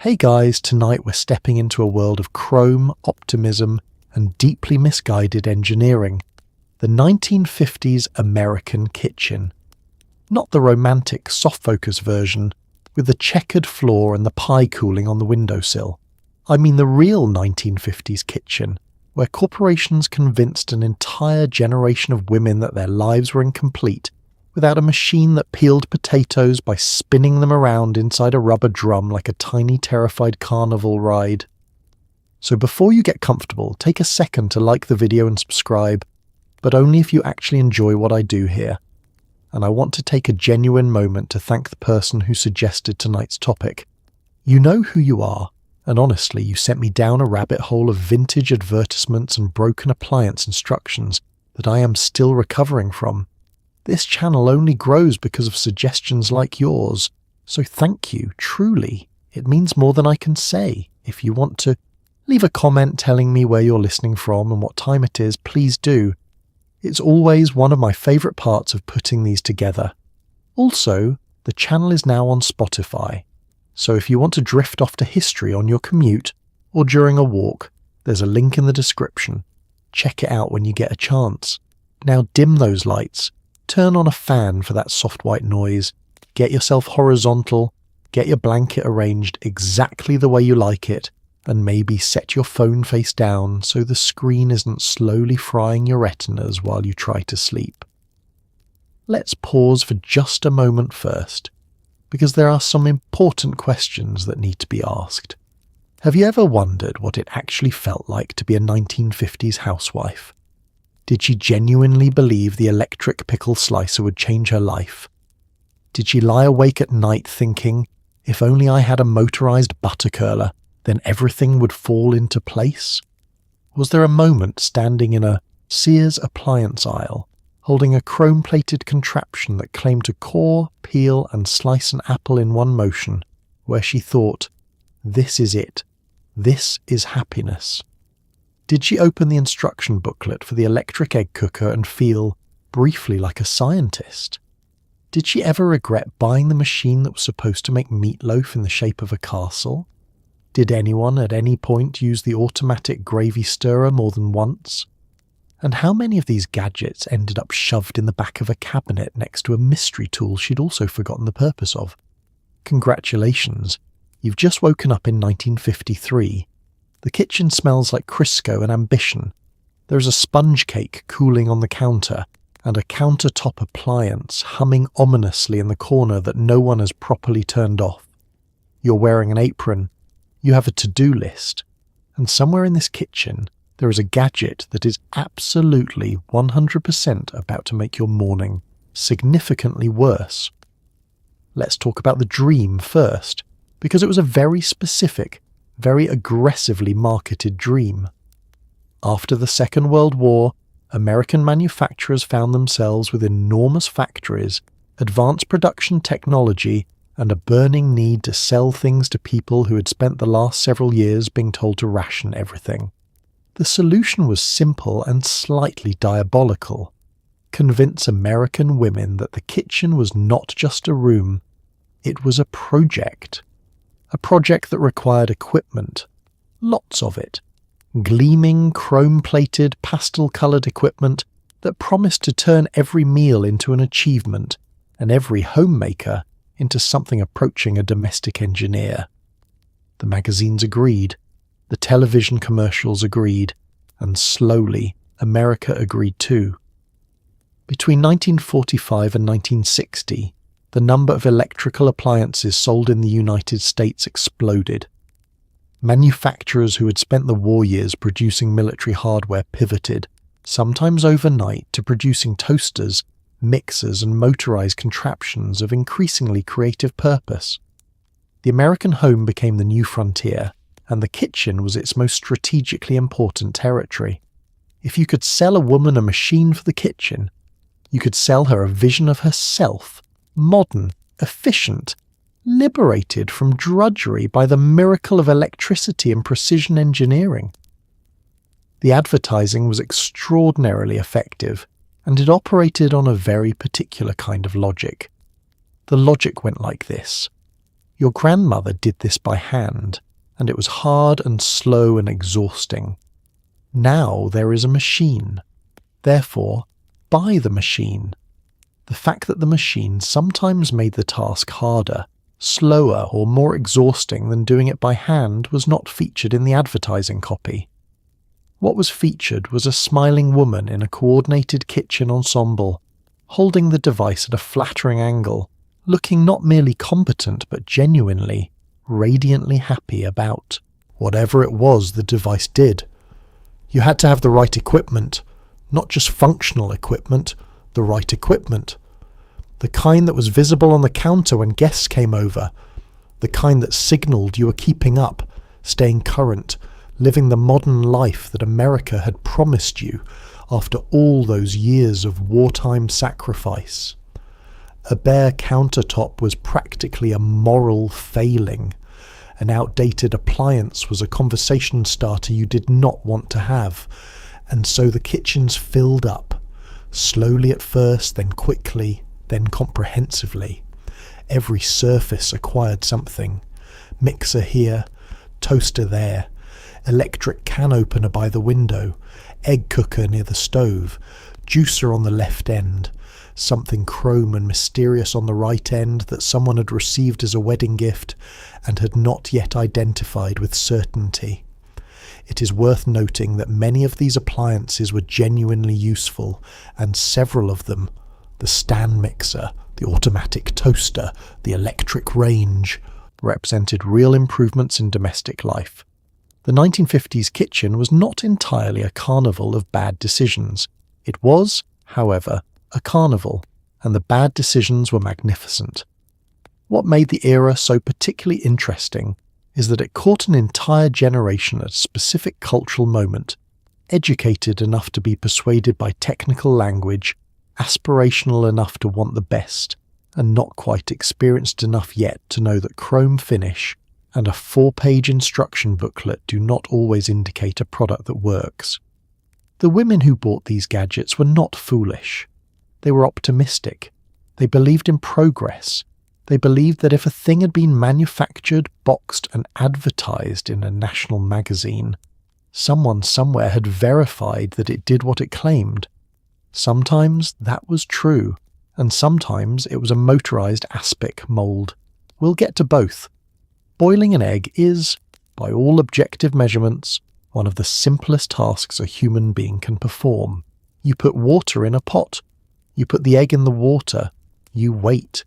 Hey guys, tonight we're stepping into a world of chrome, optimism, and deeply misguided engineering. The 1950s American kitchen. Not the romantic, soft-focus version, with the checkered floor and the pie cooling on the windowsill. I mean the real 1950s kitchen, where corporations convinced an entire generation of women that their lives were incomplete without a machine that peeled potatoes by spinning them around inside a rubber drum like a tiny terrified carnival ride. So before you get comfortable, take a second to like the video and subscribe, but only if you actually enjoy what I do here. And I want to take a genuine moment to thank the person who suggested tonight's topic. You know who you are, and honestly, you sent me down a rabbit hole of vintage advertisements and broken appliance instructions that I am still recovering from. This channel only grows because of suggestions like yours, so thank you, truly. It means more than I can say. If you want to leave a comment telling me where you're listening from and what time it is, please do. It's always one of my favourite parts of putting these together. Also, the channel is now on Spotify, so if you want to drift off to history on your commute or during a walk, there's a link in the description. Check it out when you get a chance. Now dim those lights. Turn on a fan for that soft white noise, get yourself horizontal, get your blanket arranged exactly the way you like it, and maybe set your phone face down so the screen isn't slowly frying your retinas while you try to sleep. Let's pause for just a moment first, because there are some important questions that need to be asked. Have you ever wondered what it actually felt like to be a 1950s housewife? Did she genuinely believe the electric pickle slicer would change her life? Did she lie awake at night thinking, if only I had a motorized butter curler, then everything would fall into place? Was there a moment standing in a Sears appliance aisle, holding a chrome-plated contraption that claimed to core, peel and slice an apple in one motion, where she thought, this is it, this is happiness? Did she open the instruction booklet for the electric egg cooker and feel, briefly, like a scientist? Did she ever regret buying the machine that was supposed to make meatloaf in the shape of a castle? Did anyone at any point use the automatic gravy stirrer more than once? And how many of these gadgets ended up shoved in the back of a cabinet next to a mystery tool she'd also forgotten the purpose of? Congratulations, you've just woken up in 1953. The kitchen smells like Crisco and ambition. There is a sponge cake cooling on the counter, and a countertop appliance humming ominously in the corner that no one has properly turned off. You're wearing an apron. You have a to-do list. And somewhere in this kitchen, there is a gadget that is absolutely 100% about to make your morning significantly worse. Let's talk about the dream first, because it was a very specific, very aggressively marketed dream. After the Second World War, American manufacturers found themselves with enormous factories, advanced production technology, and a burning need to sell things to people who had spent the last several years being told to ration everything. The solution was simple and slightly diabolical. Convince American women that the kitchen was not just a room, it was a project. A project that required equipment, lots of it, gleaming, chrome-plated, pastel-coloured equipment that promised to turn every meal into an achievement and every homemaker into something approaching a domestic engineer. The magazines agreed, the television commercials agreed, and slowly America agreed too. Between 1945 and 1960, the number of electrical appliances sold in the United States exploded. Manufacturers who had spent the war years producing military hardware pivoted, sometimes overnight, to producing toasters, mixers and motorized contraptions of increasingly creative purpose. The American home became the new frontier, and the kitchen was its most strategically important territory. If you could sell a woman a machine for the kitchen, you could sell her a vision of herself, modern, efficient, liberated from drudgery by the miracle of electricity and precision engineering. The advertising was extraordinarily effective, and it operated on a very particular kind of logic. The logic went like this. Your grandmother did this by hand, and it was hard and slow and exhausting. Now there is a machine. Therefore, buy the machine. The fact that the machine sometimes made the task harder, slower or more exhausting than doing it by hand was not featured in the advertising copy. What was featured was a smiling woman in a coordinated kitchen ensemble, holding the device at a flattering angle, looking not merely competent but genuinely, radiantly happy about whatever it was the device did. You had to have the right equipment, not just functional equipment, the right equipment. The kind that was visible on the counter when guests came over, the kind that signalled you were keeping up, staying current, living the modern life that America had promised you after all those years of wartime sacrifice. A bare countertop was practically a moral failing. An outdated appliance was a conversation starter you did not want to have, and so the kitchens filled up, slowly at first, then quickly, then comprehensively. Every surface acquired something. Mixer here, toaster there, electric can opener by the window, egg cooker near the stove, juicer on the left end, something chrome and mysterious on the right end that someone had received as a wedding gift and had not yet identified with certainty. It is worth noting that many of these appliances were genuinely useful, and several of them, the stand mixer, the automatic toaster, the electric range, represented real improvements in domestic life. The 1950s kitchen was not entirely a carnival of bad decisions. It was, however, a carnival, and the bad decisions were magnificent. What made the era so particularly interesting is that it caught an entire generation at a specific cultural moment, educated enough to be persuaded by technical language, aspirational enough to want the best, and not quite experienced enough yet to know that chrome finish and a 4-page instruction booklet do not always indicate a product that works. The women who bought these gadgets were not foolish. They were optimistic. They believed in progress. They believed that if a thing had been manufactured, boxed, and advertised in a national magazine, someone somewhere had verified that it did what it claimed. Sometimes that was true, and sometimes it was a motorized Aspic mould. We'll get to both. Boiling an egg is, by all objective measurements, one of the simplest tasks a human being can perform. You put water in a pot. You put the egg in the water. You wait.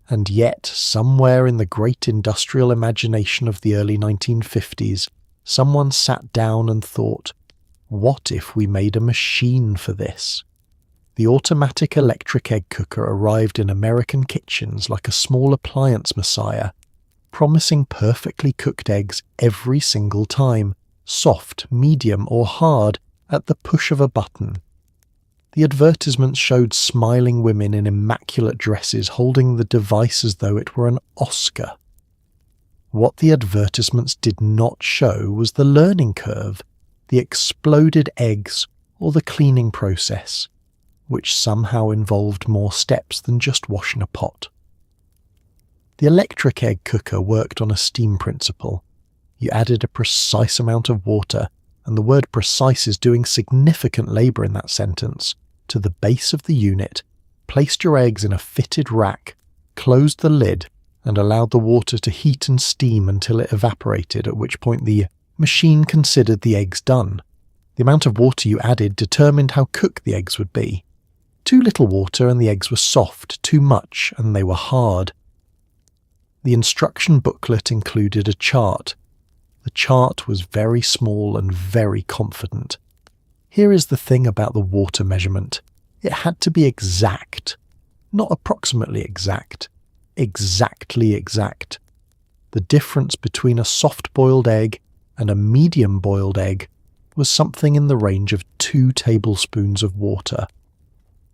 And yet, somewhere in the great industrial imagination of the early 1950s, someone sat down and thought, what if we made a machine for this? The automatic electric egg cooker arrived in American kitchens like a small appliance messiah, promising perfectly cooked eggs every single time, soft, medium, or hard, at the push of a button. The advertisements showed smiling women in immaculate dresses holding the device as though it were an Oscar. What the advertisements did not show was the learning curve, the exploded eggs, or the cleaning process, which somehow involved more steps than just washing a pot. The electric egg cooker worked on a steam principle. You added a precise amount of water, and the word precise is doing significant labour in that sentence, to the base of the unit, placed your eggs in a fitted rack, closed the lid, and allowed the water to heat and steam until it evaporated, at which point the machine considered the eggs done. The amount of water you added determined how cooked the eggs would be. Too little water and the eggs were soft, too much and they were hard. The instruction booklet included a chart. The chart was very small and very confident. Here is the thing about the water measurement. It had to be exact. Not approximately exact. Exactly exact. The difference between a soft-boiled egg and a medium-boiled egg was something in the range of 2 tablespoons of water.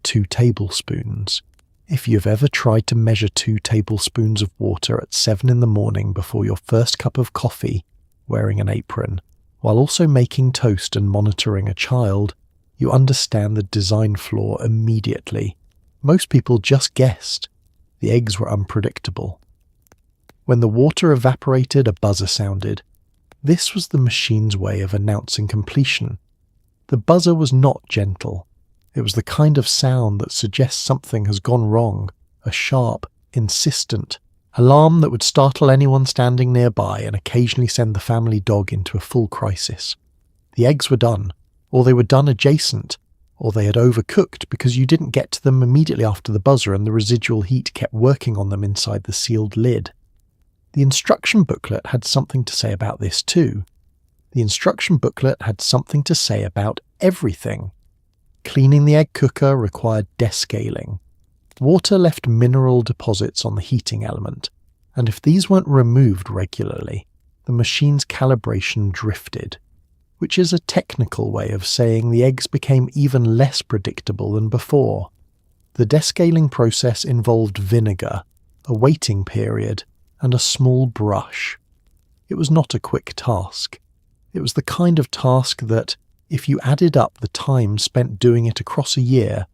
2 tablespoons. If you've ever tried to measure 2 tablespoons of water at 7 in the morning before your first cup of coffee, wearing an apron, while also making toast and monitoring a child, you understand the design flaw immediately. Most people just guessed. The eggs were unpredictable. When the water evaporated, a buzzer sounded. This was the machine's way of announcing completion. The buzzer was not gentle. It was the kind of sound that suggests something has gone wrong, a sharp, insistent alarm that would startle anyone standing nearby and occasionally send the family dog into a full crisis. The eggs were done, or they were done adjacent, or they had overcooked because you didn't get to them immediately after the buzzer and the residual heat kept working on them inside the sealed lid. The instruction booklet had something to say about this too. The instruction booklet had something to say about everything. Cleaning the egg cooker required descaling. Water left mineral deposits on the heating element, and if these weren't removed regularly, the machine's calibration drifted, which is a technical way of saying the eggs became even less predictable than before. The descaling process involved vinegar, a waiting period, and a small brush. It was not a quick task. It was the kind of task that, if you added up the time spent doing it across a year,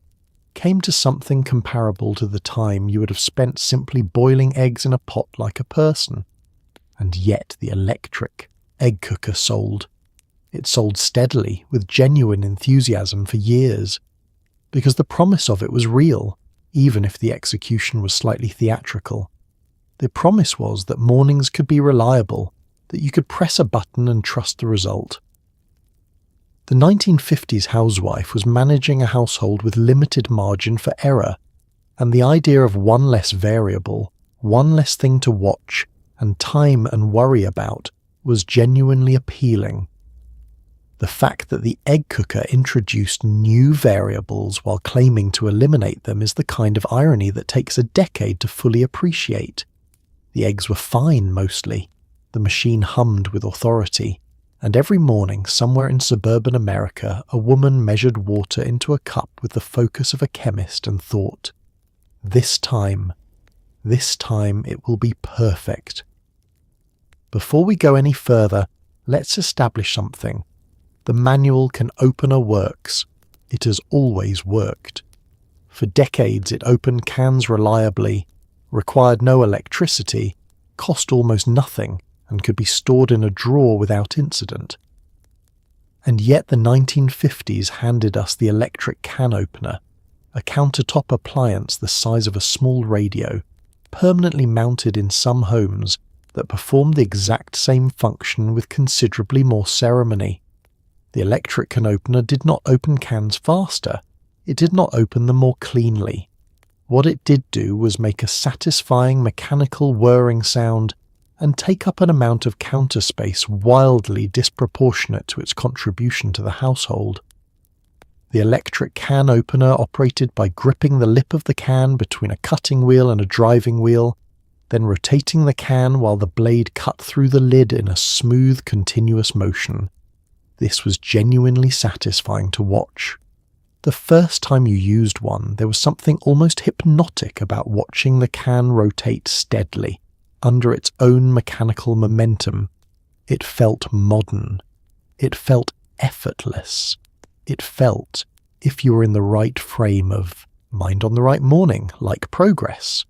came to something comparable to the time you would have spent simply boiling eggs in a pot like a person. And yet the electric egg cooker sold. It sold steadily, with genuine enthusiasm for years, because the promise of it was real, even if the execution was slightly theatrical. The promise was that mornings could be reliable, that you could press a button and trust the result. The 1950s housewife was managing a household with limited margin for error, and the idea of one less variable, one less thing to watch, and time and worry about was genuinely appealing. The fact that the egg cooker introduced new variables while claiming to eliminate them is the kind of irony that takes a decade to fully appreciate. The eggs were fine mostly. The machine hummed with authority. And every morning, somewhere in suburban America, a woman measured water into a cup with the focus of a chemist and thought, this time it will be perfect. Before we go any further, let's establish something. The manual can opener works. It has always worked. For decades it opened cans reliably, required no electricity, cost almost nothing, and could be stored in a drawer without incident. And yet the 1950s handed us the electric can opener, a countertop appliance the size of a small radio, permanently mounted in some homes, that performed the exact same function with considerably more ceremony. The electric can opener did not open cans faster, it did not open them more cleanly. What it did do was make a satisfying mechanical whirring sound and take up an amount of counter space wildly disproportionate to its contribution to the household. The electric can opener operated by gripping the lip of the can between a cutting wheel and a driving wheel, then rotating the can while the blade cut through the lid in a smooth, continuous motion. This was genuinely satisfying to watch. The first time you used one, there was something almost hypnotic about watching the can rotate steadily, under its own mechanical momentum. It felt modern. It felt effortless. It felt, if you were in the right frame of mind on the right morning, like progress.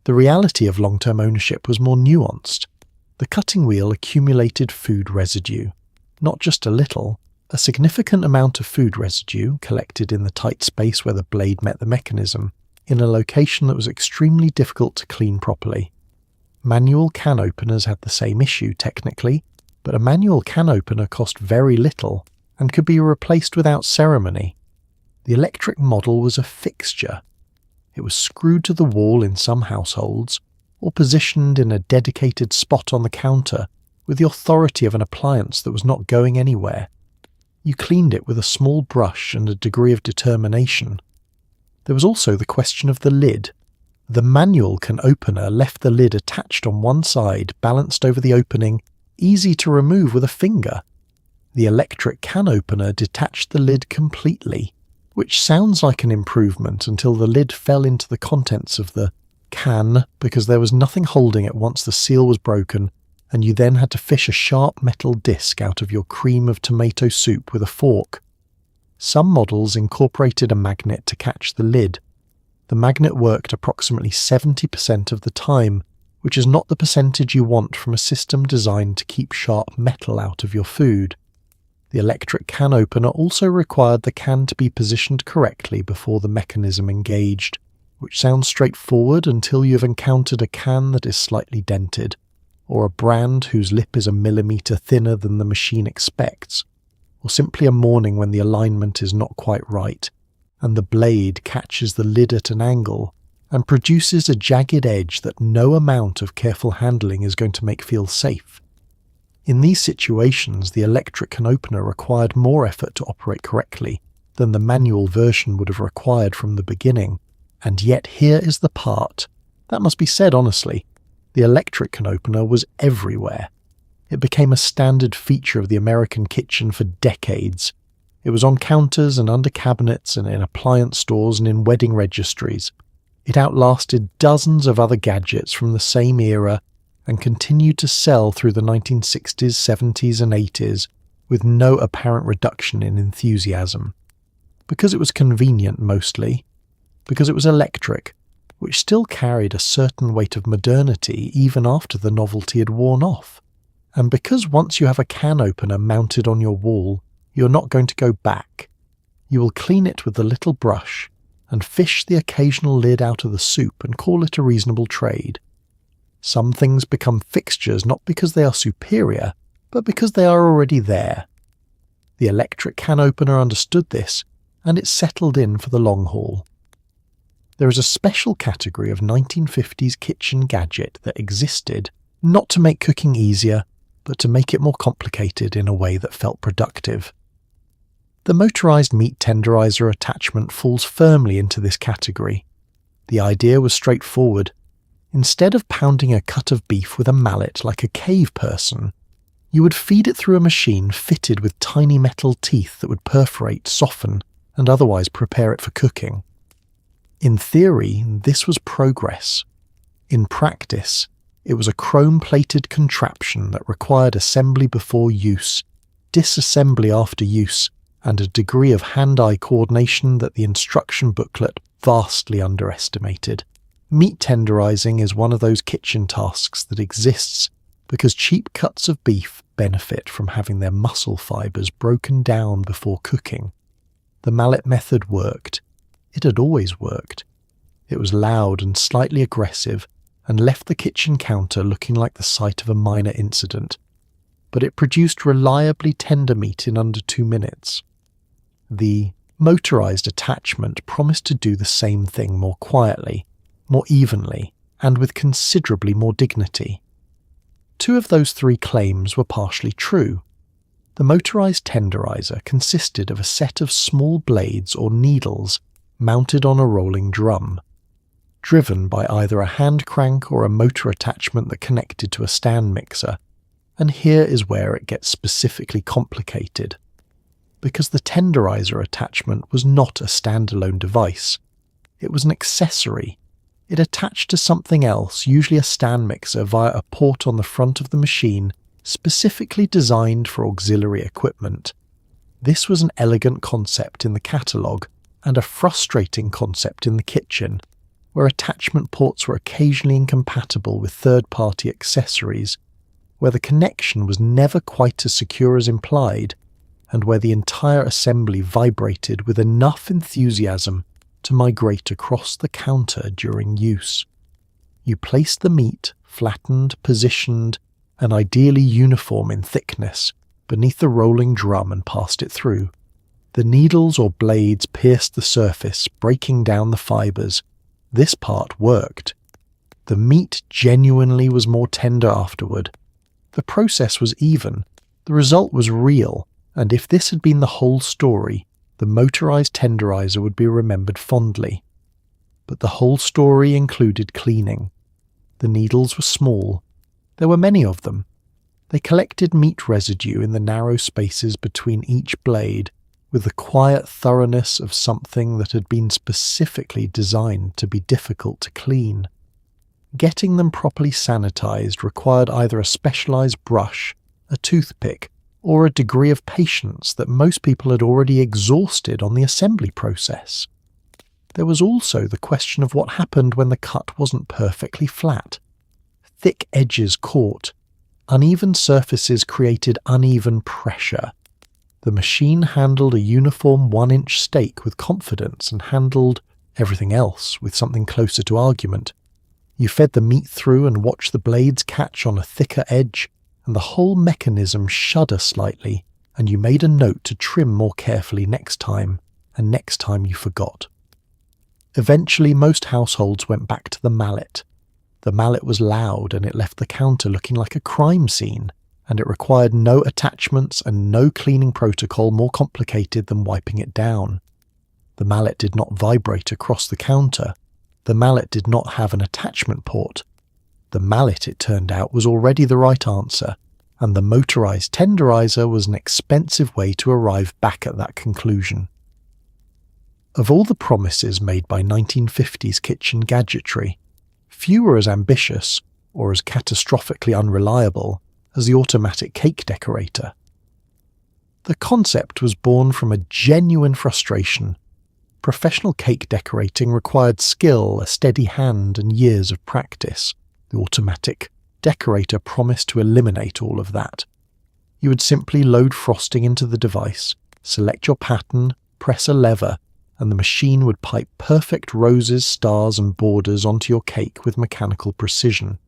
The reality of long-term ownership was more nuanced. The cutting wheel accumulated food residue. Not just a little, a significant amount of food residue collected in the tight space where the blade met the mechanism, in a location that was extremely difficult to clean properly. Manual can openers had the same issue technically, but a manual can opener cost very little and could be replaced without ceremony. The electric model was a fixture. It was screwed to the wall in some households, or positioned in a dedicated spot on the counter with the authority of an appliance that was not going anywhere. You cleaned it with a small brush and a degree of determination. There was also the question of the lid. The manual can opener left the lid attached on one side, balanced over the opening, easy to remove with a finger. The electric can opener detached the lid completely, which sounds like an improvement until the lid fell into the contents of the can because there was nothing holding it once the seal was broken, and you then had to fish a sharp metal disc out of your cream of tomato soup with a fork. Some models incorporated a magnet to catch the lid. The magnet worked approximately 70% of the time, which is not the percentage you want from a system designed to keep sharp metal out of your food. The electric can opener also required the can to be positioned correctly before the mechanism engaged, which sounds straightforward until you've encountered a can that is slightly dented, or a brand whose lip is a millimetre thinner than the machine expects, or simply a morning when the alignment is not quite right, and the blade catches the lid at an angle and produces a jagged edge that no amount of careful handling is going to make feel safe. In these situations, the electric can opener required more effort to operate correctly than the manual version would have required from the beginning, and yet here is the part that must be said honestly. The electric can opener was everywhere. It became a standard feature of the American kitchen for decades. It was on counters and under cabinets and in appliance stores and in wedding registries. It outlasted dozens of other gadgets from the same era and continued to sell through the 1960s, 70s and 80s with no apparent reduction in enthusiasm. Because it was convenient mostly, because it was electric, which still carried a certain weight of modernity even after the novelty had worn off, and because once you have a can opener mounted on your wall, you're not going to go back. You will clean it with a little brush and fish the occasional lid out of the soup and call it a reasonable trade. Some things become fixtures not because they are superior, but because they are already there. The electric can opener understood this, and it settled in for the long haul. There is a special category of 1950s kitchen gadget that existed, not to make cooking easier, but to make it more complicated in a way that felt productive. The motorized meat tenderizer attachment falls firmly into this category. The idea was straightforward. Instead of pounding a cut of beef with a mallet like a cave person, you would feed it through a machine fitted with tiny metal teeth that would perforate, soften, and otherwise prepare it for cooking. In theory, this was progress. In practice, it was a chrome-plated contraption that required assembly before use, disassembly after use, and a degree of hand-eye coordination that the instruction booklet vastly underestimated. Meat tenderizing is one of those kitchen tasks that exists because cheap cuts of beef benefit from having their muscle fibers broken down before cooking. The mallet method worked. It had always worked. It was loud and slightly aggressive and left the kitchen counter looking like the site of a minor incident, but it produced reliably tender meat in under 2 minutes. The motorized attachment promised to do the same thing more quietly, more evenly, and with considerably more dignity. 2 of those 3 claims were partially true. The motorized tenderizer consisted of a set of small blades or needles mounted on a rolling drum, driven by either a hand crank or a motor attachment that connected to a stand mixer, and here is where it gets specifically complicated. Because the tenderizer attachment was not a standalone device. It was an accessory. It attached to something else, usually a stand mixer, via a port on the front of the machine specifically designed for auxiliary equipment. This was an elegant concept in the catalogue and a frustrating concept in the kitchen, where attachment ports were occasionally incompatible with third-party accessories, where the connection was never quite as secure as implied, and where the entire assembly vibrated with enough enthusiasm to migrate across the counter during use. You placed the meat, flattened, positioned, and ideally uniform in thickness, beneath the rolling drum and passed it through. The needles or blades pierced the surface, breaking down the fibres. This part worked. The meat genuinely was more tender afterward. The process was even. The result was real. And if this had been the whole story, the motorized tenderizer would be remembered fondly. But the whole story included cleaning. The needles were small. There were many of them. They collected meat residue in the narrow spaces between each blade with the quiet thoroughness of something that had been specifically designed to be difficult to clean. Getting them properly sanitized required either a specialized brush, a toothpick, or a degree of patience that most people had already exhausted on the assembly process. There was also the question of what happened when the cut wasn't perfectly flat. thick edges caught. Uneven surfaces created uneven pressure. The machine handled a uniform 1-inch steak with confidence and handled everything else with something closer to argument. You fed the meat through and watched the blades catch on a thicker edge, and the whole mechanism shudder slightly, and you made a note to trim more carefully next time, and next time you forgot. Eventually, most households went back to the mallet. The mallet was loud and it left the counter looking like a crime scene, and it required no attachments and no cleaning protocol more complicated than wiping it down. The mallet did not vibrate across the counter. The mallet did not have an attachment port. The mallet, it turned out, was already the right answer, and the motorized tenderizer was an expensive way to arrive back at that conclusion. Of all the promises made by 1950s kitchen gadgetry, few were as ambitious, or as catastrophically unreliable, as the automatic cake decorator. The concept was born from a genuine frustration. Professional cake decorating required skill, a steady hand, and years of practice. The automatic decorator promised to eliminate all of that. You would simply load frosting into the device, select your pattern, press a lever, and the machine would pipe perfect roses, stars, and borders onto your cake with mechanical precision.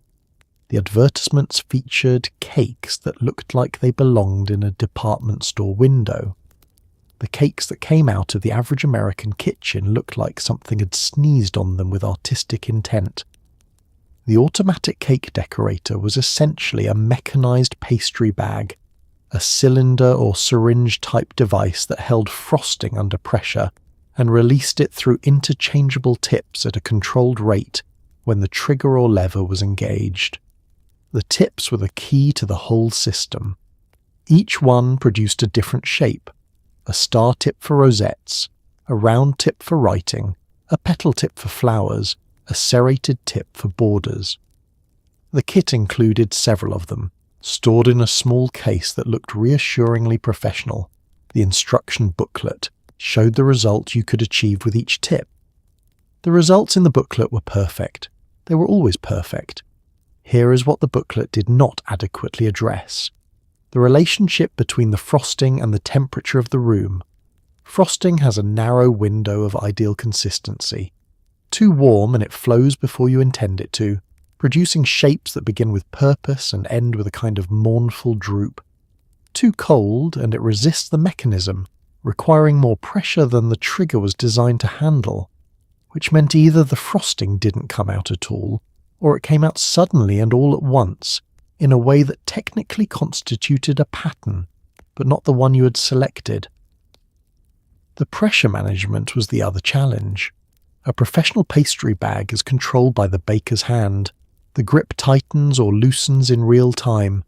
The advertisements featured cakes that looked like they belonged in a department store window. The cakes that came out of the average American kitchen looked like something had sneezed on them with artistic intent. The automatic cake decorator was essentially a mechanized pastry bag, a cylinder or syringe-type device that held frosting under pressure and released it through interchangeable tips at a controlled rate when the trigger or lever was engaged. The tips were the key to the whole system. Each one produced a different shape: a star tip for rosettes, a round tip for writing, a petal tip for flowers, a serrated tip for borders. The kit included several of them, stored in a small case that looked reassuringly professional. The instruction booklet showed the result you could achieve with each tip. The results in the booklet were perfect. They were always perfect. Here is what the booklet did not adequately address: the relationship between the frosting and the temperature of the room. Frosting has a narrow window of ideal consistency. Too warm and it flows before you intend it to, producing shapes that begin with purpose and end with a kind of mournful droop. Too cold and it resists the mechanism, requiring more pressure than the trigger was designed to handle, which meant either the frosting didn't come out at all, or it came out suddenly and all at once, in a way that technically constituted a pattern, but not the one you had selected. The pressure management was the other challenge. A professional pastry bag is controlled by the baker's hand. The grip tightens or loosens in real time,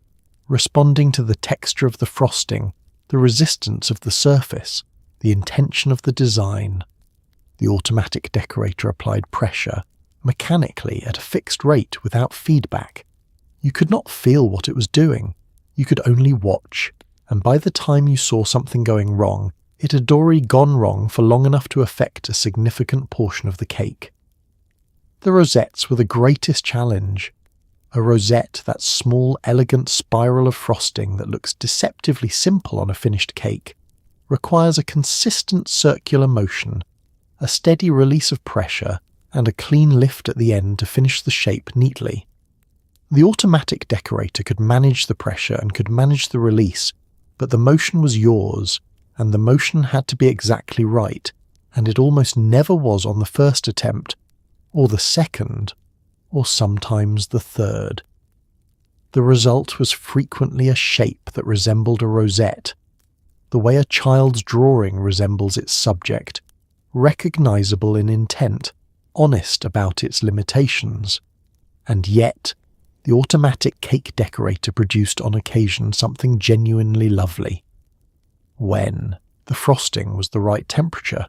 responding to the texture of the frosting, the resistance of the surface, the intention of the design. The automatic decorator applied pressure, mechanically at a fixed rate without feedback. You could not feel what it was doing. You could only watch, and by the time you saw something going wrong, it had already gone wrong for long enough to affect a significant portion of the cake. The rosettes were the greatest challenge. A rosette, that small, elegant spiral of frosting that looks deceptively simple on a finished cake, requires a consistent circular motion, a steady release of pressure, and a clean lift at the end to finish the shape neatly. The automatic decorator could manage the pressure and could manage the release, but the motion was yours, and the motion had to be exactly right, and it almost never was on the first attempt, or the second, or sometimes the third. The result was frequently a shape that resembled a rosette, the way a child's drawing resembles its subject, recognizable in intent, honest about its limitations. And yet, the automatic cake decorator produced on occasion something genuinely lovely. When the frosting was the right temperature,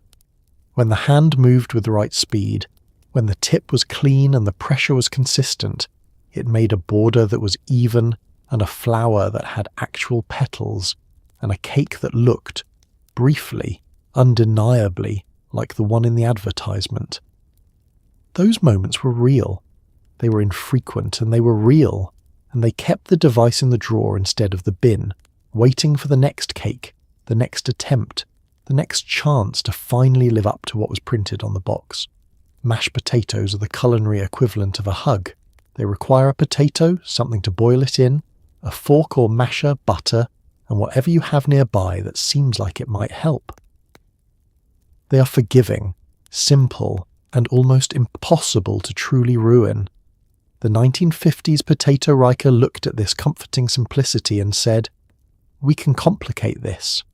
when the hand moved with the right speed, when the tip was clean and the pressure was consistent, it made a border that was even and a flower that had actual petals, and a cake that looked, briefly, undeniably, like the one in the advertisement. Those moments were real. They were infrequent and they were real, and they kept the device in the drawer instead of the bin, waiting for the next cake, the next attempt, the next chance to finally live up to what was printed on the box. Mashed potatoes are the culinary equivalent of a hug. They require a potato, something to boil it in, a fork or masher, butter, and whatever you have nearby that seems like it might help. They are forgiving, simple, and almost impossible to truly ruin. The 1950s potato riker looked at this comforting simplicity and said, "We can complicate this."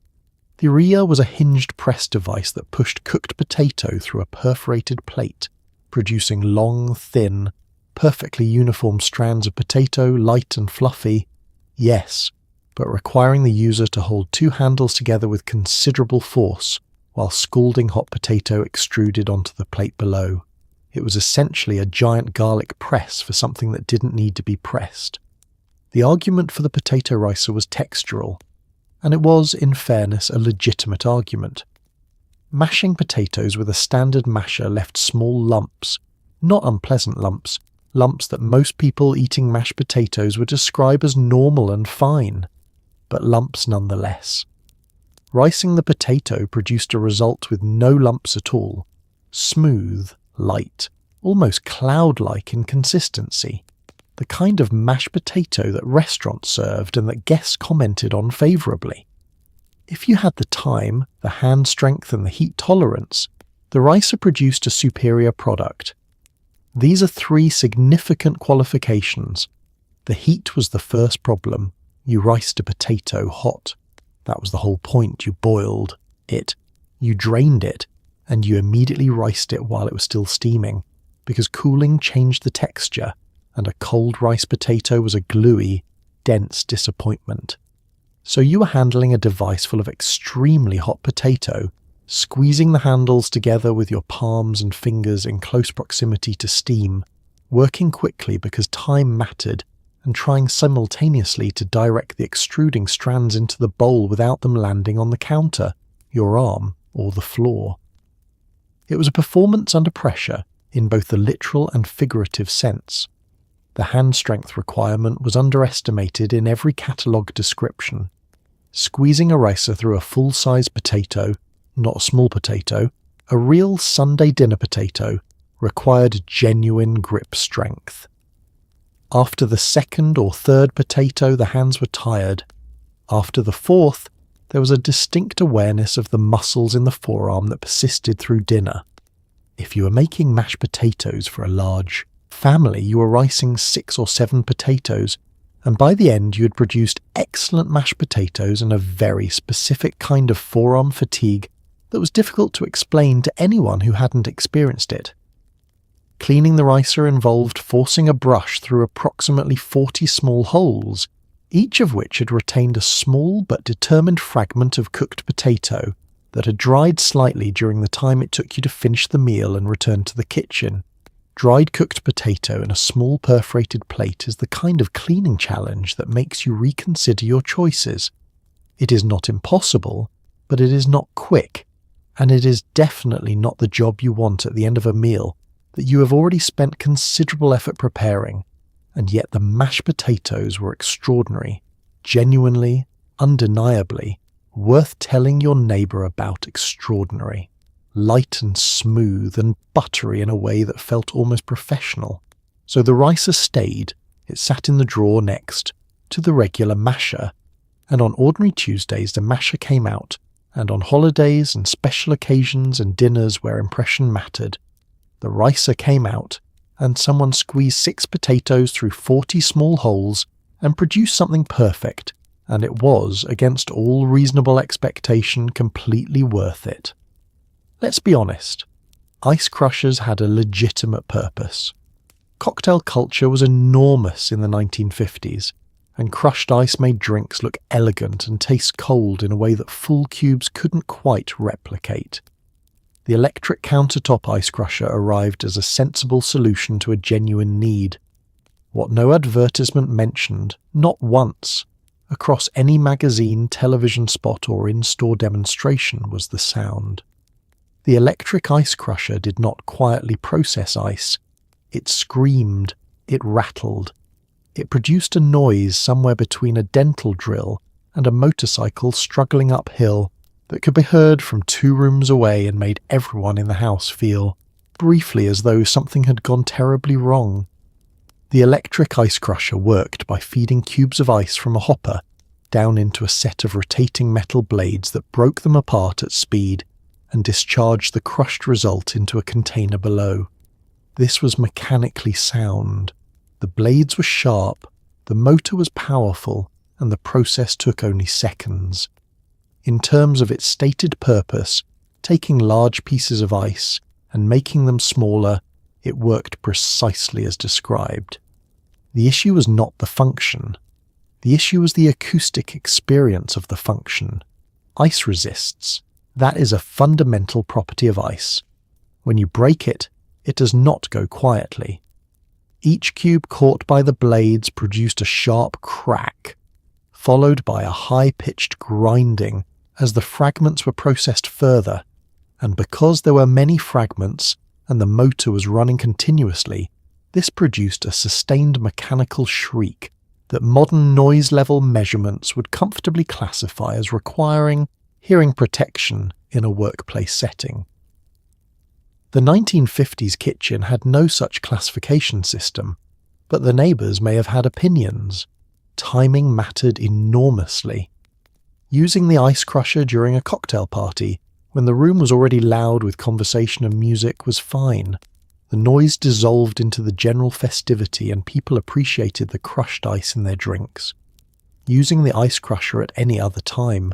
The Ria was a hinged press device that pushed cooked potato through a perforated plate, producing long, thin, perfectly uniform strands of potato, light and fluffy, yes, but requiring the user to hold two handles together with considerable force while scalding hot potato extruded onto the plate below. It was essentially a giant garlic press for something that didn't need to be pressed. The argument for the potato ricer was textural, and it was, in fairness, a legitimate argument. Mashing potatoes with a standard masher left small lumps, not unpleasant lumps, lumps that most people eating mashed potatoes would describe as normal and fine, but lumps nonetheless. Ricing the potato produced a result with no lumps at all, smooth, light, almost cloud-like in consistency, the kind of mashed potato that restaurants served and that guests commented on favourably. If you had the time, the hand strength and the heat tolerance, the ricer produced a superior product. These are three significant qualifications. The heat was the first problem. You riced a potato hot. That was the whole point. You boiled it. You drained it, and you immediately riced it while it was still steaming, because cooling changed the texture, and a cold rice potato was a gluey, dense disappointment. So you were handling a device full of extremely hot potato, squeezing the handles together with your palms and fingers in close proximity to steam, working quickly because time mattered, and trying simultaneously to direct the extruding strands into the bowl without them landing on the counter, your arm, or the floor. It was a performance under pressure in both the literal and figurative sense. The hand strength requirement was underestimated in every catalogue description. Squeezing a ricer through a full-size potato, not a small potato, a real Sunday dinner potato, required genuine grip strength. After the second or third potato, the hands were tired. After the fourth, there was a distinct awareness of the muscles in the forearm that persisted through dinner. If you were making mashed potatoes for a large family, you were ricing 6 or 7 potatoes, and by the end you had produced excellent mashed potatoes and a very specific kind of forearm fatigue that was difficult to explain to anyone who hadn't experienced it. Cleaning the ricer involved forcing a brush through approximately 40 small holes, each of which had retained a small but determined fragment of cooked potato that had dried slightly during the time it took you to finish the meal and return to the kitchen. Dried cooked potato in a small perforated plate is the kind of cleaning challenge that makes you reconsider your choices. It is not impossible, but it is not quick, and it is definitely not the job you want at the end of a meal that you have already spent considerable effort preparing, and yet the mashed potatoes were extraordinary, genuinely, undeniably, worth telling your neighbour about extraordinary. Light and smooth and buttery in a way that felt almost professional. So the ricer stayed, it sat in the drawer next to the regular masher, and on ordinary Tuesdays the masher came out, and on holidays and special occasions and dinners where impression mattered, the ricer came out, and someone squeezed 6 potatoes through 40 small holes and produced something perfect, and it was, against all reasonable expectation, completely worth it. Let's be honest, ice crushers had a legitimate purpose. Cocktail culture was enormous in the 1950s, and crushed ice made drinks look elegant and taste cold in a way that full cubes couldn't quite replicate. The electric countertop ice crusher arrived as a sensible solution to a genuine need. What no advertisement mentioned, not once, across any magazine, television spot or in-store demonstration was the sound. The electric ice crusher did not quietly process ice. It screamed, It rattled. It produced a noise somewhere between a dental drill and a motorcycle struggling uphill that could be heard from 2 rooms away and made everyone in the house feel, briefly, as though something had gone terribly wrong. The electric ice crusher worked by feeding cubes of ice from a hopper down into a set of rotating metal blades that broke them apart at speed and discharged the crushed result into a container below. This was mechanically sound. The blades were sharp, the motor was powerful, and the process took only seconds. In terms of its stated purpose, taking large pieces of ice and making them smaller, it worked precisely as described. The issue was not the function. The issue was the acoustic experience of the function. Ice resists. That is a fundamental property of ice. When you break it, it does not go quietly. Each cube caught by the blades produced a sharp crack, followed by a high-pitched grinding as the fragments were processed further, and because there were many fragments and the motor was running continuously, this produced a sustained mechanical shriek that modern noise-level measurements would comfortably classify as requiring hearing protection in a workplace setting. The 1950s kitchen had no such classification system, but the neighbours may have had opinions. Timing mattered enormously. Using the ice crusher during a cocktail party, when the room was already loud with conversation and music, was fine. The noise dissolved into the general festivity and people appreciated the crushed ice in their drinks. Using the ice crusher at any other time,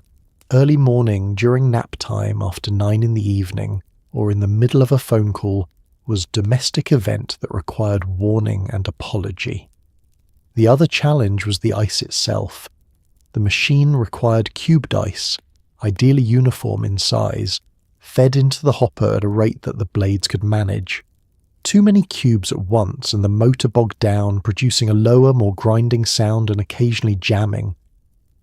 early morning, during nap time, after 9 in the evening, or in the middle of a phone call, was a domestic event that required warning and apology. The other challenge was the ice itself. The machine required cubed ice, ideally uniform in size, fed into the hopper at a rate that the blades could manage. Too many cubes at once and the motor bogged down, producing a lower, more grinding sound and occasionally jamming.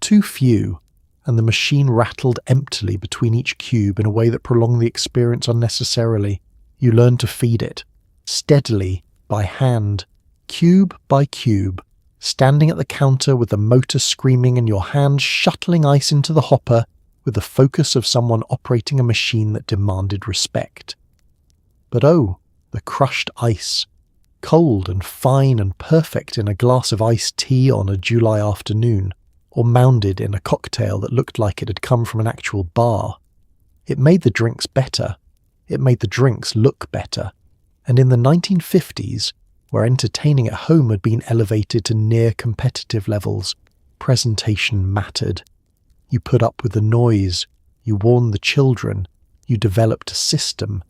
Too few, and the machine rattled emptily between each cube in a way that prolonged the experience unnecessarily. You learned to feed it, steadily, by hand, cube by cube, standing at the counter with the motor screaming and your hands shuttling ice into the hopper with the focus of someone operating a machine that demanded respect. But oh, the crushed ice, cold and fine and perfect in a glass of iced tea on a July afternoon, or mounded in a cocktail that looked like it had come from an actual bar. It made the drinks better. It made the drinks look better. And in the 1950s, where entertaining at home had been elevated to near competitive levels, presentation mattered. You put up with the noise, you warned the children, you developed a system,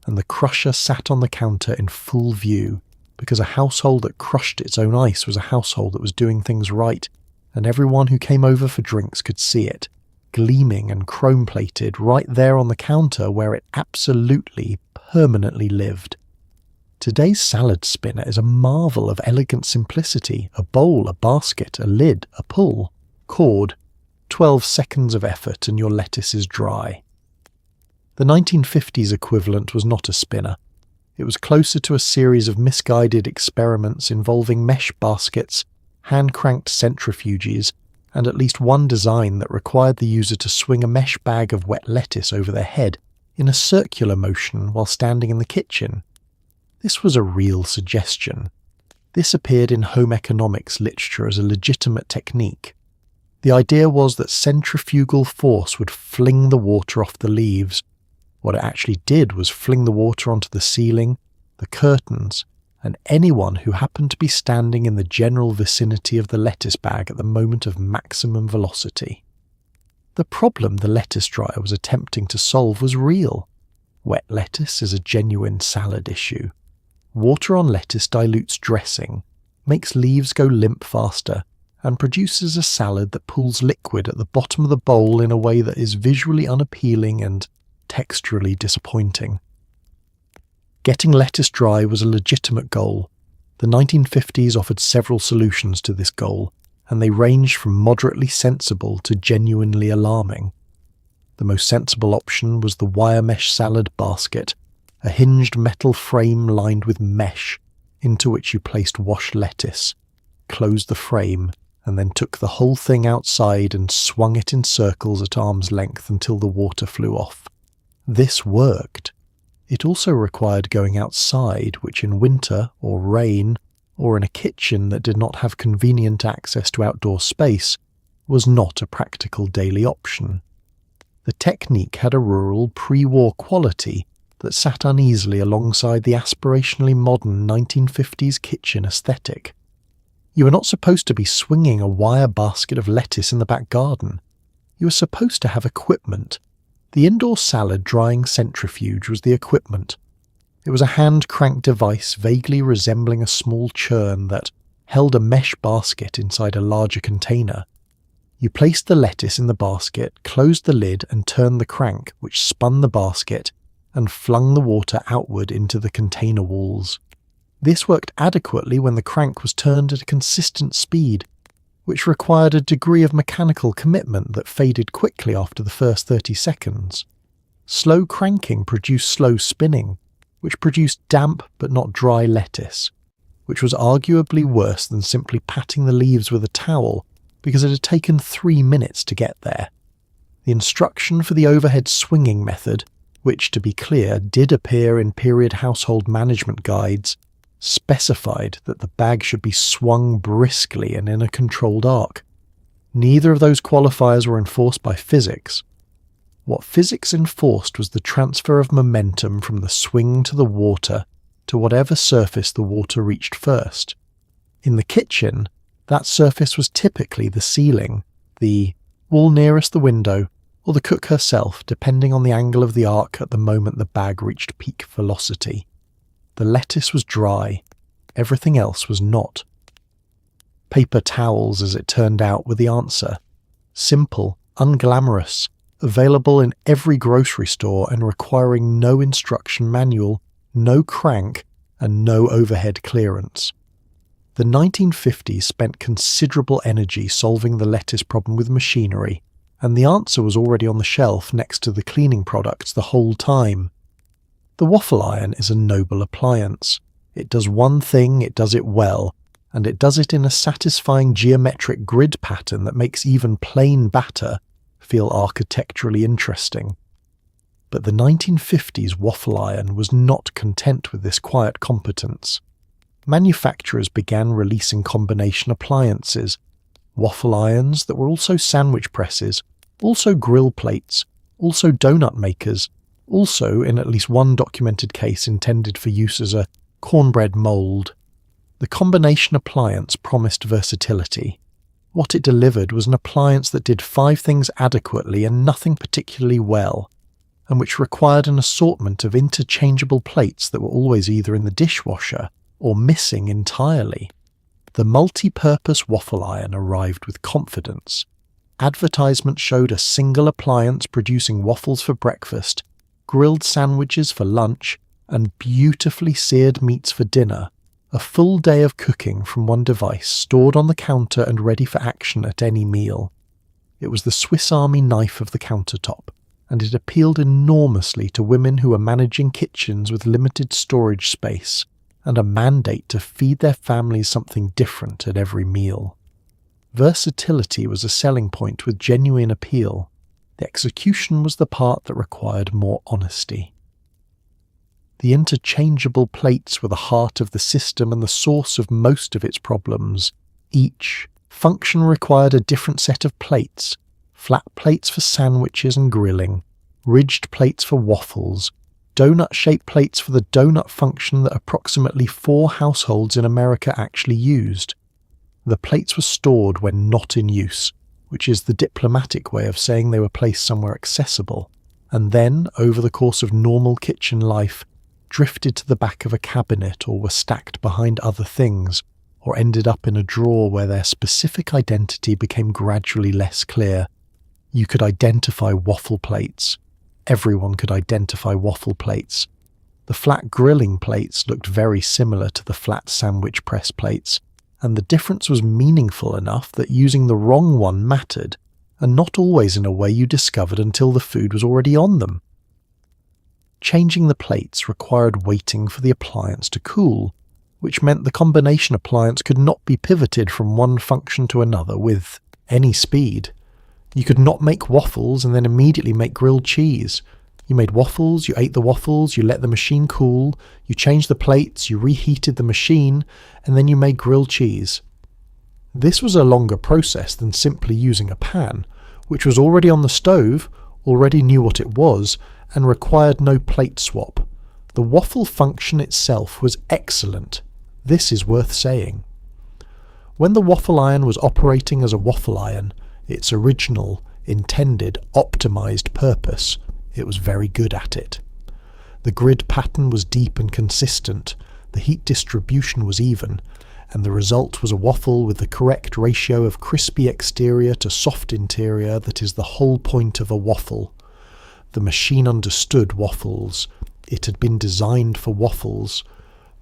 and the crusher sat on the counter in full view, because a household that crushed its own ice was a household that was doing things right, and everyone who came over for drinks could see it, gleaming and chrome-plated right there on the counter where it absolutely, permanently lived. Today's salad spinner is a marvel of elegant simplicity, a bowl, a basket, a lid, a pull, cord, 12 seconds of effort and your lettuce is dry. The 1950s equivalent was not a spinner. It was closer to a series of misguided experiments involving mesh baskets, hand-cranked centrifuges, and at least one design that required the user to swing a mesh bag of wet lettuce over their head in a circular motion while standing in the kitchen. This was a real suggestion. This appeared in home economics literature as a legitimate technique. The idea was that centrifugal force would fling the water off the leaves. What it actually did was fling the water onto the ceiling, the curtains, and anyone who happened to be standing in the general vicinity of the lettuce bag at the moment of maximum velocity. The problem the lettuce dryer was attempting to solve was real. Wet lettuce is a genuine salad issue. Water on lettuce dilutes dressing, makes leaves go limp faster, and produces a salad that pools liquid at the bottom of the bowl in a way that is visually unappealing and texturally disappointing. Getting lettuce dry was a legitimate goal. The 1950s offered several solutions to this goal, and they ranged from moderately sensible to genuinely alarming. The most sensible option was the wire mesh salad basket, a hinged metal frame lined with mesh, into which you placed washed lettuce, closed the frame, and then took the whole thing outside and swung it in circles at arm's length until the water flew off. This worked. It also required going outside, which in winter or rain, or in a kitchen that did not have convenient access to outdoor space, was not a practical daily option. The technique had a rural pre-war quality that sat uneasily alongside the aspirationally modern 1950s kitchen aesthetic. You were not supposed to be swinging a wire basket of lettuce in the back garden. You were supposed to have equipment. The indoor salad drying centrifuge was the equipment. It was a hand-cranked device vaguely resembling a small churn that held a mesh basket inside a larger container. You placed the lettuce in the basket, closed the lid and turned the crank, which spun the basket and flung the water outward into the container walls. This worked adequately when the crank was turned at a consistent speed, which required a degree of mechanical commitment that faded quickly after the first 30 seconds. Slow cranking produced slow spinning, which produced damp but not dry lettuce, which was arguably worse than simply patting the leaves with a towel because it had taken 3 minutes to get there. The instruction for the overhead swinging method, which, to be clear, did appear in period household management guides, specified that the bag should be swung briskly and in a controlled arc. Neither of those qualifiers were enforced by physics. What physics enforced was the transfer of momentum from the swing to the water to whatever surface the water reached first. In the kitchen, that surface was typically the ceiling, the wall nearest the window, or the cook herself, depending on the angle of the arc at the moment the bag reached peak velocity. The lettuce was dry. Everything else was not. Paper towels, as it turned out, were the answer. Simple, unglamorous, available in every grocery store and requiring no instruction manual, no crank, and no overhead clearance. The 1950s spent considerable energy solving the lettuce problem with machinery, and the answer was already on the shelf next to the cleaning products the whole time. The waffle iron is a noble appliance. It does one thing, it does it well, and it does it in a satisfying geometric grid pattern that makes even plain batter feel architecturally interesting. But the 1950s waffle iron was not content with this quiet competence. Manufacturers began releasing combination appliances, waffle irons that were also sandwich presses, also grill plates, also donut makers, also in at least one documented case intended for use as a cornbread mould. The combination appliance promised versatility. What it delivered was an appliance that did 5 things adequately and nothing particularly well, and which required an assortment of interchangeable plates that were always either in the dishwasher or missing entirely. The multi-purpose waffle iron arrived with confidence. Advertisements showed a single appliance producing waffles for breakfast, grilled sandwiches for lunch, and beautifully seared meats for dinner. A full day of cooking from one device stored on the counter and ready for action at any meal. It was the Swiss Army knife of the countertop, and it appealed enormously to women who were managing kitchens with limited storage space and a mandate to feed their families something different at every meal. Versatility was a selling point with genuine appeal. The execution was the part that required more honesty. The interchangeable plates were the heart of the system and the source of most of its problems. Each function required a different set of plates: flat plates for sandwiches and grilling, ridged plates for waffles, donut-shaped plates for the donut function that approximately 4 households in America actually used. The plates were stored when not in use, which is the diplomatic way of saying they were placed somewhere accessible, and then, over the course of normal kitchen life, drifted to the back of a cabinet or were stacked behind other things, or ended up in a drawer where their specific identity became gradually less clear. You could identify waffle plates. Everyone could identify waffle plates. The flat grilling plates looked very similar to the flat sandwich press plates, and the difference was meaningful enough that using the wrong one mattered, and not always in a way you discovered until the food was already on them. Changing the plates required waiting for the appliance to cool, which meant the combination appliance could not be pivoted from one function to another with any speed. You could not make waffles and then immediately make grilled cheese. You made waffles, you ate the waffles, you let the machine cool, you changed the plates, you reheated the machine, and then you made grilled cheese. This was a longer process than simply using a pan, which was already on the stove, already knew what it was, and required no plate swap. The waffle function itself was excellent. This is worth saying. When the waffle iron was operating as a waffle iron, its original, intended, optimized purpose, it was very good at it. The grid pattern was deep and consistent, the heat distribution was even, and the result was a waffle with the correct ratio of crispy exterior to soft interior that is the whole point of a waffle. The machine understood waffles. It had been designed for waffles.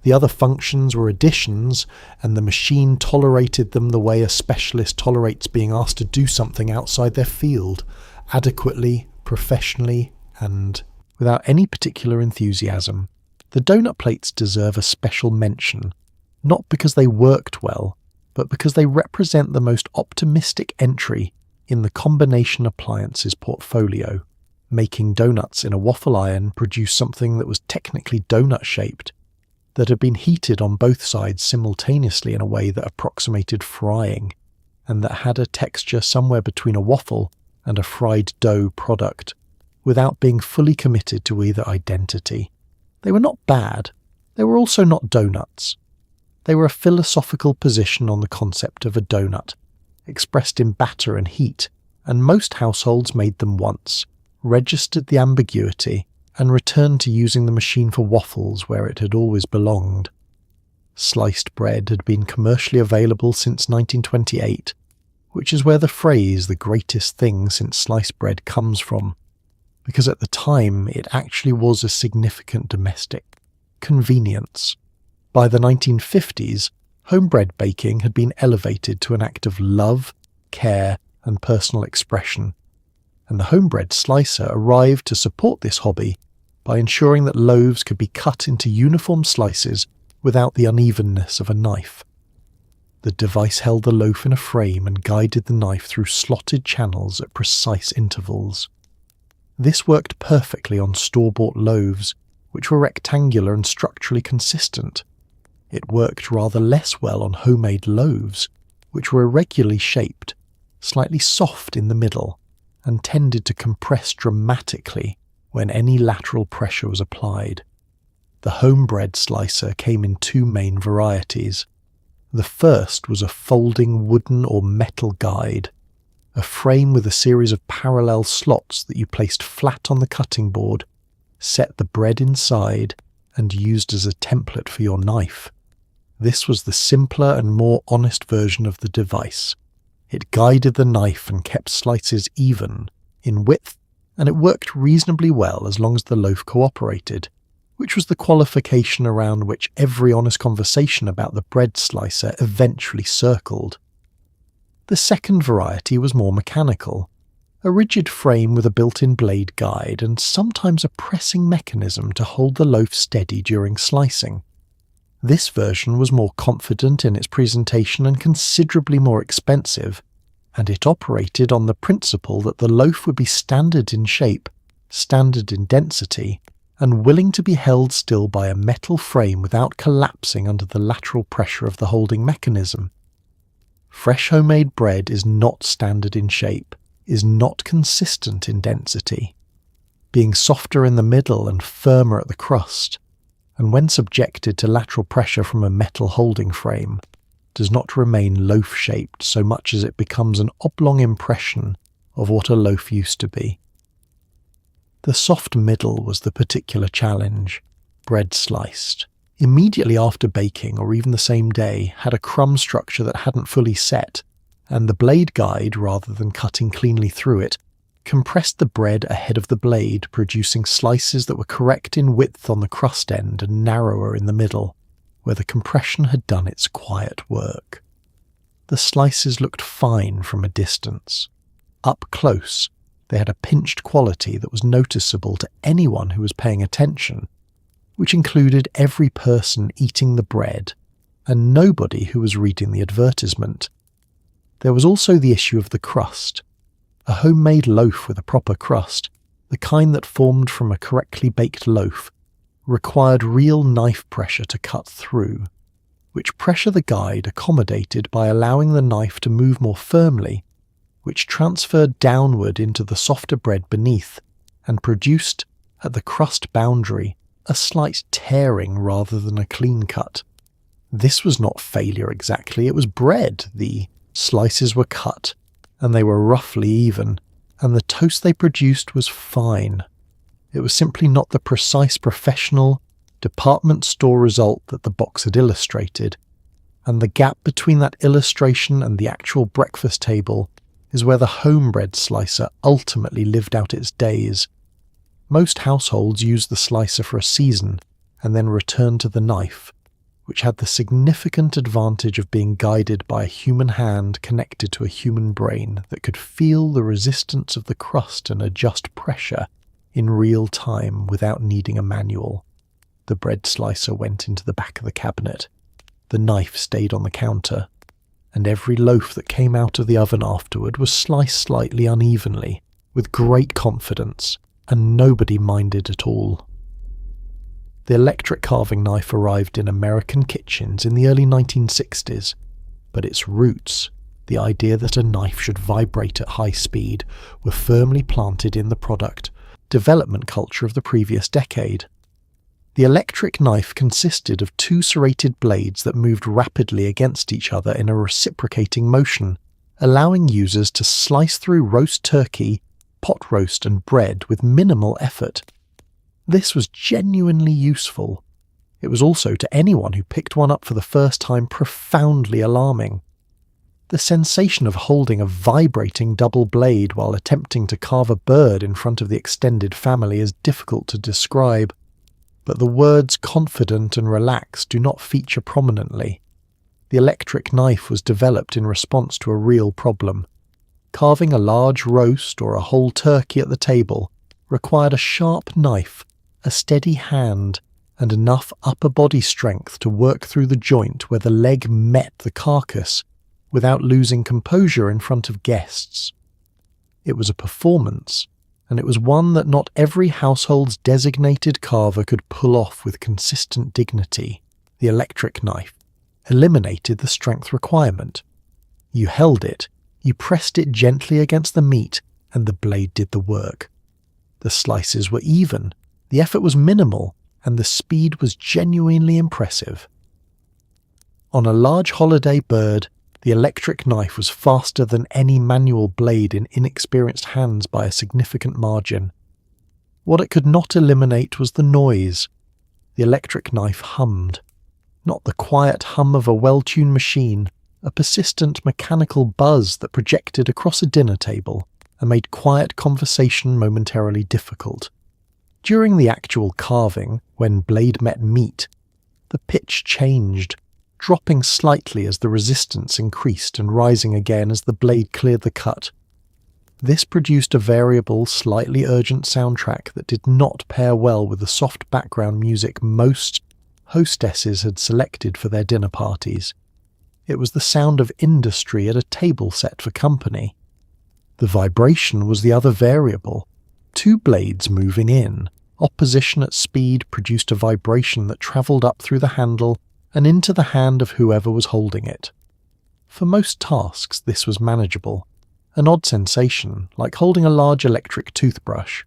The other functions were additions, and the machine tolerated them the way a specialist tolerates being asked to do something outside their field, adequately, professionally, and without any particular enthusiasm. The donut plates deserve a special mention, not because they worked well, but because they represent the most optimistic entry in the combination appliances portfolio. Making donuts in a waffle iron produced something that was technically donut-shaped, that had been heated on both sides simultaneously in a way that approximated frying, and that had a texture somewhere between a waffle and a fried dough product, without being fully committed to either identity. They were not bad. They were also not donuts. They were a philosophical position on the concept of a donut, expressed in batter and heat, and most households made them once, registered the ambiguity, and returned to using the machine for waffles where it had always belonged. Sliced bread had been commercially available since 1928, which is where the phrase "the greatest thing since sliced bread" comes from, because at the time it actually was a significant domestic convenience. By the 1950s, homebread baking had been elevated to an act of love, care, and personal expression, and the homebread slicer arrived to support this hobby by ensuring that loaves could be cut into uniform slices without the unevenness of a knife. The device held the loaf in a frame and guided the knife through slotted channels at precise intervals. This worked perfectly on store-bought loaves, which were rectangular and structurally consistent. It worked rather less well on homemade loaves, which were irregularly shaped, slightly soft in the middle, and tended to compress dramatically when any lateral pressure was applied. The homebread slicer came in two main varieties. The first was a folding wooden or metal guide, a frame with a series of parallel slots that you placed flat on the cutting board, set the bread inside, and used as a template for your knife. This was the simpler and more honest version of the device. It guided the knife and kept slices even, in width, and it worked reasonably well as long as the loaf cooperated, which was the qualification around which every honest conversation about the bread slicer eventually circled. The second variety was more mechanical, a rigid frame with a built-in blade guide and sometimes a pressing mechanism to hold the loaf steady during slicing. This version was more confident in its presentation and considerably more expensive, and it operated on the principle that the loaf would be standard in shape, standard in density, and willing to be held still by a metal frame without collapsing under the lateral pressure of the holding mechanism. Fresh homemade bread is not standard in shape, is not consistent in density, being softer in the middle and firmer at the crust, and when subjected to lateral pressure from a metal holding frame, does not remain loaf-shaped so much as it becomes an oblong impression of what a loaf used to be. The soft middle was the particular challenge. Bread sliced, immediately after baking or even the same day, had a crumb structure that hadn't fully set, and the blade guide, rather than cutting cleanly through it, compressed the bread ahead of the blade, producing slices that were correct in width on the crust end and narrower in the middle, where the compression had done its quiet work. The slices looked fine from a distance. Up close, they had a pinched quality that was noticeable to anyone who was paying attention, which included every person eating the bread, and nobody who was reading the advertisement. There was also the issue of the crust. A homemade loaf with a proper crust, the kind that formed from a correctly baked loaf, required real knife pressure to cut through, which pressure the guide accommodated by allowing the knife to move more firmly, which transferred downward into the softer bread beneath and produced, at the crust boundary, a slight tearing rather than a clean cut. This was not failure exactly, it was bread. The slices were cut, and they were roughly even, and the toast they produced was fine. It was simply not the precise professional, department store result that the box had illustrated, and the gap between that illustration and the actual breakfast table is where the homebread slicer ultimately lived out its days. Most households used the slicer for a season and then returned to the knife, which had the significant advantage of being guided by a human hand connected to a human brain that could feel the resistance of the crust and adjust pressure in real time without needing a manual. The bread slicer went into the back of the cabinet. The knife stayed on the counter, and every loaf that came out of the oven afterward was sliced slightly unevenly, with great confidence, and nobody minded at all. The electric carving knife arrived in American kitchens in the early 1960s, but its roots, the idea that a knife should vibrate at high speed, were firmly planted in the product development culture of the previous decade. The electric knife consisted of two serrated blades that moved rapidly against each other in a reciprocating motion, allowing users to slice through roast turkey, pot roast and bread with minimal effort. This was genuinely useful. It was also, to anyone who picked one up for the first time, profoundly alarming. The sensation of holding a vibrating double blade while attempting to carve a bird in front of the extended family is difficult to describe, but the words confident and relaxed do not feature prominently. The electric knife was developed in response to a real problem. Carving a large roast or a whole turkey at the table required a sharp knife, a steady hand, and enough upper body strength to work through the joint where the leg met the carcass without losing composure in front of guests. It was a performance, and it was one that not every household's designated carver could pull off with consistent dignity. The electric knife eliminated the strength requirement. You held it, you pressed it gently against the meat, and the blade did the work. The slices were even, the effort was minimal, and the speed was genuinely impressive. On a large holiday bird, the electric knife was faster than any manual blade in inexperienced hands by a significant margin. What it could not eliminate was the noise. The electric knife hummed. Not the quiet hum of a well-tuned machine, a persistent mechanical buzz that projected across a dinner table and made quiet conversation momentarily difficult. During the actual carving, when blade met meat, the pitch changed, dropping slightly as the resistance increased and rising again as the blade cleared the cut. This produced a variable, slightly urgent soundtrack that did not pair well with the soft background music most hostesses had selected for their dinner parties. It was the sound of industry at a table set for company. The vibration was the other variable. Two blades moving in, opposition at speed produced a vibration that travelled up through the handle and into the hand of whoever was holding it. For most tasks this was manageable, an odd sensation like holding a large electric toothbrush.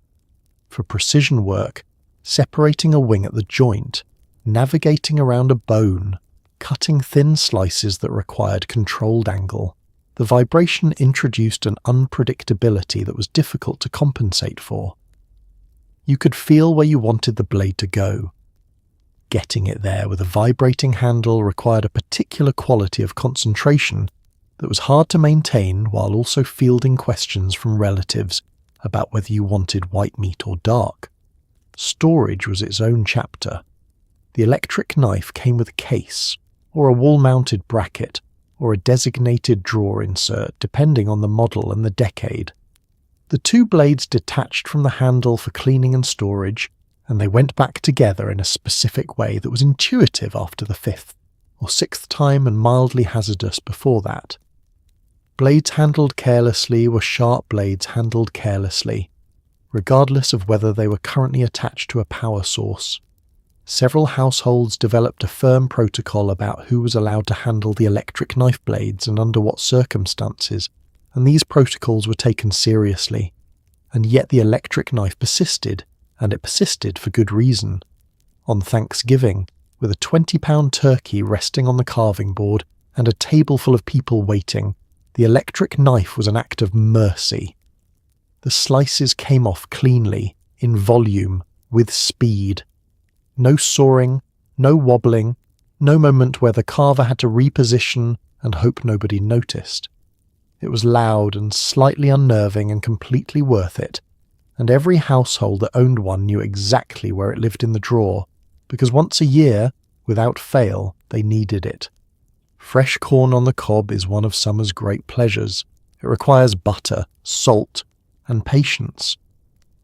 For precision work, separating a wing at the joint, navigating around a bone, cutting thin slices that required controlled angle, the vibration introduced an unpredictability that was difficult to compensate for. You could feel where you wanted the blade to go. Getting it there with a vibrating handle required a particular quality of concentration that was hard to maintain while also fielding questions from relatives about whether you wanted white meat or dark. Storage was its own chapter. The electric knife came with a case, or a wall-mounted bracket, or a designated drawer insert depending on the model and the decade. The two blades detached from the handle for cleaning and storage, and they went back together in a specific way that was intuitive after the fifth. or sixth time and mildly hazardous before that. Blades handled carelessly were sharp blades handled carelessly, regardless of whether they were currently attached to a power source. Several households developed a firm protocol about who was allowed to handle the electric knife blades and under what circumstances, and these protocols were taken seriously. And yet the electric knife persisted, and it persisted for good reason. On Thanksgiving, with a 20-pound turkey resting on the carving board and a table full of people waiting, the electric knife was an act of mercy. The slices came off cleanly, in volume, with speed. No sawing, no wobbling, no moment where the carver had to reposition and hope nobody noticed. It was loud and slightly unnerving and completely worth it, and every household that owned one knew exactly where it lived in the drawer, because once a year, without fail, they needed it. Fresh corn on the cob is one of summer's great pleasures. It requires butter, salt, and patience.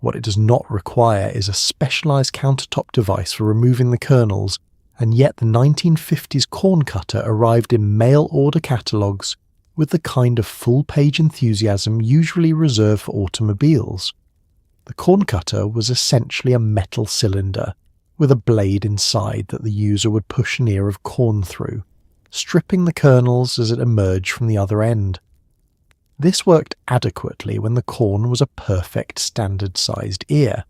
What it does not require is a specialized countertop device for removing the kernels, and yet the 1950s corn cutter arrived in mail-order catalogues with the kind of full-page enthusiasm usually reserved for automobiles. The corn cutter was essentially a metal cylinder with a blade inside that the user would push an ear of corn through, stripping the kernels as it emerged from the other end. This worked adequately when the corn was a perfect standard-sized ear.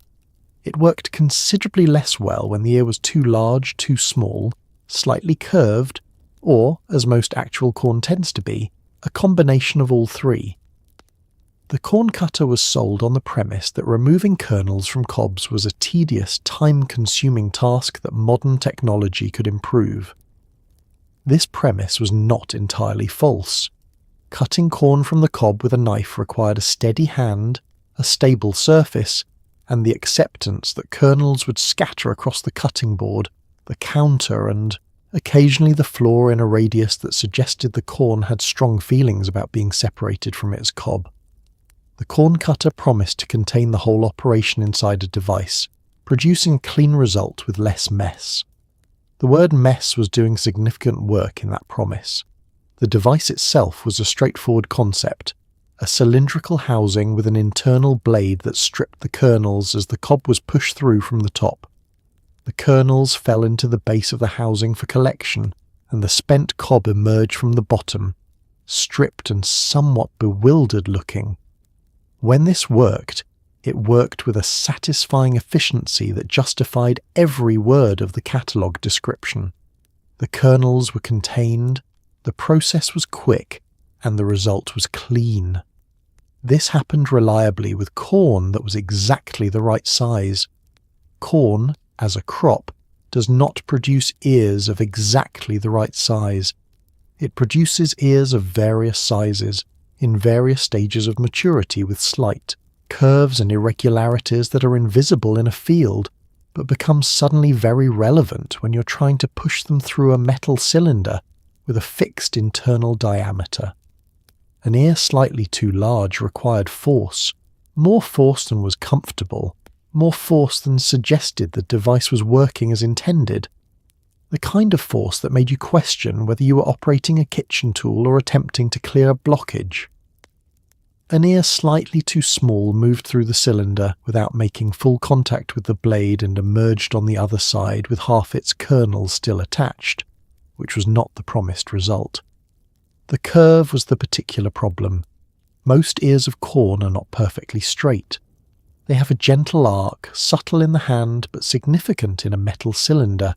It worked considerably less well when the ear was too large, too small, slightly curved, or, as most actual corn tends to be, a combination of all three. The corn cutter was sold on the premise that removing kernels from cobs was a tedious, time-consuming task that modern technology could improve. This premise was not entirely false. Cutting corn from the cob with a knife required a steady hand, a stable surface, and the acceptance that kernels would scatter across the cutting board, the counter, and occasionally the floor in a radius that suggested the corn had strong feelings about being separated from its cob. The corn cutter promised to contain the whole operation inside a device, producing a clean result with less mess. The word mess was doing significant work in that promise. The device itself was a straightforward concept, a cylindrical housing with an internal blade that stripped the kernels as the cob was pushed through from the top. The kernels fell into the base of the housing for collection, and the spent cob emerged from the bottom, stripped and somewhat bewildered looking. When this worked, it worked with a satisfying efficiency that justified every word of the catalogue description. The kernels were contained, the process was quick, and the result was clean. This happened reliably with corn that was exactly the right size. Corn, as a crop, does not produce ears of exactly the right size. It produces ears of various sizes, in various stages of maturity with slight curves and irregularities that are invisible in a field, but become suddenly very relevant when you're trying to push them through a metal cylinder with a fixed internal diameter. An ear slightly too large required force, more force than was comfortable, more force than suggested the device was working as intended, the kind of force that made you question whether you were operating a kitchen tool or attempting to clear a blockage. An ear slightly too small moved through the cylinder without making full contact with the blade and emerged on the other side with half its kernels still attached, which was not the promised result. The curve was the particular problem. Most ears of corn are not perfectly straight. They have a gentle arc, subtle in the hand but significant in a metal cylinder,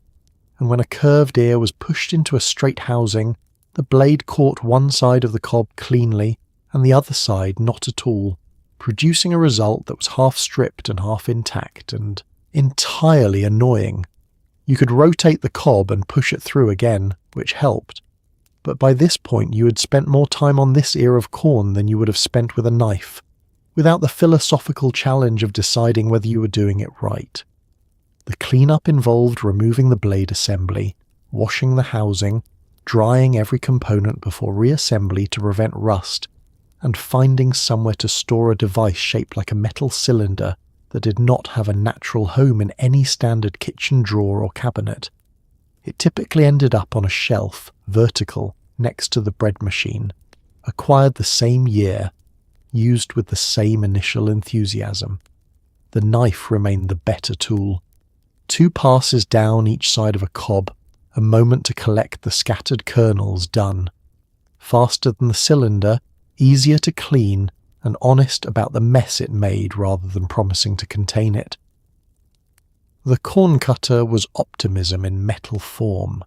and when a curved ear was pushed into a straight housing, the blade caught one side of the cob cleanly and the other side not at all, producing a result that was half stripped and half intact and entirely annoying. You could rotate the cob and push it through again, which helped, but by this point you had spent more time on this ear of corn than you would have spent with a knife, without the philosophical challenge of deciding whether you were doing it right. The cleanup involved removing the blade assembly, washing the housing, drying every component before reassembly to prevent rust, and finding somewhere to store a device shaped like a metal cylinder that did not have a natural home in any standard kitchen drawer or cabinet. It typically ended up on a shelf, vertical, next to the bread machine, acquired the same year, used with the same initial enthusiasm. The knife remained the better tool. 2 passes down each side of a cob, a moment to collect the scattered kernels done. Faster than the cylinder, easier to clean, and honest about the mess it made rather than promising to contain it. The corn cutter was optimism in metal form,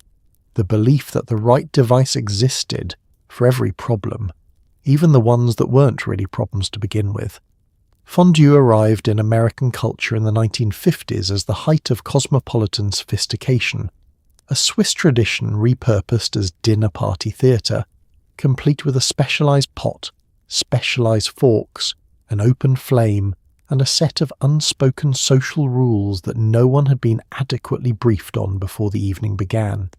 the belief that the right device existed for every problem, even the ones that weren't really problems to begin with. Fondue arrived in American culture in the 1950s as the height of cosmopolitan sophistication, a Swiss tradition repurposed as dinner party theatre, complete with a specialised pot, specialised forks, an open flame, and a set of unspoken social rules that no one had been adequately briefed on before the evening began.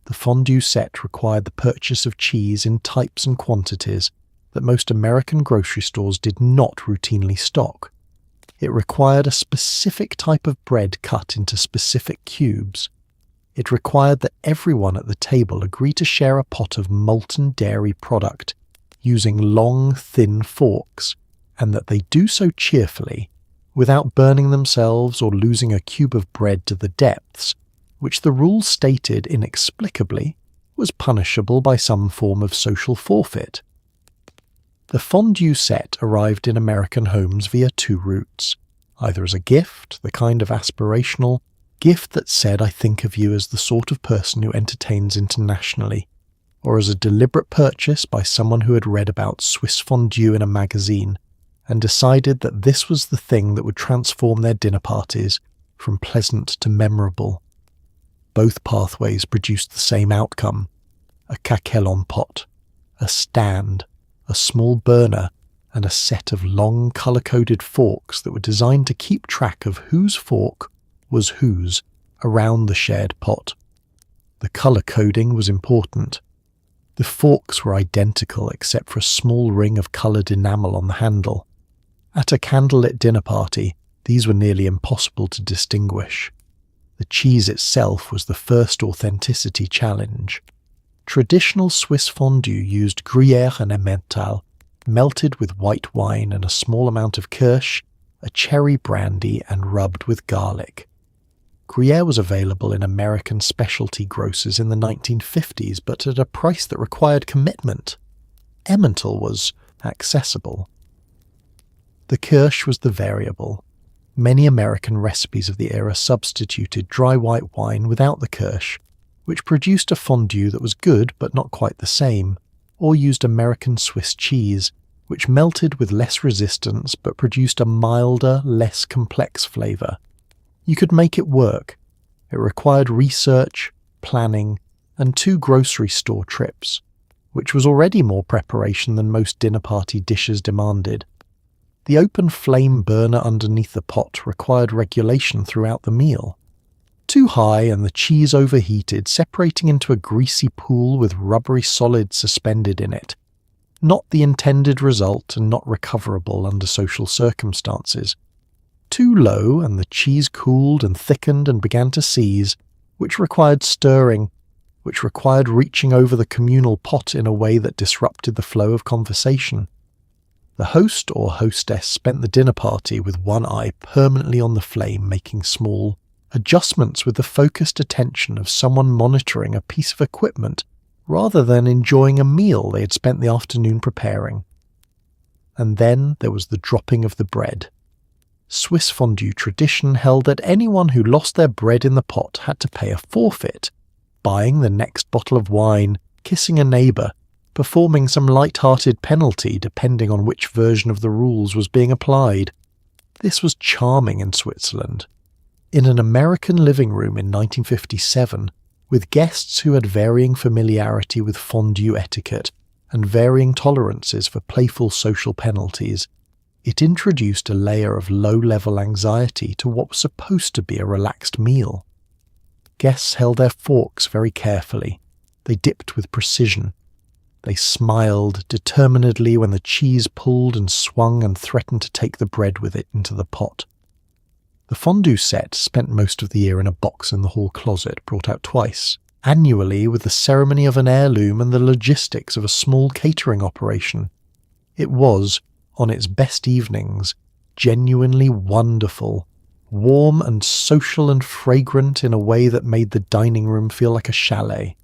The fondue set required the purchase of cheese in types and quantities that most American grocery stores did not routinely stock. It required a specific type of bread cut into specific cubes. It required that everyone at the table agree to share a pot of molten dairy product using long, thin forks, and that they do so cheerfully, without burning themselves or losing a cube of bread to the depths, which the rules stated inexplicably was punishable by some form of social forfeit. The fondue set arrived in American homes via 2 routes, either as a gift, the kind of aspirational gift that said I think of you as the sort of person who entertains internationally, or as a deliberate purchase by someone who had read about Swiss fondue in a magazine and decided that this was the thing that would transform their dinner parties from pleasant to memorable. Both pathways produced the same outcome: a caquelon pot, a stand, a small burner, and a set of long colour-coded forks that were designed to keep track of whose fork was whose around the shared pot. The colour coding was important. The forks were identical except for a small ring of coloured enamel on the handle. At a candlelit dinner party, these were nearly impossible to distinguish. The cheese itself was the first authenticity challenge. Traditional Swiss fondue used Gruyère and Emmental, melted with white wine and a small amount of kirsch, a cherry brandy, and rubbed with garlic. Gruyère was available in American specialty grocers in the 1950s, but at a price that required commitment. Emmental was accessible. The kirsch was the variable. Many American recipes of the era substituted dry white wine without the kirsch, which produced a fondue that was good but not quite the same, or used American Swiss cheese, which melted with less resistance but produced a milder, less complex flavour. You could make it work. It required research, planning, and 2 grocery store trips, which was already more preparation than most dinner party dishes demanded. The open flame burner underneath the pot required regulation throughout the meal. Too high and the cheese overheated, separating into a greasy pool with rubbery solids suspended in it. Not the intended result and not recoverable under social circumstances. Too low and the cheese cooled and thickened and began to seize, which required stirring, which required reaching over the communal pot in a way that disrupted the flow of conversation. The host or hostess spent the dinner party with one eye permanently on the flame, making small adjustments with the focused attention of someone monitoring a piece of equipment rather than enjoying a meal they had spent the afternoon preparing. And then there was the dropping of the bread. Swiss fondue tradition held that anyone who lost their bread in the pot had to pay a forfeit, buying the next bottle of wine, kissing a neighbour, performing some light-hearted penalty depending on which version of the rules was being applied. This was charming in Switzerland. In an American living room in 1957, with guests who had varying familiarity with fondue etiquette and varying tolerances for playful social penalties, it introduced a layer of low-level anxiety to what was supposed to be a relaxed meal. Guests held their forks very carefully. They dipped with precision. They smiled determinedly when the cheese pulled and swung and threatened to take the bread with it into the pot. The fondue set spent most of the year in a box in the hall closet, brought out twice, annually with the ceremony of an heirloom and the logistics of a small catering operation. It was, on its best evenings, genuinely wonderful, warm and social and fragrant in a way that made the dining room feel like a chalet.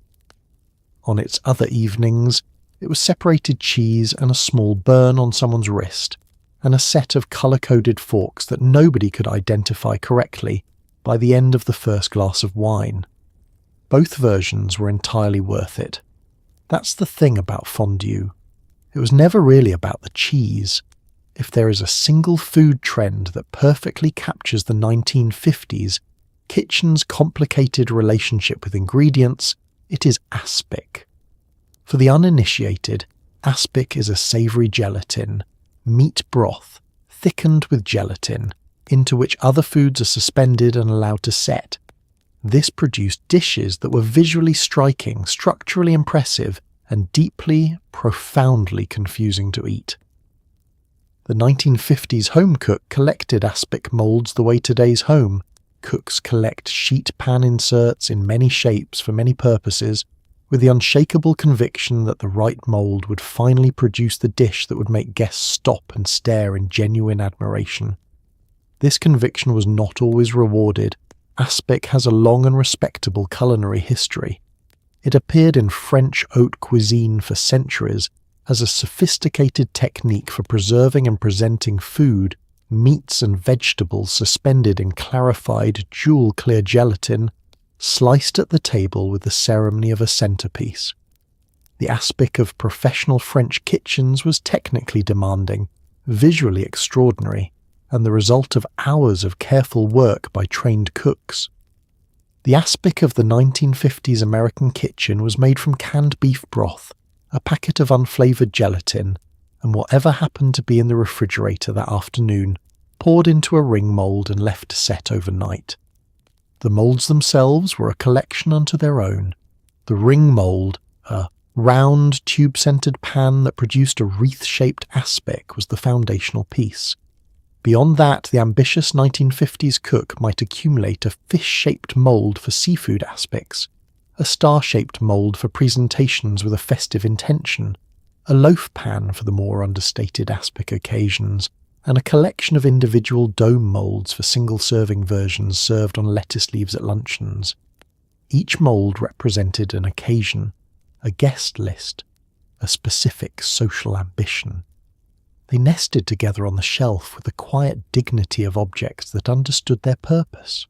On its other evenings, it was separated cheese and a small burn on someone's wrist, and a set of colour-coded forks that nobody could identify correctly by the end of the first glass of wine. Both versions were entirely worth it. That's the thing about fondue. It was never really about the cheese. If there is a single food trend that perfectly captures the 1950s, kitchen's complicated relationship with ingredients, it is aspic. For the uninitiated, aspic is a savoury gelatin, meat broth, thickened with gelatin, into which other foods are suspended and allowed to set. This produced dishes that were visually striking, structurally impressive, and deeply, profoundly confusing to eat. The 1950s home cook collected aspic moulds the way today's home cooks collect sheet pan inserts in many shapes for many purposes, with the unshakable conviction that the right mould would finally produce the dish that would make guests stop and stare in genuine admiration. This conviction was not always rewarded. Aspic has a long and respectable culinary history. It appeared in French haute cuisine for centuries as a sophisticated technique for preserving and presenting food, meats and vegetables suspended in clarified, jewel-clear gelatin, sliced at the table with the ceremony of a centerpiece. The aspic of professional French kitchens was technically demanding, visually extraordinary, and the result of hours of careful work by trained cooks. The aspic of the 1950s American kitchen was made from canned beef broth, a packet of unflavoured gelatin, and whatever happened to be in the refrigerator that afternoon, poured into a ring mould and left to set overnight. The moulds themselves were a collection unto their own. The ring mould, a round, tube-centred pan that produced a wreath-shaped aspic, was the foundational piece. Beyond that, the ambitious 1950s cook might accumulate a fish-shaped mould for seafood aspics, a star-shaped mould for presentations with a festive intention, a loaf pan for the more understated aspic occasions, and a collection of individual dome moulds for single-serving versions served on lettuce leaves at luncheons. Each mould represented an occasion, a guest list, a specific social ambition. They nested together on the shelf with the quiet dignity of objects that understood their purpose.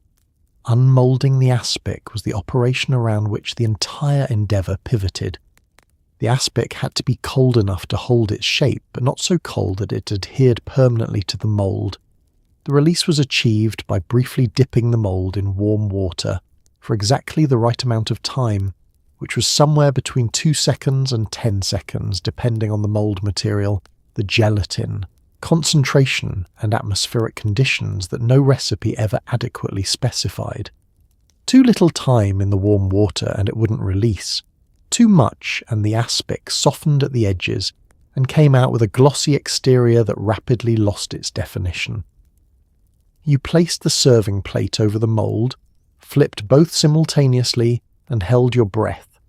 Unmoulding the aspic was the operation around which the entire endeavour pivoted. The aspic had to be cold enough to hold its shape, but not so cold that it adhered permanently to the mould. The release was achieved by briefly dipping the mould in warm water for exactly the right amount of time, which was somewhere between 2 seconds and 10 seconds, depending on the mould material, the gelatin, concentration, and atmospheric conditions that no recipe ever adequately specified. Too little time in the warm water and it wouldn't release. Too much and the aspic softened at the edges and came out with a glossy exterior that rapidly lost its definition. You placed the serving plate over the mould, flipped both simultaneously, and held your breath.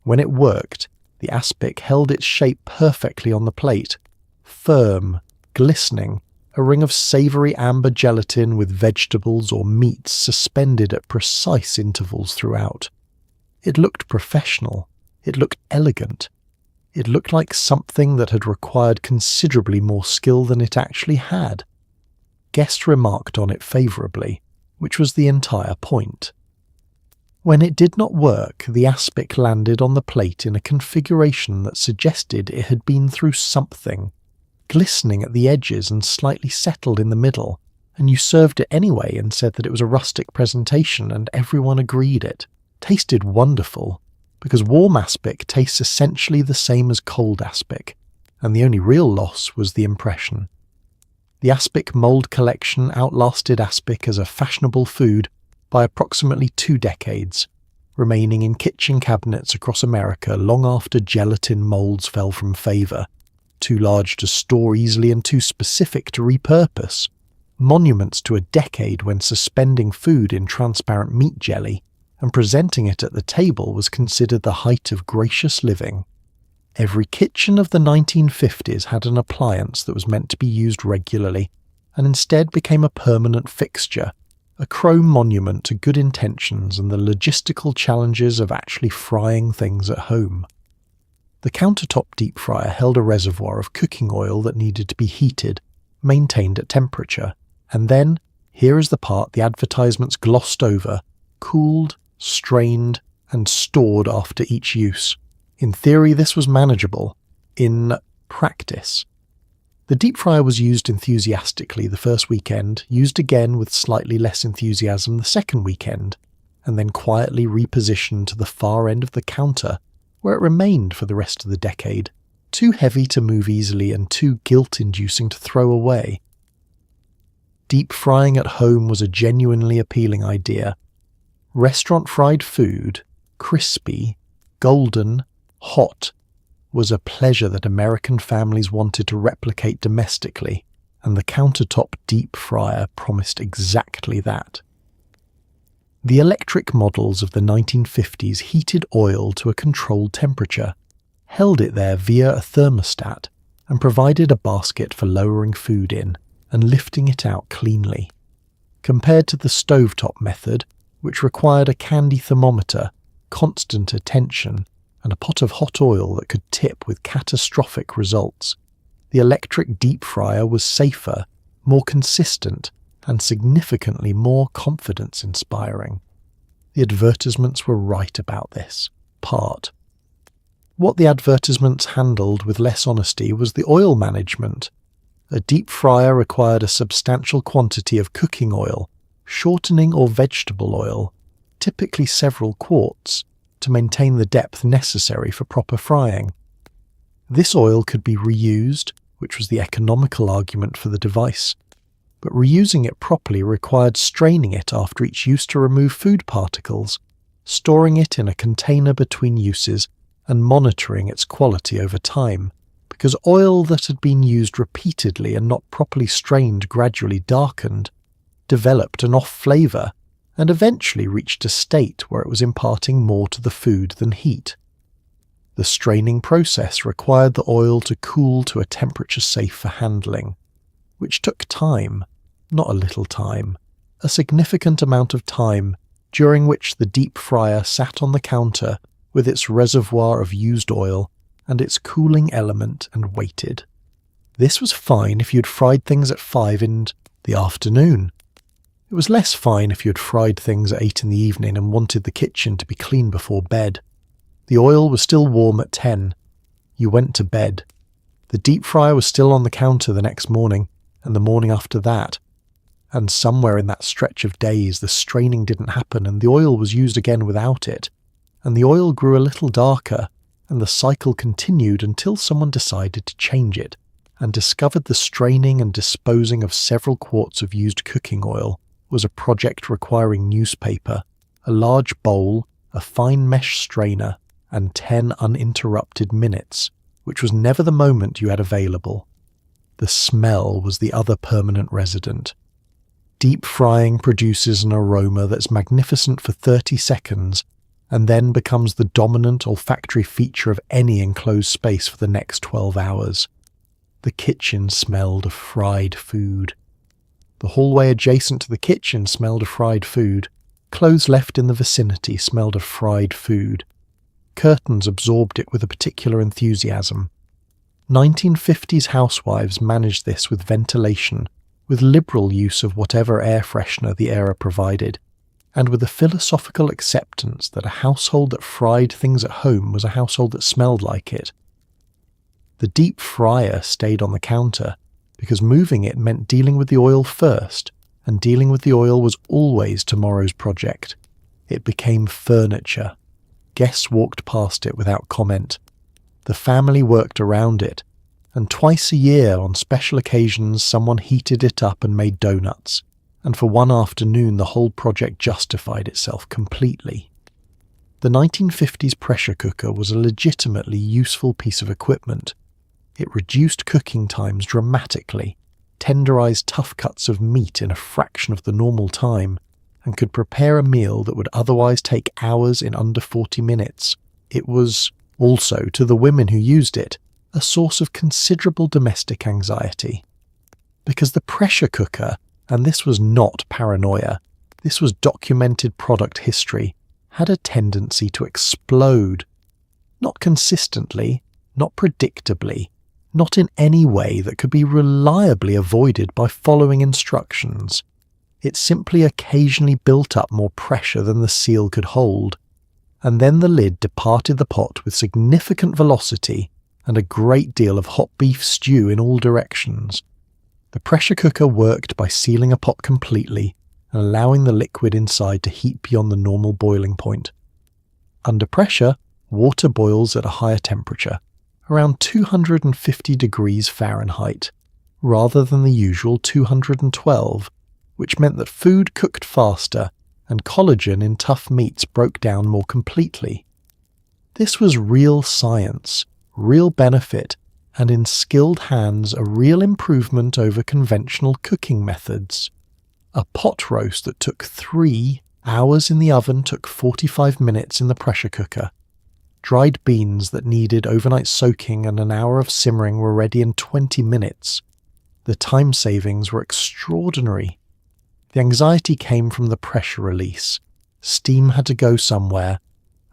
When it worked, the aspic held its shape perfectly on the plate, firm, glistening, a ring of savoury amber gelatin with vegetables or meats suspended at precise intervals throughout. It looked professional. It looked elegant. It looked like something that had required considerably more skill than it actually had. Guests remarked on it favourably, which was the entire point. When it did not work, the aspic landed on the plate in a configuration that suggested it had been through something, glistening at the edges and slightly settled in the middle, and you served it anyway and said that it was a rustic presentation, and everyone agreed it tasted wonderful, because warm aspic tastes essentially the same as cold aspic, and the only real loss was the impression. The aspic mould collection outlasted aspic as a fashionable food by approximately 2 decades, remaining in kitchen cabinets across America long after gelatin moulds fell from favour, too large to store easily and too specific to repurpose. monuments to a decade when suspending food in transparent meat jelly and presenting it at the table was considered the height of gracious living. Every kitchen of the 1950s had an appliance that was meant to be used regularly and instead became a permanent fixture, a chrome monument to good intentions and the logistical challenges of actually frying things at home. The countertop deep fryer held a reservoir of cooking oil that needed to be heated, maintained at temperature, and then, here is the part the advertisements glossed over, cooled, strained, and stored after each use. In theory, this was manageable. In practice, the deep fryer was used enthusiastically the first weekend, used again with slightly less enthusiasm the second weekend, and then quietly repositioned to the far end of the counter, where it remained for the rest of the decade, too heavy to move easily and too guilt-inducing to throw away. Deep frying at home was a genuinely appealing idea. Restaurant-fried food, crispy, golden, hot, was a pleasure that American families wanted to replicate domestically, and the countertop deep fryer promised exactly that. The electric models of the 1950s heated oil to a controlled temperature, held it there via a thermostat, and provided a basket for lowering food in and lifting it out cleanly. Compared to the stovetop method, which required a candy thermometer, constant attention, and a pot of hot oil that could tip with catastrophic results, the electric deep fryer was safer, more consistent, and significantly more confidence-inspiring. The advertisements were right about this part. What the advertisements handled with less honesty was the oil management. A deep fryer required a substantial quantity of cooking oil, shortening or vegetable oil, typically several quarts, to maintain the depth necessary for proper frying. This oil could be reused, which was the economical argument for the device, but reusing it properly required straining it after each use to remove food particles, storing it in a container between uses, and monitoring its quality over time, because oil that had been used repeatedly and not properly strained gradually darkened, developed an off flavour, and eventually reached a state where it was imparting more to the food than heat. The straining process required the oil to cool to a temperature safe for handling, which took time, not a little time, a significant amount of time, during which the deep fryer sat on the counter with its reservoir of used oil and its cooling element and waited. This was fine if you'd fried things at 5 in the afternoon. It was less fine if you had fried things at 8 in the evening and wanted the kitchen to be clean before bed. The oil was still warm at 10. You went to bed. The deep fryer was still on the counter the next morning, and the morning after that. And somewhere in that stretch of days the straining didn't happen and the oil was used again without it. And the oil grew a little darker, and the cycle continued until someone decided to change it, and discovered the straining and disposing of several quarts of used cooking oil was a project requiring newspaper, a large bowl, a fine mesh strainer, and 10 uninterrupted minutes, which was never the moment you had available. The smell was the other permanent resident. Deep frying produces an aroma that's magnificent for 30 seconds and then becomes the dominant olfactory feature of any enclosed space for the next 12 hours. The kitchen smelled of fried food. The hallway adjacent to the kitchen smelled of fried food. Clothes left in the vicinity smelled of fried food. Curtains absorbed it with a particular enthusiasm. 1950s Housewives managed this with ventilation, with liberal use of whatever air freshener the era provided, and with a philosophical acceptance that a household that fried things at home was a household that smelled like it. The deep fryer stayed on the counter, because moving it meant dealing with the oil first, and dealing with the oil was always tomorrow's project. It became furniture. Guests walked past it without comment. The family worked around it, and twice a year on special occasions someone heated it up and made donuts, and for one afternoon the whole project justified itself completely. The 1950s pressure cooker was a legitimately useful piece of equipment. It reduced cooking times dramatically. tenderized tough cuts of meat in a fraction of the normal time, and could prepare a meal that would otherwise take hours in under 40 minutes. It was also, to the women who used it, a source of considerable domestic anxiety. Because the pressure cooker, and this was not paranoia, this was documented product history, had a tendency to explode. Not consistently, not predictably, not in any way that could be reliably avoided by following instructions. It simply occasionally built up more pressure than the seal could hold, and then the lid departed the pot with significant velocity and a great deal of hot beef stew in all directions. The pressure cooker worked by sealing a pot completely and allowing the liquid inside to heat beyond the normal boiling point. Under pressure, water boils at a higher temperature, around 250 degrees Fahrenheit, rather than the usual 212, which meant that food cooked faster and collagen in tough meats broke down more completely. This was real science, real benefit, and in skilled hands a real improvement over conventional cooking methods. A pot roast that took 3 hours in the oven took 45 minutes in the pressure cooker. Dried beans that needed overnight soaking and an hour of simmering were ready in 20 minutes. The time savings were extraordinary. The anxiety came from the pressure release. Steam had to go somewhere,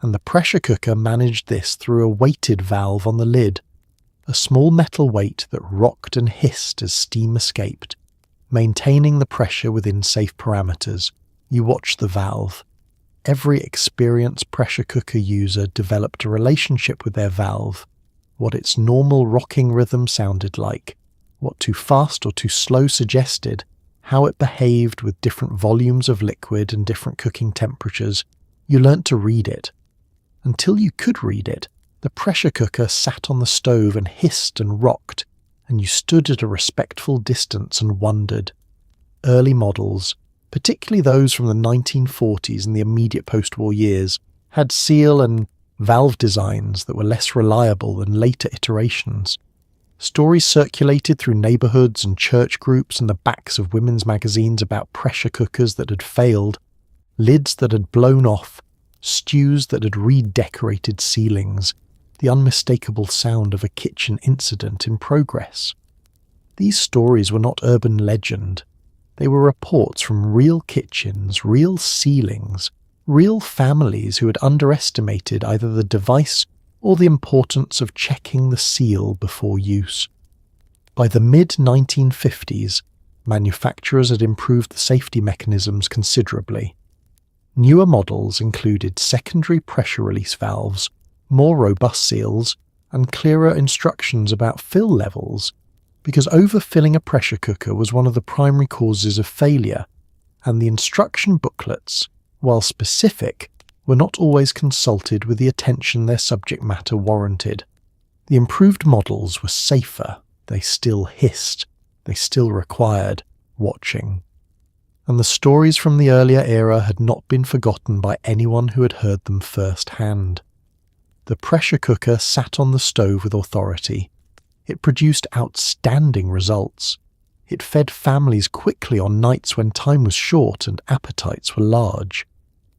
and the pressure cooker managed this through a weighted valve on the lid, a small metal weight that rocked and hissed as steam escaped, maintaining the pressure within safe parameters. You watched the valve. Every experienced pressure cooker user developed a relationship with their valve, what its normal rocking rhythm sounded like, what too fast or too slow suggested, how it behaved with different volumes of liquid and different cooking temperatures. You learnt to read it. Until you could read it, the pressure cooker sat on the stove and hissed and rocked, and you stood at a respectful distance and wondered. Early models, particularly those from the 1940s and the immediate post-war years, had seal and valve designs that were less reliable than later iterations. Stories circulated through neighborhoods and church groups and the backs of women's magazines about pressure cookers that had failed, lids that had blown off, stews that had redecorated ceilings, the unmistakable sound of a kitchen incident in progress. These stories were not urban legend. They were reports from real kitchens, real ceilings, real families who had underestimated either the device or the importance of checking the seal before use. By the mid-1950s, manufacturers had improved the safety mechanisms considerably. Newer models included secondary pressure release valves, more robust seals, and clearer instructions about fill levels, because overfilling a pressure cooker was one of the primary causes of failure, and the instruction booklets, while specific, were not always consulted with the attention their subject matter warranted. The improved models were safer, they still hissed, they still required watching. And the stories from the earlier era had not been forgotten by anyone who had heard them firsthand. The pressure cooker sat on the stove with authority. It produced outstanding results. It fed families quickly on nights when time was short and appetites were large.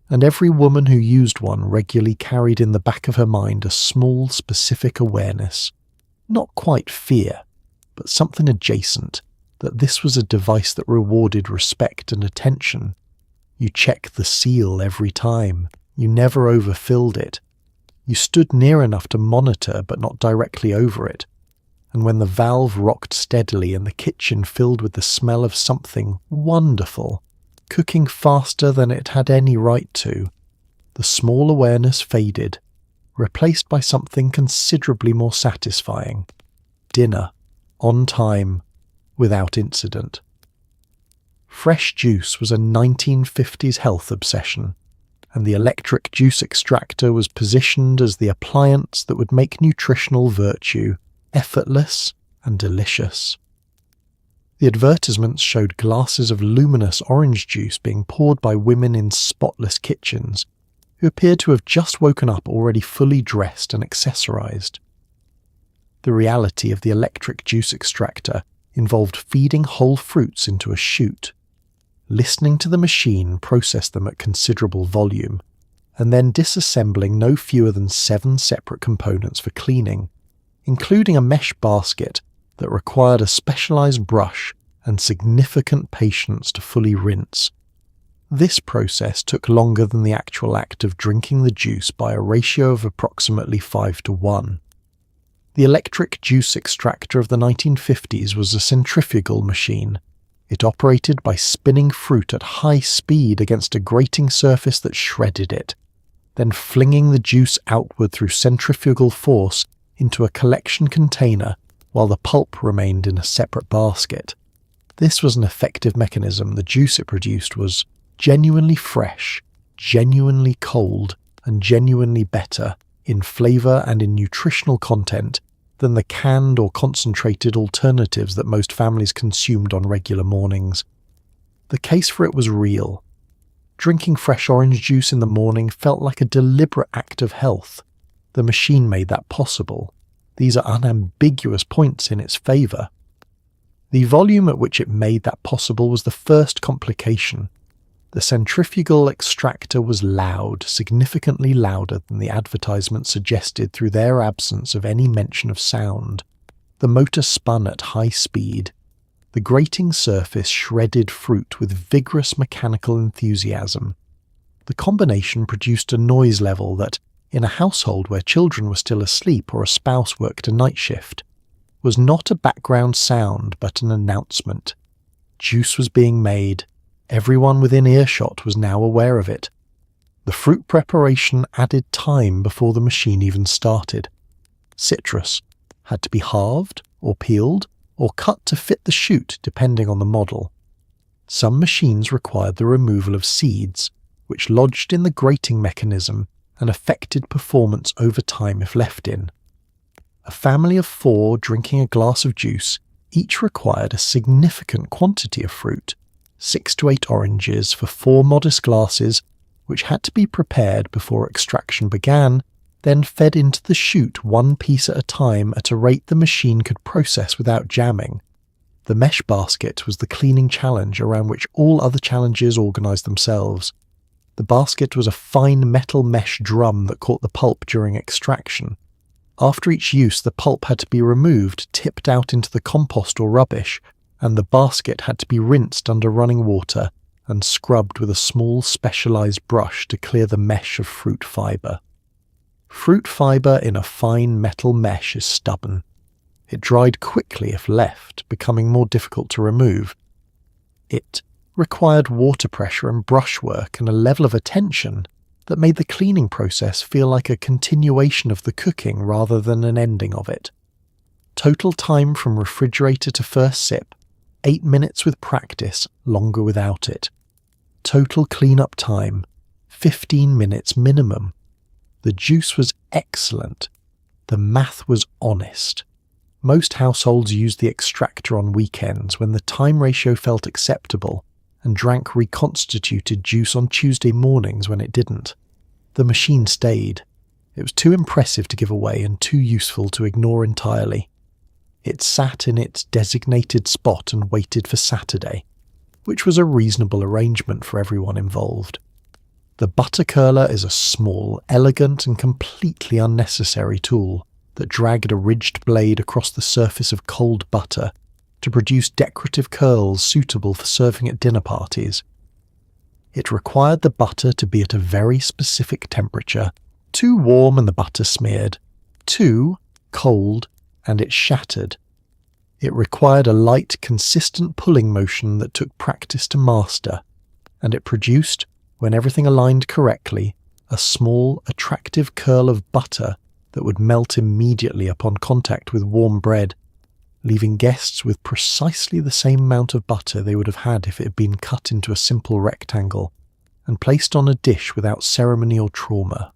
And every woman who used one regularly carried in the back of her mind a small, specific awareness, not quite fear, but something adjacent, that this was a device that rewarded respect and attention. You checked the seal every time. You never overfilled it. You stood near enough to monitor but not directly over it. And when the valve rocked steadily and the kitchen filled with the smell of something wonderful, cooking faster than it had any right to, the small awareness faded, replaced by something considerably more satisfying. Dinner, on time, without incident. Fresh juice was a 1950s health obsession, and the electric juice extractor was positioned as the appliance that would make nutritional virtue effortless and delicious. The advertisements showed glasses of luminous orange juice being poured by women in spotless kitchens, who appeared to have just woken up already fully dressed and accessorized. The reality of the electric juice extractor involved feeding whole fruits into a chute, listening to the machine process them at considerable volume, and then disassembling no fewer than 7 separate components for cleaning, including a mesh basket that required a specialized brush and significant patience to fully rinse. This process took longer than the actual act of drinking the juice by a ratio of approximately 5:1. The electric juice extractor of the 1950s was a centrifugal machine. It operated by spinning fruit at high speed against a grating surface that shredded it, then flinging the juice outward through centrifugal force into a collection container while the pulp remained in a separate basket. This was an effective mechanism. The juice it produced was genuinely fresh, genuinely cold, and genuinely better in flavour and in nutritional content than the canned or concentrated alternatives that most families consumed on regular mornings. The case for it was real. Drinking fresh orange juice in the morning felt like a deliberate act of health. The machine made that possible. These are unambiguous points in its favour. The volume at which it made that possible was the first complication. The centrifugal extractor was loud, significantly louder than the advertisement suggested through their absence of any mention of sound. The motor spun at high speed. The grating surface shredded fruit with vigorous mechanical enthusiasm. The combination produced a noise level that, in a household where children were still asleep or a spouse worked a night shift, was not a background sound but an announcement. Juice was being made. Everyone within earshot was now aware of it. The fruit preparation added time before the machine even started. Citrus had to be halved or peeled or cut to fit the chute depending on the model. Some machines required the removal of seeds, which lodged in the grating mechanism and affected performance over time if left in. A family of 4 drinking a glass of juice each required a significant quantity of fruit, 6 to 8 oranges for 4 modest glasses, which had to be prepared before extraction began, then fed into the chute 1 piece at a time at a rate the machine could process without jamming. The mesh basket was the cleaning challenge around which all other challenges organised themselves. The basket was a fine metal mesh drum that caught the pulp during extraction. After each use, the pulp had to be removed, tipped out into the compost or rubbish, and the basket had to be rinsed under running water and scrubbed with a small specialised brush to clear the mesh of fruit fibre. Fruit fibre in a fine metal mesh is stubborn. It dried quickly if left, becoming more difficult to remove. It required water pressure and brushwork and a level of attention that made the cleaning process feel like a continuation of the cooking rather than an ending of it. Total time from refrigerator to first sip, 8 minutes with practice, longer without it. Total clean-up time, 15 minutes minimum. The juice was excellent. The math was honest. Most households used the extractor on weekends when the time ratio felt acceptable, and drank reconstituted juice on Tuesday mornings when it didn't. The machine stayed. It was too impressive to give away and too useful to ignore entirely. It sat in its designated spot and waited for Saturday, which was a reasonable arrangement for everyone involved. The butter curler is a small, elegant and completely unnecessary tool that dragged a ridged blade across the surface of cold butter to produce decorative curls suitable for serving at dinner parties. It required the butter to be at a very specific temperature, too warm and the butter smeared, too cold and it shattered. It required a light, consistent pulling motion that took practice to master, and it produced, when everything aligned correctly, a small, attractive curl of butter that would melt immediately upon contact with warm bread, leaving guests with precisely the same amount of butter they would have had if it had been cut into a simple rectangle and placed on a dish without ceremony or trauma.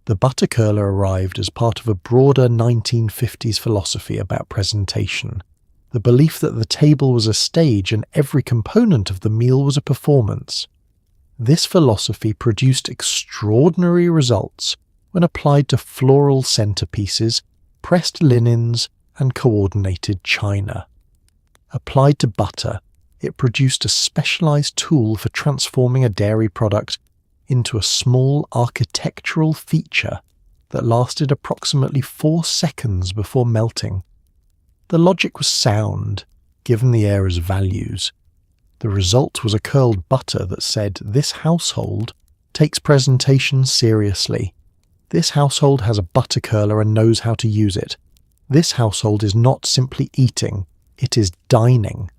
The butter curler arrived as part of a broader 1950s philosophy about presentation, the belief that the table was a stage and every component of the meal was a performance. This philosophy produced extraordinary results when applied to floral centerpieces, pressed linens, and coordinated china. Applied to butter, it produced a specialized tool for transforming a dairy product into a small architectural feature that lasted approximately 4 seconds before melting. The logic was sound, given the era's values. The result was a curled butter that said, "This household takes presentation seriously. This household has a butter curler and knows how to use it. This household is not simply eating, it is dining."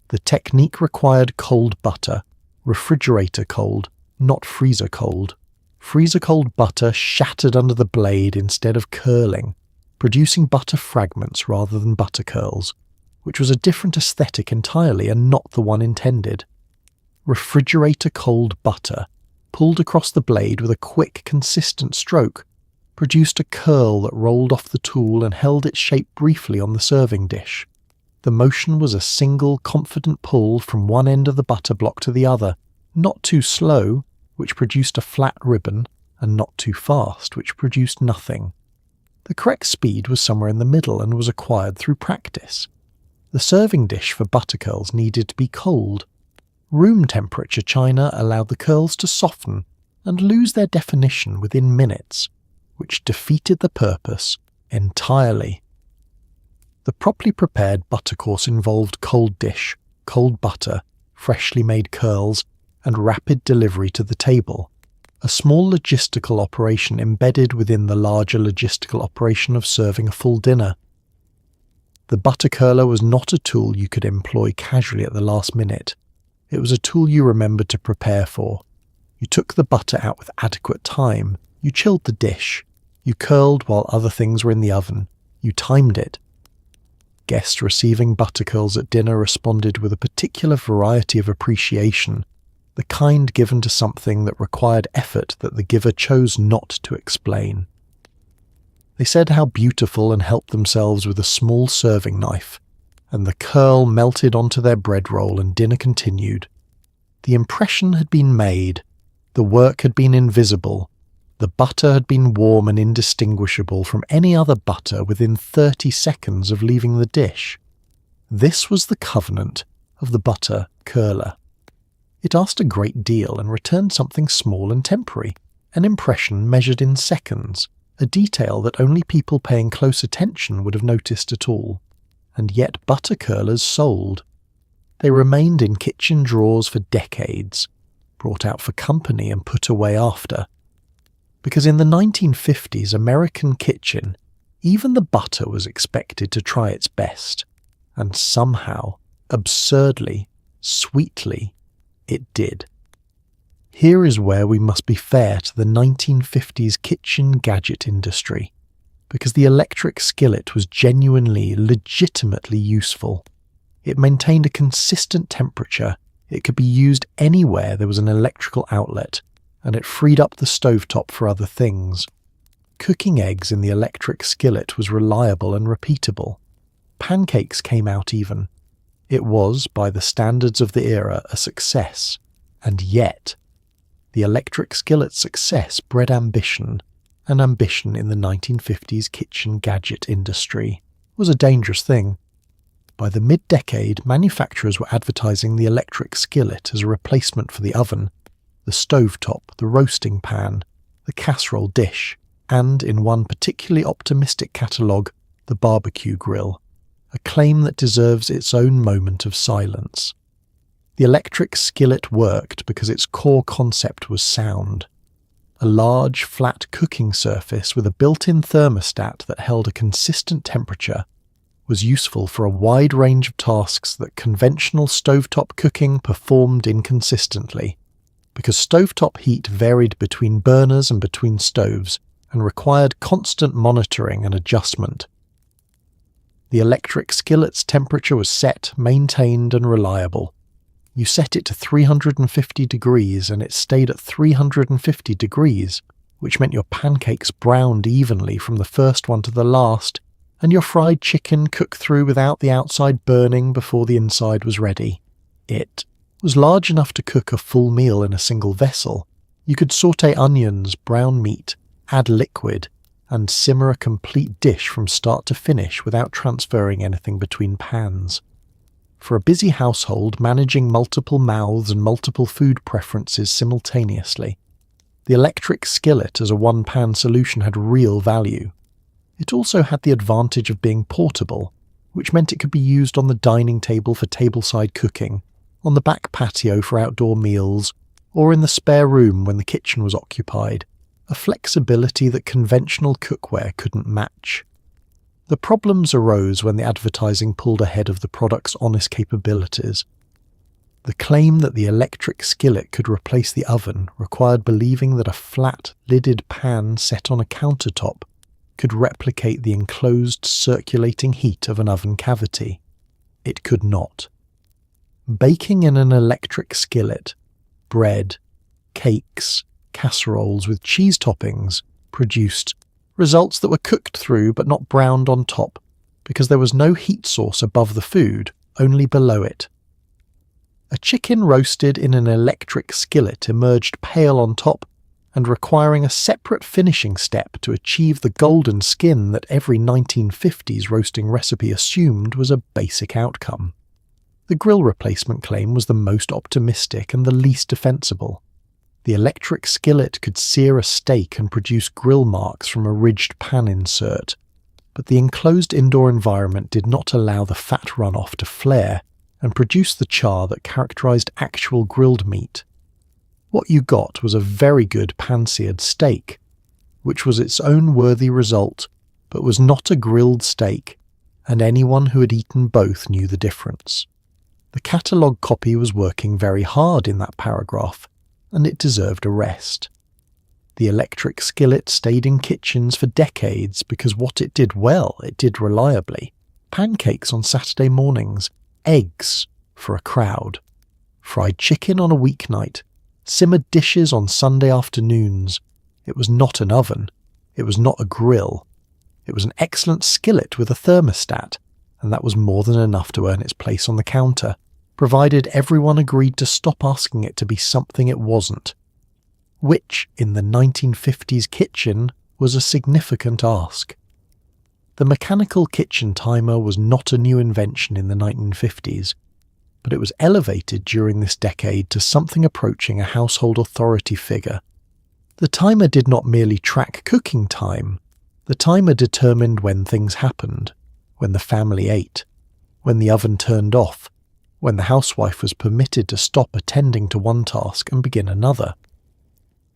The technique required cold butter, refrigerator cold, not freezer cold. Freezer cold butter shattered under the blade instead of curling, producing butter fragments rather than butter curls, which was a different aesthetic entirely and not the one intended. Refrigerator cold butter, pulled across the blade with a quick, consistent stroke, produced a curl that rolled off the tool and held its shape briefly on the serving dish. The motion was a single, confident pull from one end of the butter block to the other, not too slow, which produced a flat ribbon, and not too fast, which produced nothing. The correct speed was somewhere in the middle and was acquired through practice. The serving dish for butter curls needed to be cold. Room temperature china allowed the curls to soften and lose their definition within minutes, which defeated the purpose entirely. The properly prepared butter course involved cold dish, cold butter, freshly made curls, and rapid delivery to the table, a small logistical operation embedded within the larger logistical operation of serving a full dinner. The butter curler was not a tool you could employ casually at the last minute. It was a tool you remembered to prepare for. You took the butter out with adequate time, you chilled the dish, you curled while other things were in the oven, you timed it. Guests receiving butter curls at dinner responded with a particular variety of appreciation, the kind given to something that required effort that the giver chose not to explain. They said how beautiful and helped themselves with a small serving knife, and the curl melted onto their bread roll and dinner continued. The impression had been made, the work had been invisible, the butter had been warm and indistinguishable from any other butter within 30 seconds of leaving the dish. This was the covenant of the butter curler. It asked a great deal and returned something small and temporary, an impression measured in seconds, a detail that only people paying close attention would have noticed at all. And yet butter curlers sold. They remained in kitchen drawers for decades, brought out for company and put away after. Because in the 1950s American kitchen, even the butter was expected to try its best, and somehow, absurdly, sweetly, it did. Here is where we must be fair to the 1950s kitchen gadget industry, because the electric skillet was genuinely, legitimately useful. It maintained a consistent temperature, it could be used anywhere there was an electrical outlet, and it freed up the stovetop for other things. Cooking eggs in the electric skillet was reliable and repeatable. Pancakes came out even. It was, by the standards of the era, a success. And yet, the electric skillet's success bred ambition, and ambition in the 1950s kitchen gadget industry was a dangerous thing. By the mid-decade, manufacturers were advertising the electric skillet as a replacement for the oven, the stovetop, the roasting pan, the casserole dish, and, in one particularly optimistic catalogue, the barbecue grill, a claim that deserves its own moment of silence. The electric skillet worked because its core concept was sound. A large, flat cooking surface with a built-in thermostat that held a consistent temperature was useful for a wide range of tasks that conventional stovetop cooking performed inconsistently, because stovetop heat varied between burners and between stoves and required constant monitoring and adjustment. The electric skillet's temperature was set, maintained, and reliable. You set it to 350 degrees and it stayed at 350 degrees, which meant your pancakes browned evenly from the first one to the last, and your fried chicken cooked through without the outside burning before the inside was ready. It was large enough to cook a full meal in a single vessel. You could saute onions, brown meat, add liquid, and simmer a complete dish from start to finish without transferring anything between pans. For a busy household managing multiple mouths and multiple food preferences simultaneously, the electric skillet as a one-pan solution had real value. It also had the advantage of being portable, which meant it could be used on the dining table for tableside cooking, on the back patio for outdoor meals, or in the spare room when the kitchen was occupied, a flexibility that conventional cookware couldn't match. The problems arose when the advertising pulled ahead of the product's honest capabilities. The claim that the electric skillet could replace the oven required believing that a flat, lidded pan set on a countertop could replicate the enclosed circulating heat of an oven cavity. It could not. Baking in an electric skillet, bread, cakes, casseroles with cheese toppings produced results that were cooked through but not browned on top, because there was no heat source above the food, only below it. A chicken roasted in an electric skillet emerged pale on top and requiring a separate finishing step to achieve the golden skin that every 1950s roasting recipe assumed was a basic outcome. The grill replacement claim was the most optimistic and the least defensible. The electric skillet could sear a steak and produce grill marks from a ridged pan insert, but the enclosed indoor environment did not allow the fat runoff to flare and produce the char that characterized actual grilled meat. What you got was a very good pan-seared steak, which was its own worthy result, but was not a grilled steak, and anyone who had eaten both knew the difference. The catalogue copy was working very hard in that paragraph, and it deserved a rest. The electric skillet stayed in kitchens for decades because what it did well, it did reliably. Pancakes on Saturday mornings, eggs for a crowd, fried chicken on a weeknight, simmered dishes on Sunday afternoons. It was not an oven. It was not a grill. It was an excellent skillet with a thermostat, and that was more than enough to earn its place on the counter, provided everyone agreed to stop asking it to be something it wasn't, which, in the 1950s kitchen, was a significant ask. The mechanical kitchen timer was not a new invention in the 1950s, but it was elevated during this decade to something approaching a household authority figure. The timer did not merely track cooking time. The timer determined when things happened, when the family ate, when the oven turned off, when the housewife was permitted to stop attending to one task and begin another.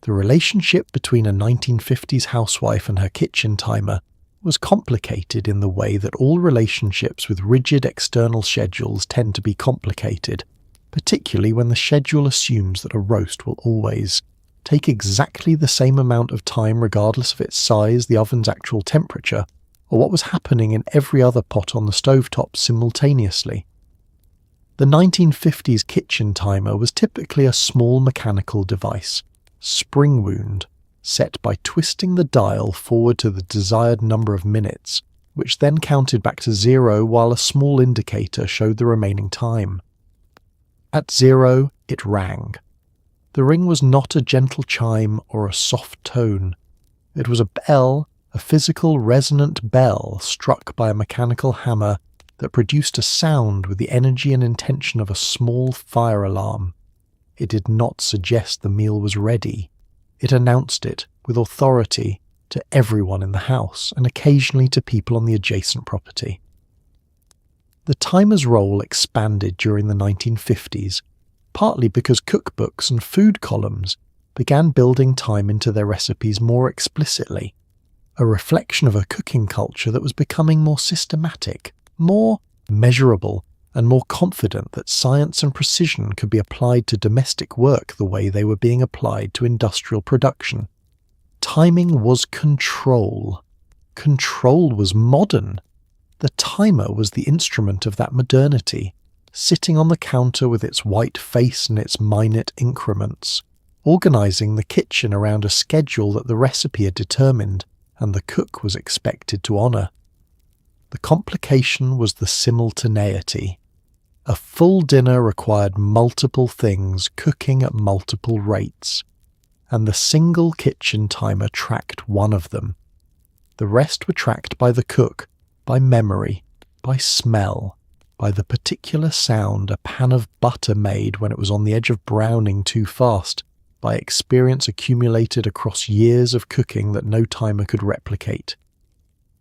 The relationship between a 1950s housewife and her kitchen timer was complicated in the way that all relationships with rigid external schedules tend to be complicated, particularly when the schedule assumes that a roast will always take exactly the same amount of time regardless of its size, the oven's actual temperature, or what was happening in every other pot on the stovetop simultaneously. The 1950s kitchen timer was typically a small mechanical device, spring wound, set by twisting the dial forward to the desired number of minutes, which then counted back to 0 while a small indicator showed the remaining time. At 0, it rang. The ring was not a gentle chime or a soft tone. It was a bell, a physical resonant bell struck by a mechanical hammer that produced a sound with the energy and intention of a small fire alarm. It did not suggest the meal was ready. It announced it, with authority, to everyone in the house and occasionally to people on the adjacent property. The timer's role expanded during the 1950s, partly because cookbooks and food columns began building time into their recipes more explicitly, a reflection of a cooking culture that was becoming more systematic, more measurable, and more confident that science and precision could be applied to domestic work the way they were being applied to industrial production. Timing was control. Control was modern. The timer was the instrument of that modernity, sitting on the counter with its white face and its minute increments, organizing the kitchen around a schedule that the recipe had determined and the cook was expected to honor. The complication was the simultaneity. A full dinner required multiple things cooking at multiple rates, and the single kitchen timer tracked one of them. The rest were tracked by the cook, by memory, by smell, by the particular sound a pan of butter made when it was on the edge of browning too fast, by experience accumulated across years of cooking that no timer could replicate.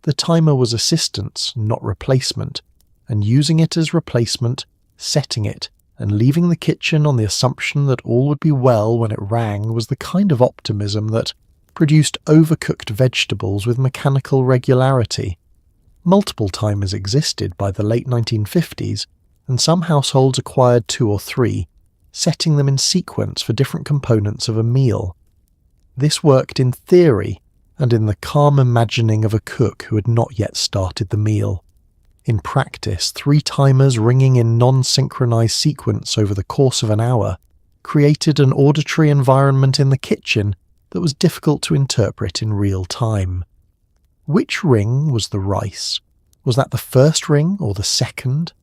The timer was assistance, not replacement, and using it as replacement, setting it, and leaving the kitchen on the assumption that all would be well when it rang was the kind of optimism that produced overcooked vegetables with mechanical regularity. Multiple timers existed by the late 1950s, and some households acquired 2 or 3, setting them in sequence for different components of a meal. This worked in theory and in the calm imagining of a cook who had not yet started the meal. In practice, 3 timers ringing in non-synchronized sequence over the course of an hour created an auditory environment in the kitchen that was difficult to interpret in real time. Which ring was the rice? Was that the first ring or the second?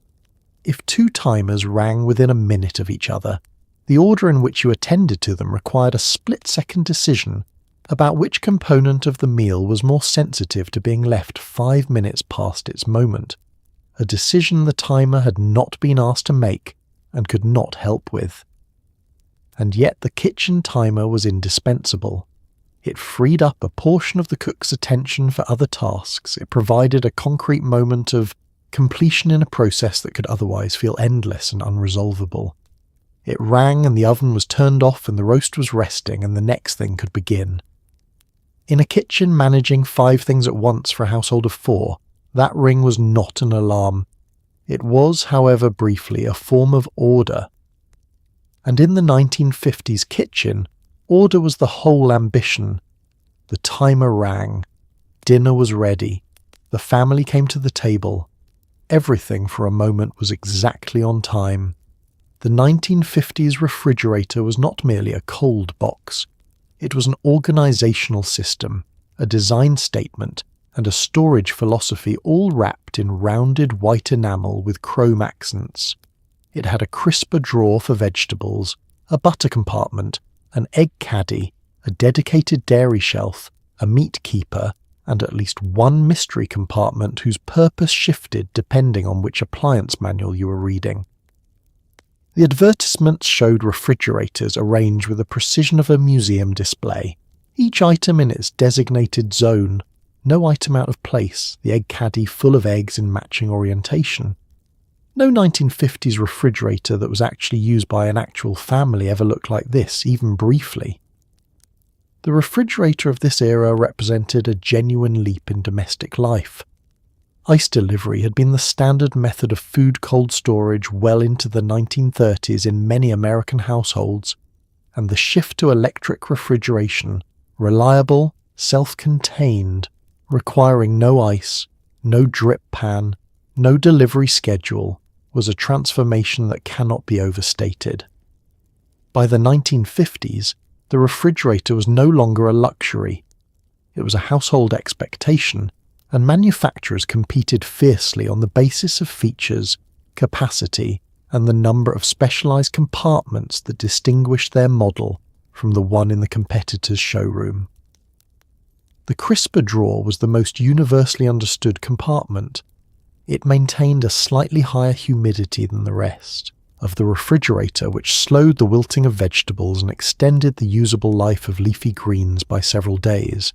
If 2 timers rang within a minute of each other, the order in which you attended to them required a split-second decision about which component of the meal was more sensitive to being left 5 minutes past its moment, a decision the timer had not been asked to make and could not help with. And yet the kitchen timer was indispensable. It freed up a portion of the cook's attention for other tasks. It provided a concrete moment of completion in a process that could otherwise feel endless and unresolvable. It rang and the oven was turned off and the roast was resting and the next thing could begin. In a kitchen managing 5 things at once for a household of 4, that ring was not an alarm. It was, however briefly, a form of order. And in the 1950s kitchen, order was the whole ambition. The timer rang. Dinner was ready. The family came to the table. Everything for a moment was exactly on time. The 1950s refrigerator was not merely a cold box. It was an organizational system, a design statement, and a storage philosophy all wrapped in rounded white enamel with chrome accents. It had a crisper drawer for vegetables, a butter compartment, an egg caddy, a dedicated dairy shelf, a meat keeper, and at least one mystery compartment whose purpose shifted depending on which appliance manual you were reading. The advertisements showed refrigerators arranged with the precision of a museum display, each item in its designated zone, no item out of place, the egg caddy full of eggs in matching orientation. No 1950s refrigerator that was actually used by an actual family ever looked like this, even briefly. The refrigerator of this era represented a genuine leap in domestic life. Ice delivery had been the standard method of food cold storage well into the 1930s in many American households, and the shift to electric refrigeration, reliable, self-contained, requiring no ice, no drip pan, no delivery schedule, was a transformation that cannot be overstated. By the 1950s, the refrigerator was no longer a luxury. It was a household expectation, and manufacturers competed fiercely on the basis of features, capacity, and the number of specialized compartments that distinguished their model from the one in the competitor's showroom. The crisper drawer was the most universally understood compartment. It maintained a slightly higher humidity than the rest of the refrigerator, which slowed the wilting of vegetables and extended the usable life of leafy greens by several days.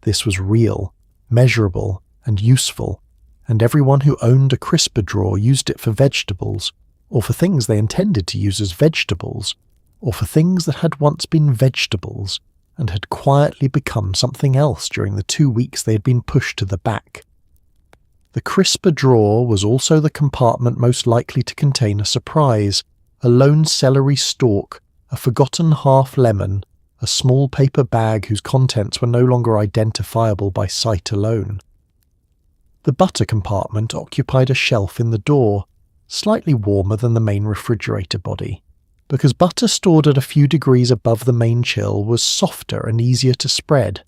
This was real, measurable, and useful, and everyone who owned a crisper drawer used it for vegetables, or for things they intended to use as vegetables, or for things that had once been vegetables and had quietly become something else during the 2 weeks they had been pushed to the back. The crisper drawer was also the compartment most likely to contain a surprise, a lone celery stalk, a forgotten half lemon, a small paper bag whose contents were no longer identifiable by sight alone. The butter compartment occupied a shelf in the door, slightly warmer than the main refrigerator body, because butter stored at a few degrees above the main chill was softer and easier to spread.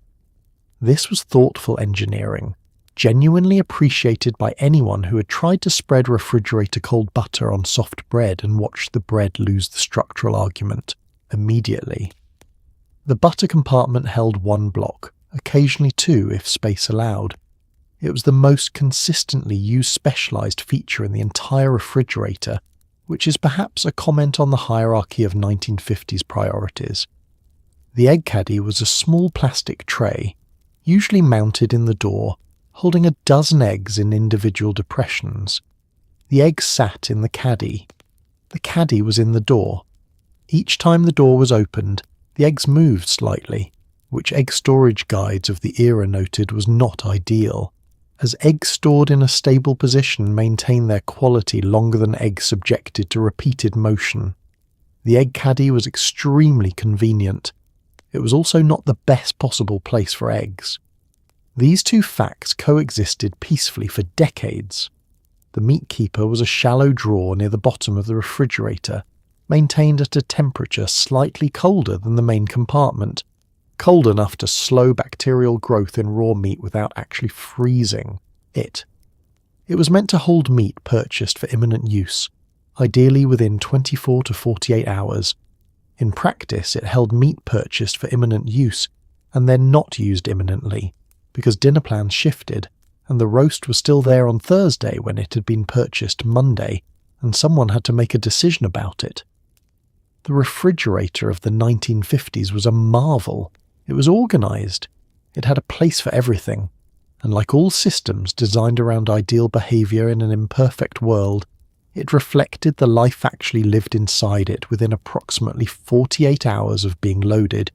This was thoughtful engineering, genuinely appreciated by anyone who had tried to spread refrigerator cold butter on soft bread and watched the bread lose the structural argument immediately. The butter compartment held 1 block, occasionally 2 if space allowed. It was the most consistently used specialized feature in the entire refrigerator, which is perhaps a comment on the hierarchy of 1950s priorities. The egg caddy was a small plastic tray, usually mounted in the door, holding a dozen eggs in individual depressions. The eggs sat in the caddy. The caddy was in the door. Each time the door was opened, the eggs moved slightly, which egg storage guides of the era noted was not ideal, as eggs stored in a stable position maintain their quality longer than eggs subjected to repeated motion. The egg caddy was extremely convenient. It was also not the best possible place for eggs. These two facts coexisted peacefully for decades. The meat keeper was a shallow drawer near the bottom of the refrigerator, maintained at a temperature slightly colder than the main compartment, cold enough to slow bacterial growth in raw meat without actually freezing it. It was meant to hold meat purchased for imminent use, ideally within 24 to 48 hours. In practice, it held meat purchased for imminent use and then not used imminently, because dinner plans shifted, and the roast was still there on Thursday when it had been purchased Monday, and someone had to make a decision about it. The refrigerator of the 1950s was a marvel. It was organized. It had a place for everything, and like all systems designed around ideal behavior in an imperfect world, it reflected the life actually lived inside it within approximately 48 hours of being loaded.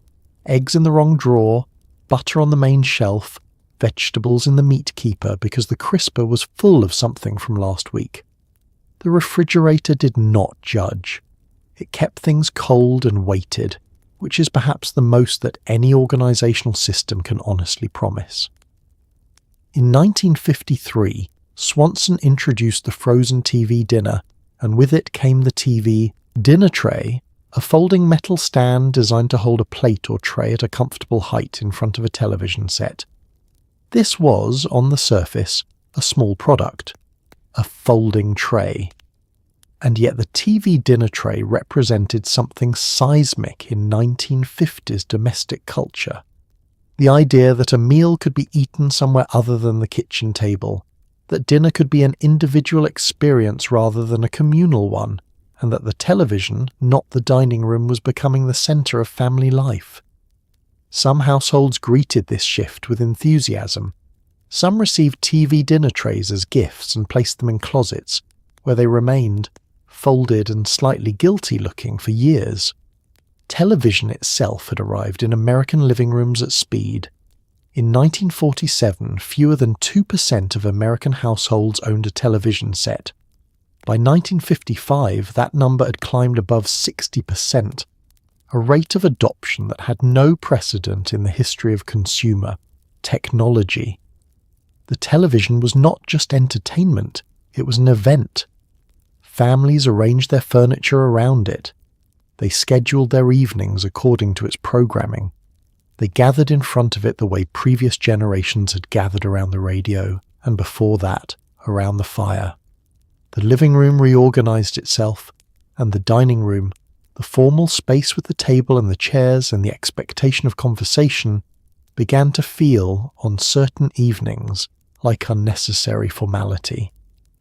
Eggs in the wrong drawer, butter on the main shelf, vegetables in the meat keeper because the crisper was full of something from last week. The refrigerator did not judge. It kept things cold and weighted, which is perhaps the most that any organizational system can honestly promise. In 1953, Swanson introduced the frozen TV dinner, and with it came the TV dinner tray, a folding metal stand designed to hold a plate or tray at a comfortable height in front of a television set. This was, on the surface, a small product, a folding tray. And yet the TV dinner tray represented something seismic in 1950s domestic culture. The idea that a meal could be eaten somewhere other than the kitchen table, that dinner could be an individual experience rather than a communal one, and that the television, not the dining room, was becoming the center of family life. Some households greeted this shift with enthusiasm. Some received TV dinner trays as gifts and placed them in closets, where they remained, folded and slightly guilty-looking, for years. Television itself had arrived in American living rooms at speed. In 1947, fewer than 2% of American households owned a television set. By 1955, that number had climbed above 60%, a rate of adoption that had no precedent in the history of consumer technology. The television was not just entertainment, it was an event. Families arranged their furniture around it. They scheduled their evenings according to its programming. They gathered in front of it the way previous generations had gathered around the radio, and before that, around the fire. The living room reorganized itself, and the dining room, the formal space with the table and the chairs and the expectation of conversation, began to feel, on certain evenings, like unnecessary formality.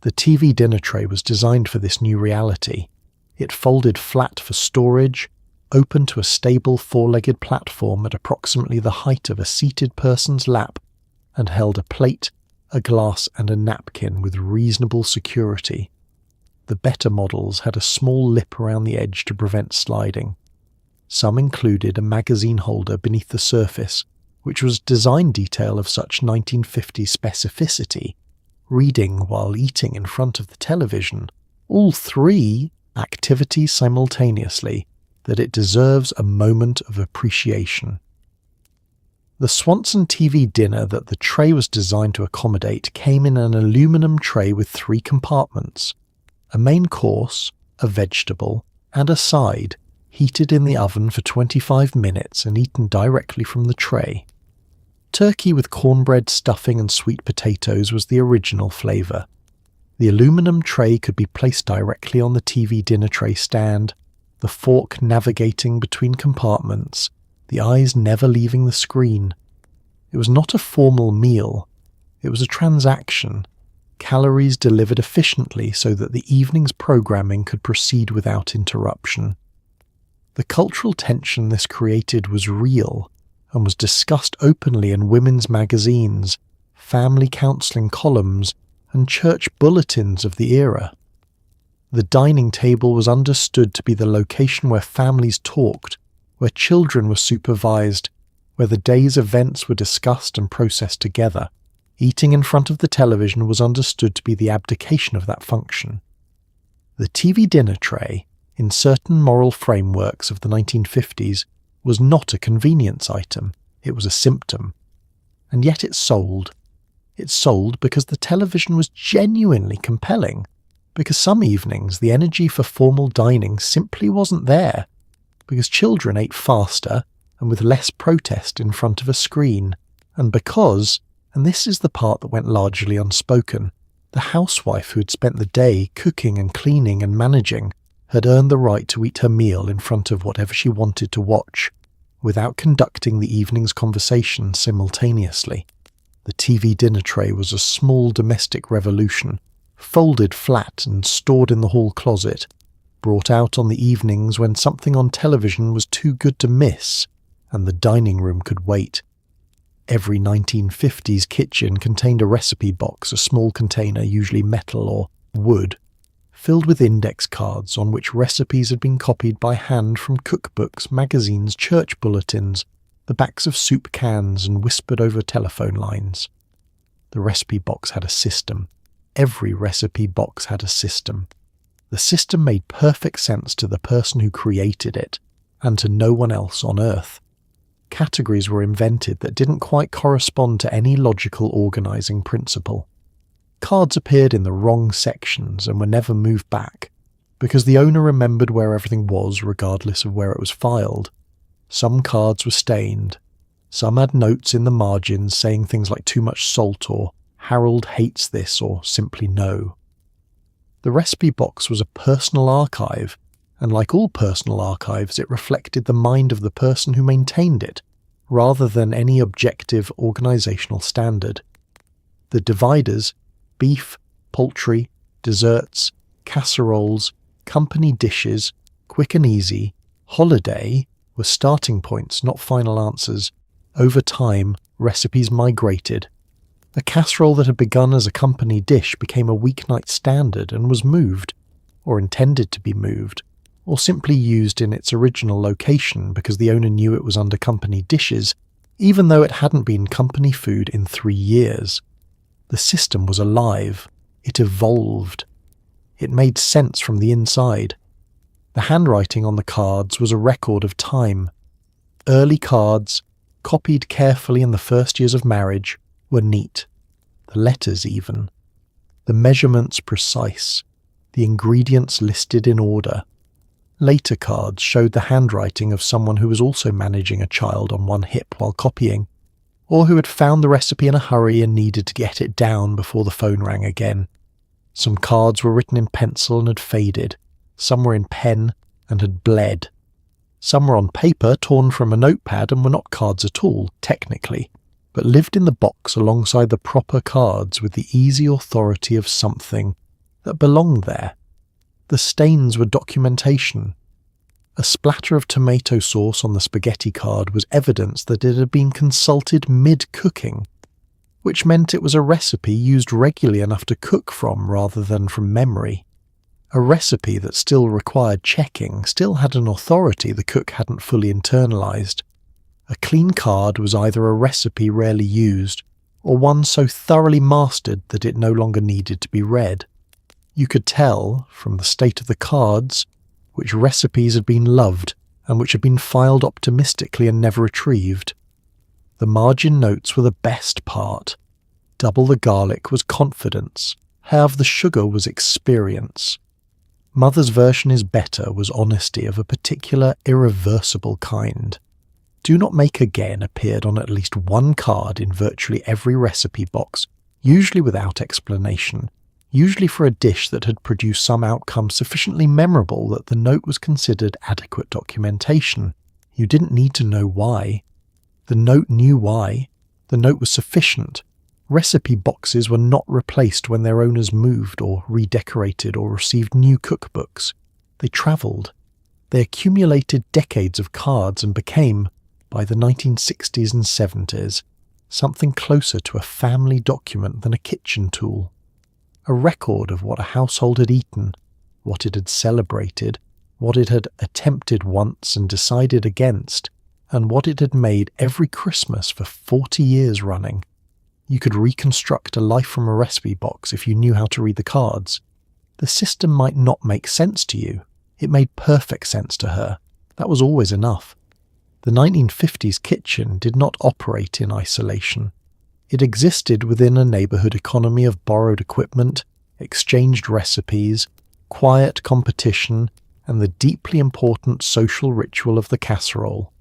The TV dinner tray was designed for this new reality. It folded flat for storage, open to a stable four-legged platform at approximately the height of a seated person's lap, and held a plate, a glass and a napkin with reasonable security. The better models had a small lip around the edge to prevent sliding. Some included a magazine holder beneath the surface, which was design detail of such 1950s specificity, reading while eating in front of the television, all three activities simultaneously, that it deserves a moment of appreciation. The Swanson TV dinner that the tray was designed to accommodate came in an aluminum tray with 3 compartments, a main course, a vegetable, and a side, heated in the oven for 25 minutes and eaten directly from the tray. Turkey with cornbread, stuffing and sweet potatoes was the original flavour. The aluminum tray could be placed directly on the TV dinner tray stand, the fork navigating between compartments, the eyes never leaving the screen. It was not a formal meal. It was a transaction. Calories delivered efficiently so that the evening's programming could proceed without interruption. The cultural tension this created was real and was discussed openly in women's magazines, family counselling columns, and church bulletins of the era. The dining table was understood to be the location where families talked, where children were supervised, where the day's events were discussed and processed together. Eating in front of the television was understood to be the abdication of that function. The TV dinner tray, in certain moral frameworks of the 1950s, was not a convenience item, it was a symptom. And yet it sold. It sold because the television was genuinely compelling, because some evenings the energy for formal dining simply wasn't there, because children ate faster and with less protest in front of a screen, and because, and this is the part that went largely unspoken, the housewife who had spent the day cooking and cleaning and managing had earned the right to eat her meal in front of whatever she wanted to watch, without conducting the evening's conversation simultaneously. The TV dinner tray was a small domestic revolution, folded flat and stored in the hall closet, brought out on the evenings when something on television was too good to miss, and the dining room could wait. Every 1950s kitchen contained a recipe box, a small container, usually metal or wood, filled with index cards on which recipes had been copied by hand from cookbooks, magazines, church bulletins, the backs of soup cans, and whispered over telephone lines. The recipe box had a system. Every recipe box had a system. The system made perfect sense to the person who created it, and to no one else on earth. Categories were invented that didn't quite correspond to any logical organizing principle. Cards appeared in the wrong sections and were never moved back, because the owner remembered where everything was regardless of where it was filed. Some cards were stained. Some had notes in the margins saying things like too much salt or Harold hates this or simply no. The recipe box was a personal archive, and like all personal archives, it reflected the mind of the person who maintained it, rather than any objective organizational standard. The dividers, beef, poultry, desserts, casseroles, company dishes, quick and easy, holiday, were starting points, not final answers. Over time, recipes migrated. A casserole that had begun as a company dish became a weeknight standard and was moved, or intended to be moved, or simply used in its original location because the owner knew it was under company dishes, even though it hadn't been company food in 3 years. The system was alive. It evolved. It made sense from the inside. The handwriting on the cards was a record of time. Early cards, copied carefully in the first years of marriage, were neat. The letters even. The measurements precise. The ingredients listed in order. Later cards showed the handwriting of someone who was also managing a child on one hip while copying, or who had found the recipe in a hurry and needed to get it down before the phone rang again. Some cards were written in pencil and had faded. Some were in pen and had bled. Some were on paper torn from a notepad and were not cards at all, technically, but lived in the box alongside the proper cards with the easy authority of something that belonged there. The stains were documentation. A splatter of tomato sauce on the spaghetti card was evidence that it had been consulted mid-cooking, which meant it was a recipe used regularly enough to cook from rather than from memory. A recipe that still required checking, still had an authority the cook hadn't fully internalized. A clean card was either a recipe rarely used, or one so thoroughly mastered that it no longer needed to be read. You could tell, from the state of the cards, which recipes had been loved and which had been filed optimistically and never retrieved. The margin notes were the best part. Double the garlic was confidence. Halve the sugar was experience. Mother's version is better was honesty of a particular irreversible kind. Do not make again appeared on at least one card in virtually every recipe box, usually without explanation, usually for a dish that had produced some outcome sufficiently memorable that the note was considered adequate documentation. You didn't need to know why. The note knew why. The note was sufficient. Recipe boxes were not replaced when their owners moved or redecorated or received new cookbooks. They travelled. They accumulated decades of cards and became, by the 1960s and 70s, something closer to a family document than a kitchen tool. A record of what a household had eaten, what it had celebrated, what it had attempted once and decided against, and what it had made every Christmas for 40 years running. You could reconstruct a life from a recipe box if you knew how to read the cards. The system might not make sense to you. It made perfect sense to her. That was always enough. The 1950s kitchen did not operate in isolation. It existed within a neighbourhood economy of borrowed equipment, exchanged recipes, quiet competition, and the deeply important social ritual of the casserole.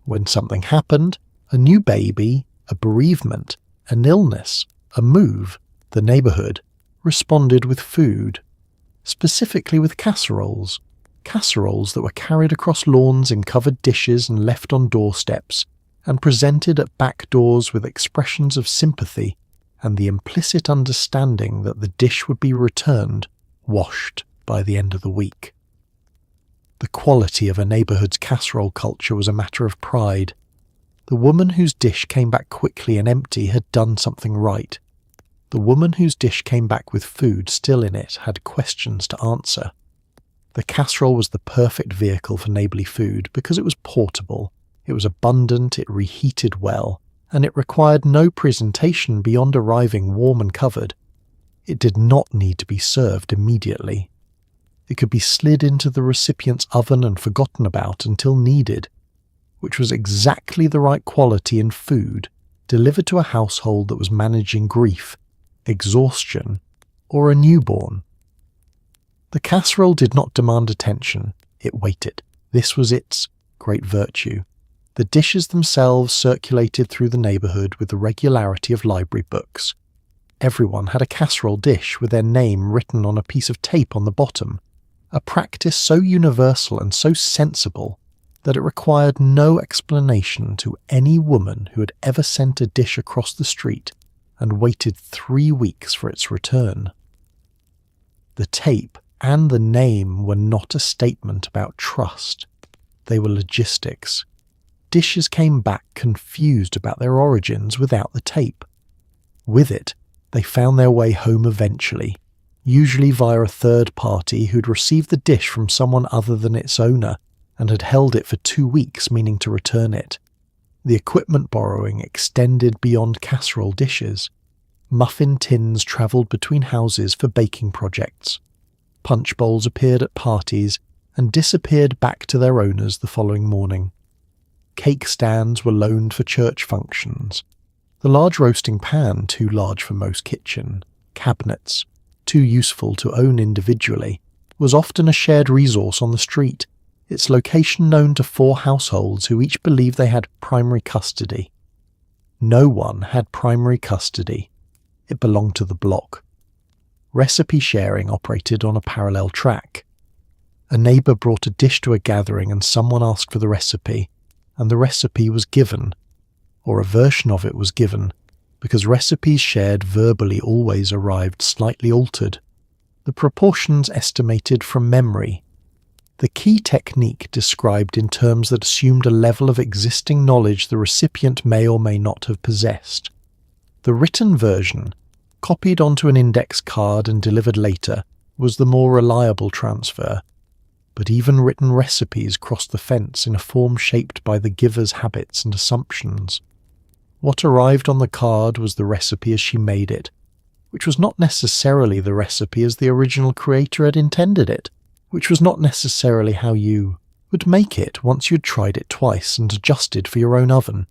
When something happened, a new baby, a bereavement, an illness, a move, the neighbourhood responded with food, specifically with casseroles that were carried across lawns in covered dishes and left on doorsteps, and presented at back doors with expressions of sympathy and the implicit understanding that the dish would be returned, washed, by the end of the week. The quality of a neighbourhood's casserole culture was a matter of pride. The woman whose dish came back quickly and empty had done something right. The woman whose dish came back with food still in it had questions to answer. The casserole was the perfect vehicle for neighbourly food because it was portable, it was abundant, it reheated well, and it required no presentation beyond arriving warm and covered. It did not need to be served immediately. It could be slid into the recipient's oven and forgotten about until needed, which was exactly the right quality in food delivered to a household that was managing grief, exhaustion, or a newborn. The casserole did not demand attention, it waited. This was its great virtue. The dishes themselves circulated through the neighbourhood with the regularity of library books. Everyone had a casserole dish with their name written on a piece of tape on the bottom, a practice so universal and so sensible that it required no explanation to any woman who had ever sent a dish across the street and waited 3 weeks for its return. The tape and the name were not a statement about trust. They were logistics. Dishes came back confused about their origins without the tape. With it, they found their way home eventually, usually via a third party who'd received the dish from someone other than its owner and had held it for 2 weeks, meaning to return it. The equipment borrowing extended beyond casserole dishes. Muffin tins travelled between houses for baking projects. Punch bowls appeared at parties and disappeared back to their owners the following morning. Cake stands were loaned for church functions. The large roasting pan, too large for most kitchen, cabinets, too useful to own individually, was often a shared resource on the street, its location known to 4 households who each believed they had primary custody. No one had primary custody. It belonged to the block. Recipe sharing operated on a parallel track. A neighbour brought a dish to a gathering and someone asked for the recipe, and the recipe was given, or a version of it was given, because recipes shared verbally always arrived slightly altered, the proportions estimated from memory. The key technique described in terms that assumed a level of existing knowledge the recipient may or may not have possessed. The written version, copied onto an index card and delivered later, was the more reliable transfer. But even written recipes crossed the fence in a form shaped by the giver's habits and assumptions. What arrived on the card was the recipe as she made it, which was not necessarily the recipe as the original creator had intended it, which was not necessarily how you would make it once you'd tried it twice and adjusted for your own oven.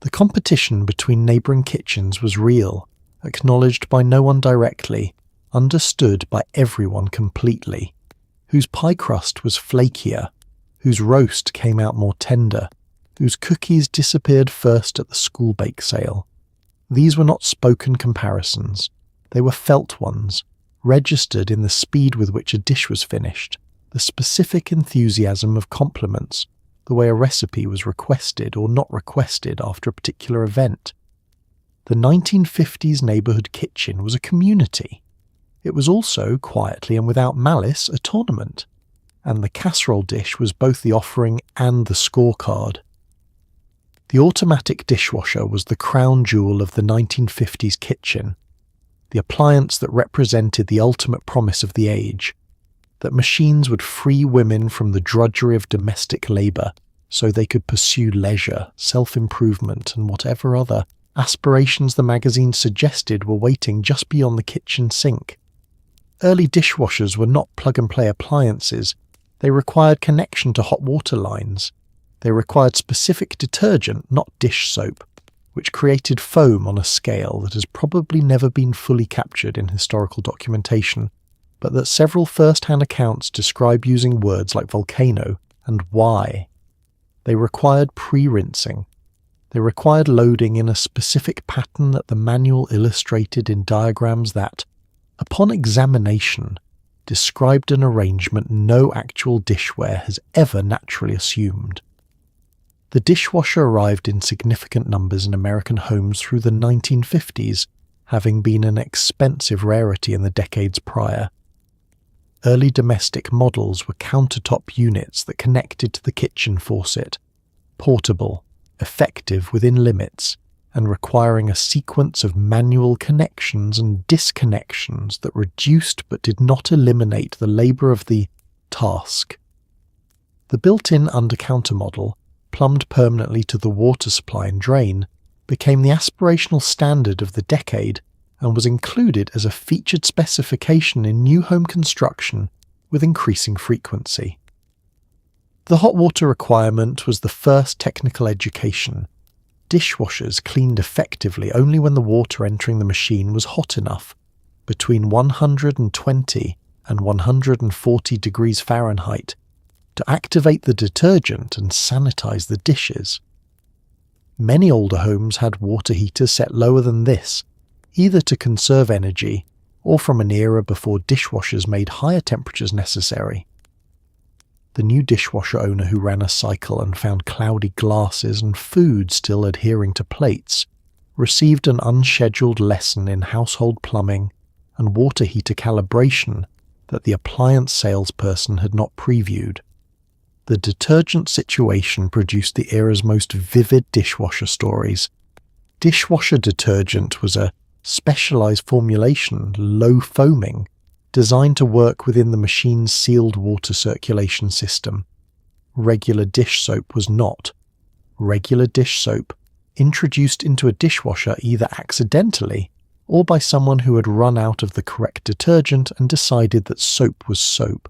The competition between neighbouring kitchens was real, acknowledged by no one directly, understood by everyone completely. Whose pie crust was flakier, whose roast came out more tender, whose cookies disappeared first at the school bake sale. These were not spoken comparisons. They were felt ones, registered in the speed with which a dish was finished, the specific enthusiasm of compliments, the way a recipe was requested or not requested after a particular event. The 1950s neighbourhood kitchen was a community. It was also, quietly and without malice, a tournament. And the casserole dish was both the offering and the scorecard. The automatic dishwasher was the crown jewel of the 1950s kitchen, the appliance that represented the ultimate promise of the age, that machines would free women from the drudgery of domestic labour so they could pursue leisure, self-improvement, and whatever other aspirations the magazine suggested were waiting just beyond the kitchen sink. Early dishwashers were not plug-and-play appliances. They required connection to hot water lines. They required specific detergent, not dish soap, which created foam on a scale that has probably never been fully captured in historical documentation, but that several first-hand accounts describe using words like volcano and why. They required pre-rinsing. They required loading in a specific pattern that the manual illustrated in diagrams that, upon examination, described an arrangement no actual dishware has ever naturally assumed. The dishwasher arrived in significant numbers in American homes through the 1950s, having been an expensive rarity in the decades prior. Early domestic models were countertop units that connected to the kitchen faucet, portable, effective within limits, and requiring a sequence of manual connections and disconnections that reduced but did not eliminate the labour of the task. The built-in under-counter model, plumbed permanently to the water supply and drain, became the aspirational standard of the decade and was included as a featured specification in new home construction with increasing frequency. The hot water requirement was the first technical education. Dishwashers cleaned effectively only when the water entering the machine was hot enough, between 120 and 140 degrees Fahrenheit, to activate the detergent and sanitize the dishes. Many older homes had water heaters set lower than this, either to conserve energy or from an era before dishwashers made higher temperatures necessary. The new dishwasher owner who ran a cycle and found cloudy glasses and food still adhering to plates received an unscheduled lesson in household plumbing and water heater calibration that the appliance salesperson had not previewed. The detergent situation produced the era's most vivid dishwasher stories. Dishwasher detergent was a specialized formulation, low foaming, designed to work within the machine's sealed water circulation system. Regular dish soap was not. Regular dish soap, introduced into a dishwasher either accidentally or by someone who had run out of the correct detergent and decided that soap was soap,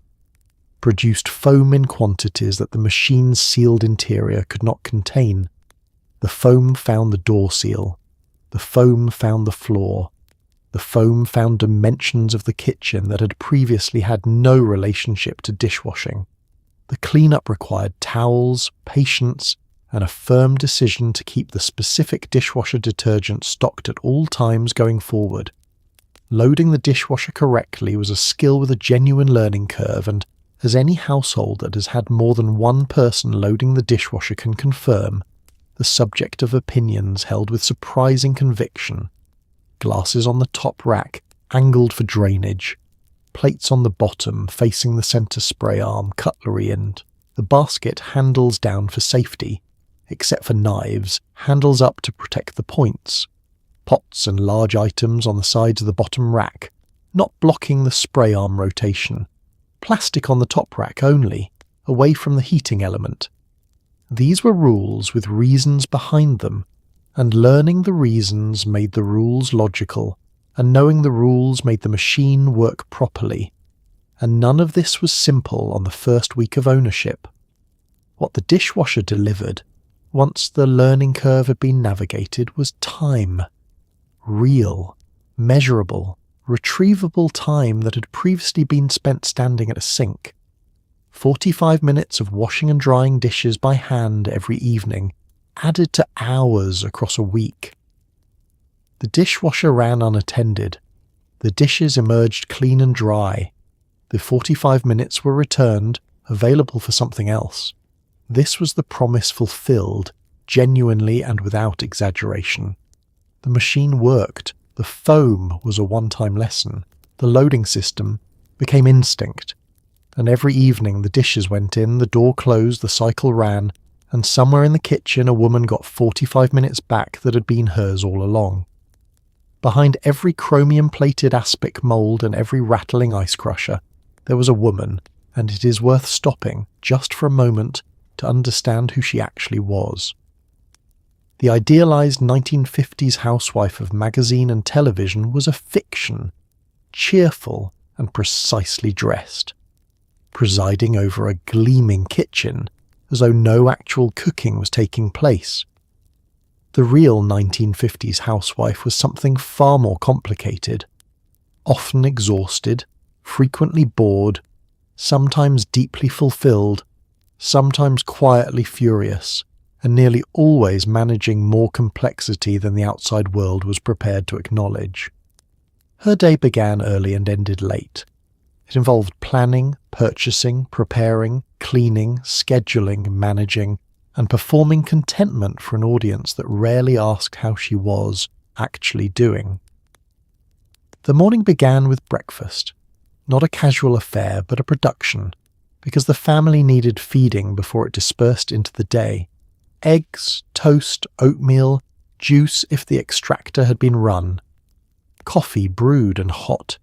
produced foam in quantities that the machine's sealed interior could not contain. The foam found the door seal. The foam found the floor. The foam found dimensions of the kitchen that had previously had no relationship to dishwashing. The cleanup required towels, patience, and a firm decision to keep the specific dishwasher detergent stocked at all times going forward. Loading the dishwasher correctly was a skill with a genuine learning curve, and as any household that has had more than one person loading the dishwasher can confirm, the subject of opinions held with surprising conviction. Glasses on the top rack, angled for drainage, plates on the bottom facing the centre spray arm, cutlery, and the basket handles down for safety, except for knives, handles up to protect the points, pots and large items on the sides of the bottom rack, not blocking the spray arm rotation, plastic on the top rack only, away from the heating element. These were rules with reasons behind them, and learning the reasons made the rules logical, and knowing the rules made the machine work properly. And none of this was simple on the first week of ownership. What the dishwasher delivered, once the learning curve had been navigated, was time. Real, measurable, retrievable time that had previously been spent standing at a sink. 45 minutes of washing and drying dishes by hand every evening, added to hours across a week. The dishwasher ran unattended. The dishes emerged clean and dry. The 45 minutes were returned, available for something else. This was the promise fulfilled, genuinely and without exaggeration. The machine worked. The foam was a one-time lesson. The loading system became instinct. And every evening the dishes went in, the door closed, the cycle ran, and somewhere in the kitchen a woman got 45 minutes back that had been hers all along. Behind every chromium-plated Aspic mould and every rattling ice crusher, there was a woman, and it is worth stopping, just for a moment, to understand who she actually was. The idealized 1950s housewife of magazine and television was a fiction, cheerful and precisely dressed, presiding over a gleaming kitchen as though no actual cooking was taking place. The real 1950s housewife was something far more complicated, often exhausted, frequently bored, sometimes deeply fulfilled, sometimes quietly furious, and nearly always managing more complexity than the outside world was prepared to acknowledge. Her day began early and ended late. It involved planning, purchasing, preparing, cleaning, scheduling, managing, and performing contentment for an audience that rarely asked how she was actually doing. The morning began with breakfast, not a casual affair but a production, because the family needed feeding before it dispersed into the day. Eggs, toast, oatmeal, juice if the extractor had been run, coffee brewed and hot,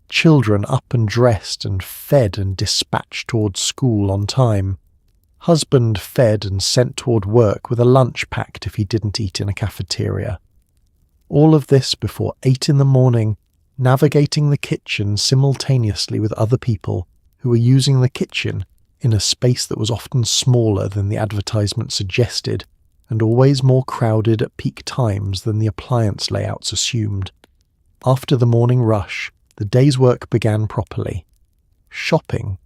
children up and dressed and fed and dispatched towards school on time, husband fed and sent toward work with a lunch packed if he didn't eat in a cafeteria. All of this before 8 in the morning, navigating the kitchen simultaneously with other people who were using the kitchen in a space that was often smaller than the advertisement suggested and always more crowded at peak times than the appliance layouts assumed. After the morning rush, the day's work began properly. Shopping,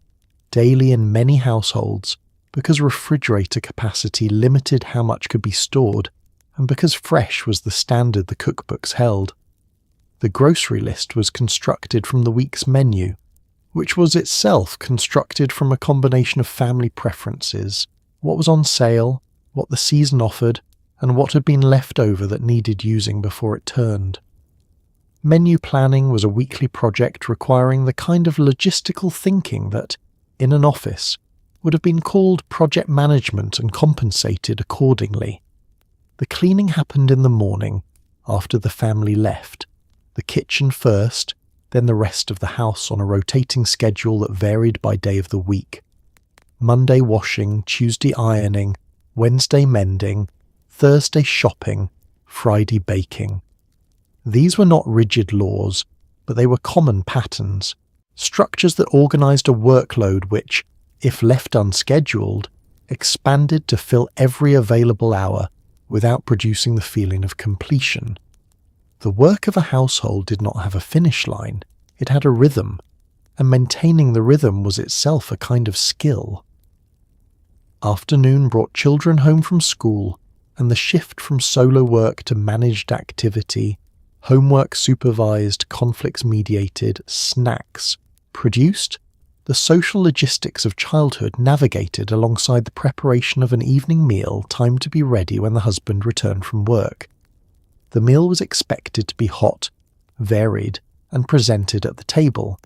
daily in many households, because refrigerator capacity limited how much could be stored, and because fresh was the standard the cookbooks held. The grocery list was constructed from the week's menu, which was itself constructed from a combination of family preferences, what was on sale, what the season offered, and what had been left over that needed using before it turned. Menu planning was a weekly project requiring the kind of logistical thinking that, in an office, would have been called project management and compensated accordingly. The cleaning happened in the morning, after the family left, the kitchen first, then the rest of the house on a rotating schedule that varied by day of the week. Monday washing, Tuesday ironing, Wednesday mending, Thursday shopping, Friday baking. These were not rigid laws, but they were common patterns, structures that organized a workload which, if left unscheduled, expanded to fill every available hour without producing the feeling of completion. The work of a household did not have a finish line, it had a rhythm, and maintaining the rhythm was itself a kind of skill. Afternoon brought children home from school, and the shift from solo work to managed activity, homework supervised, conflicts mediated, snacks produced, the social logistics of childhood navigated alongside the preparation of an evening meal timed to be ready when the husband returned from work. The meal was expected to be hot, varied, and presented at the table.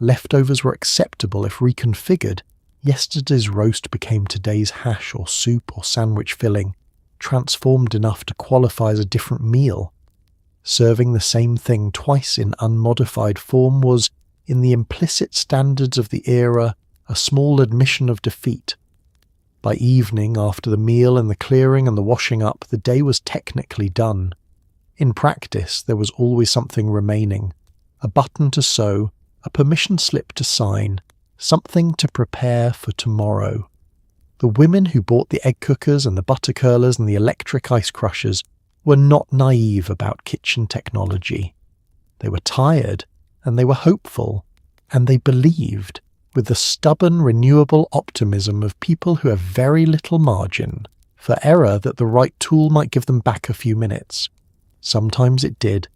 Leftovers were acceptable if reconfigured. Yesterday's roast became today's hash or soup or sandwich filling, transformed enough to qualify as a different meal. Serving the same thing twice in unmodified form was, in the implicit standards of the era, a small admission of defeat. By evening, after the meal and the clearing and the washing up, the day was technically done. In practice, there was always something remaining, a button to sew, a permission slip to sign, something to prepare for tomorrow. The women who bought the egg cookers and the butter curlers and the electric ice crushers were not naive about kitchen technology. They were tired, and they were hopeful, and they believed, with the stubborn, renewable optimism of people who have very little margin for error, that the right tool might give them back a few minutes. Sometimes it did.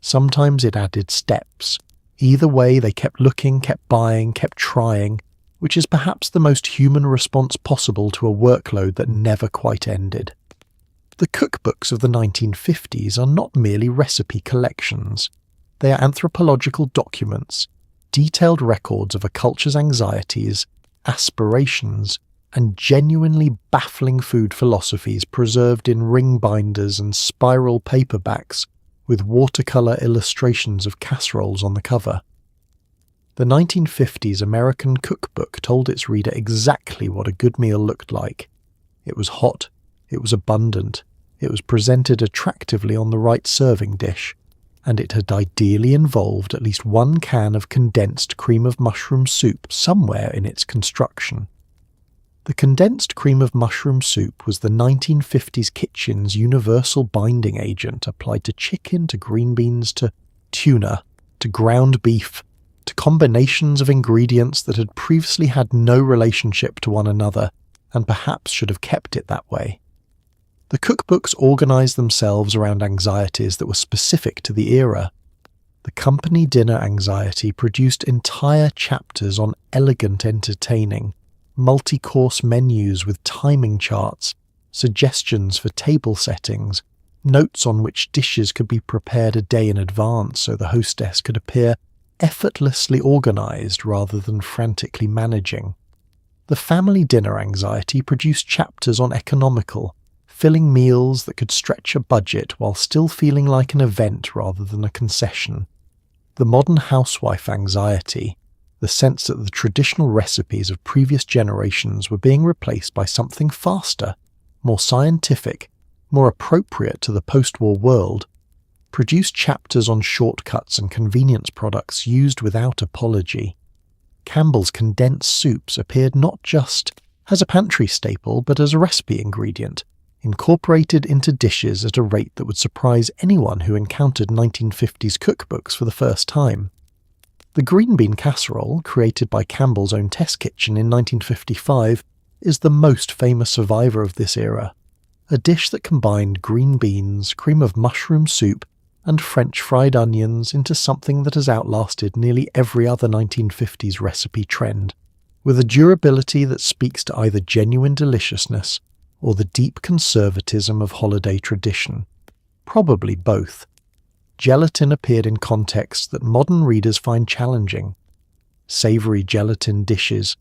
Sometimes it added steps. Either way, they kept looking, kept buying, kept trying, which is perhaps the most human response possible to a workload that never quite ended. The cookbooks of the 1950s are not merely recipe collections. They are anthropological documents, detailed records of a culture's anxieties, aspirations, and genuinely baffling food philosophies preserved in ring binders and spiral paperbacks with watercolour illustrations of casseroles on the cover. The 1950s American cookbook told its reader exactly what a good meal looked like. It was hot, it was abundant, it was presented attractively on the right serving dish, and it had ideally involved at least one can of condensed cream of mushroom soup somewhere in its construction. The condensed cream of mushroom soup was the 1950s kitchen's universal binding agent applied to chicken, to green beans, to tuna, to ground beef, to combinations of ingredients that had previously had no relationship to one another and perhaps should have kept it that way. The cookbooks organised themselves around anxieties that were specific to the era. The company dinner anxiety produced entire chapters on elegant entertaining, multi-course menus with timing charts, suggestions for table settings, notes on which dishes could be prepared a day in advance so the hostess could appear effortlessly organised rather than frantically managing. The family dinner anxiety produced chapters on economical, filling meals that could stretch a budget while still feeling like an event rather than a concession. The modern housewife anxiety, the sense that the traditional recipes of previous generations were being replaced by something faster, more scientific, more appropriate to the post-war world, produced chapters on shortcuts and convenience products used without apology. Campbell's condensed soups appeared not just as a pantry staple but as a recipe ingredient, incorporated into dishes at a rate that would surprise anyone who encountered 1950s cookbooks for the first time. The green bean casserole, created by Campbell's own test kitchen in 1955, is the most famous survivor of this era. A dish that combined green beans, cream of mushroom soup, and French fried onions into something that has outlasted nearly every other 1950s recipe trend, with a durability that speaks to either genuine deliciousness or the deep conservatism of holiday tradition. Probably both. Gelatin appeared in contexts that modern readers find challenging. Savoury gelatin dishes,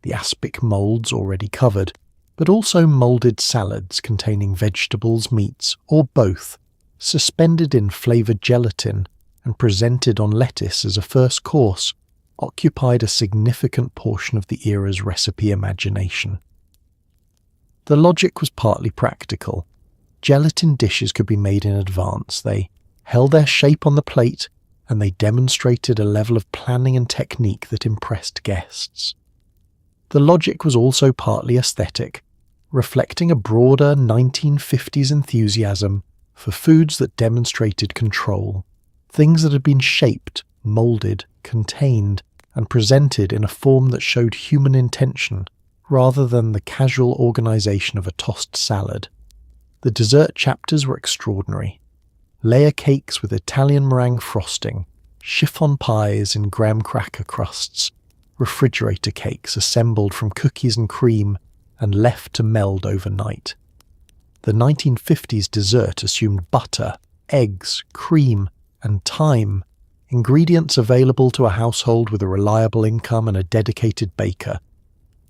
the Aspic moulds already covered, but also moulded salads containing vegetables, meats, or both, suspended in flavoured gelatin and presented on lettuce as a first course, occupied a significant portion of the era's recipe imagination. The logic was partly practical. Gelatin dishes could be made in advance. They held their shape on the plate, and they demonstrated a level of planning and technique that impressed guests. The logic was also partly aesthetic, reflecting a broader 1950s enthusiasm for foods that demonstrated control, things that had been shaped, moulded, contained, and presented in a form that showed human intention, rather than the casual organisation of a tossed salad. The dessert chapters were extraordinary. Layer cakes with Italian meringue frosting, chiffon pies in graham cracker crusts, refrigerator cakes assembled from cookies and cream and left to meld overnight. The 1950s dessert assumed butter, eggs, cream, and thyme, ingredients available to a household with a reliable income and a dedicated baker.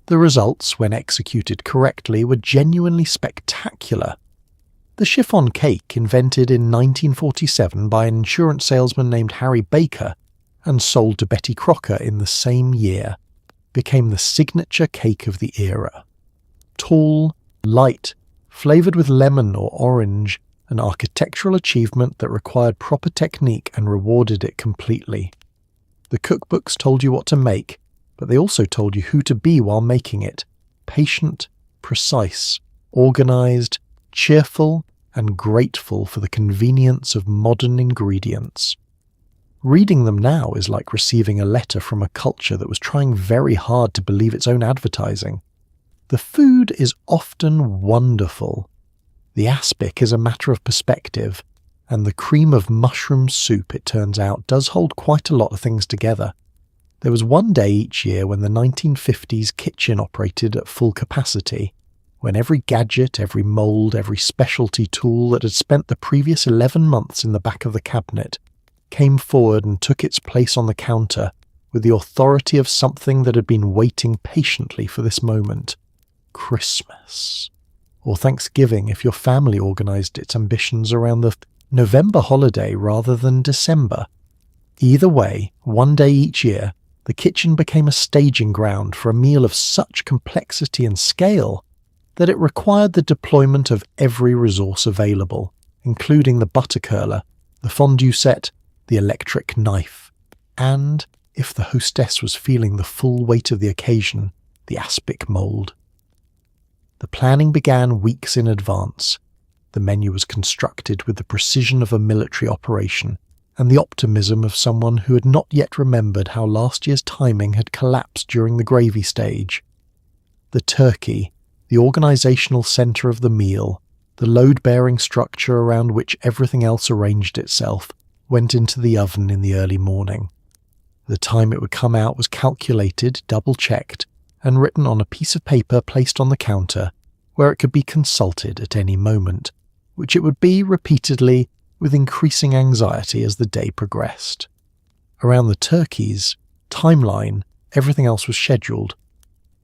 The results, when executed correctly, were genuinely spectacular. The chiffon cake, invented in 1947 by an insurance salesman named Harry Baker and sold to Betty Crocker in the same year, became the signature cake of the era. Tall, light, flavoured with lemon or orange, an architectural achievement that required proper technique and rewarded it completely. The cookbooks told you what to make, but they also told you who to be while making it: patient, precise, organised, cheerful, and grateful for the convenience of modern ingredients. Reading them now is like receiving a letter from a culture that was trying very hard to believe its own advertising. The food is often wonderful. The aspic is a matter of perspective, and the cream of mushroom soup, it turns out, does hold quite a lot of things together. There was one day each year when the 1950s kitchen operated at full capacity, when every gadget, every mould, every specialty tool that had spent the previous 11 months in the back of the cabinet came forward and took its place on the counter with the authority of something that had been waiting patiently for this moment. Christmas. Or Thanksgiving if your family organised its ambitions around the November holiday rather than December. Either way, one day each year, the kitchen became a staging ground for a meal of such complexity and scale that it required the deployment of every resource available, including the butter curler, the fondue set, the electric knife, and, if the hostess was feeling the full weight of the occasion, the Aspic mould. The planning began weeks in advance. The menu was constructed with the precision of a military operation and the optimism of someone who had not yet remembered how last year's timing had collapsed during the gravy stage. The turkey, the organisational centre of the meal, the load-bearing structure around which everything else arranged itself, went into the oven in the early morning. The time it would come out was calculated, double-checked, and written on a piece of paper placed on the counter, where it could be consulted at any moment, which it would be repeatedly with increasing anxiety as the day progressed. Around the turkey's timeline, everything else was scheduled.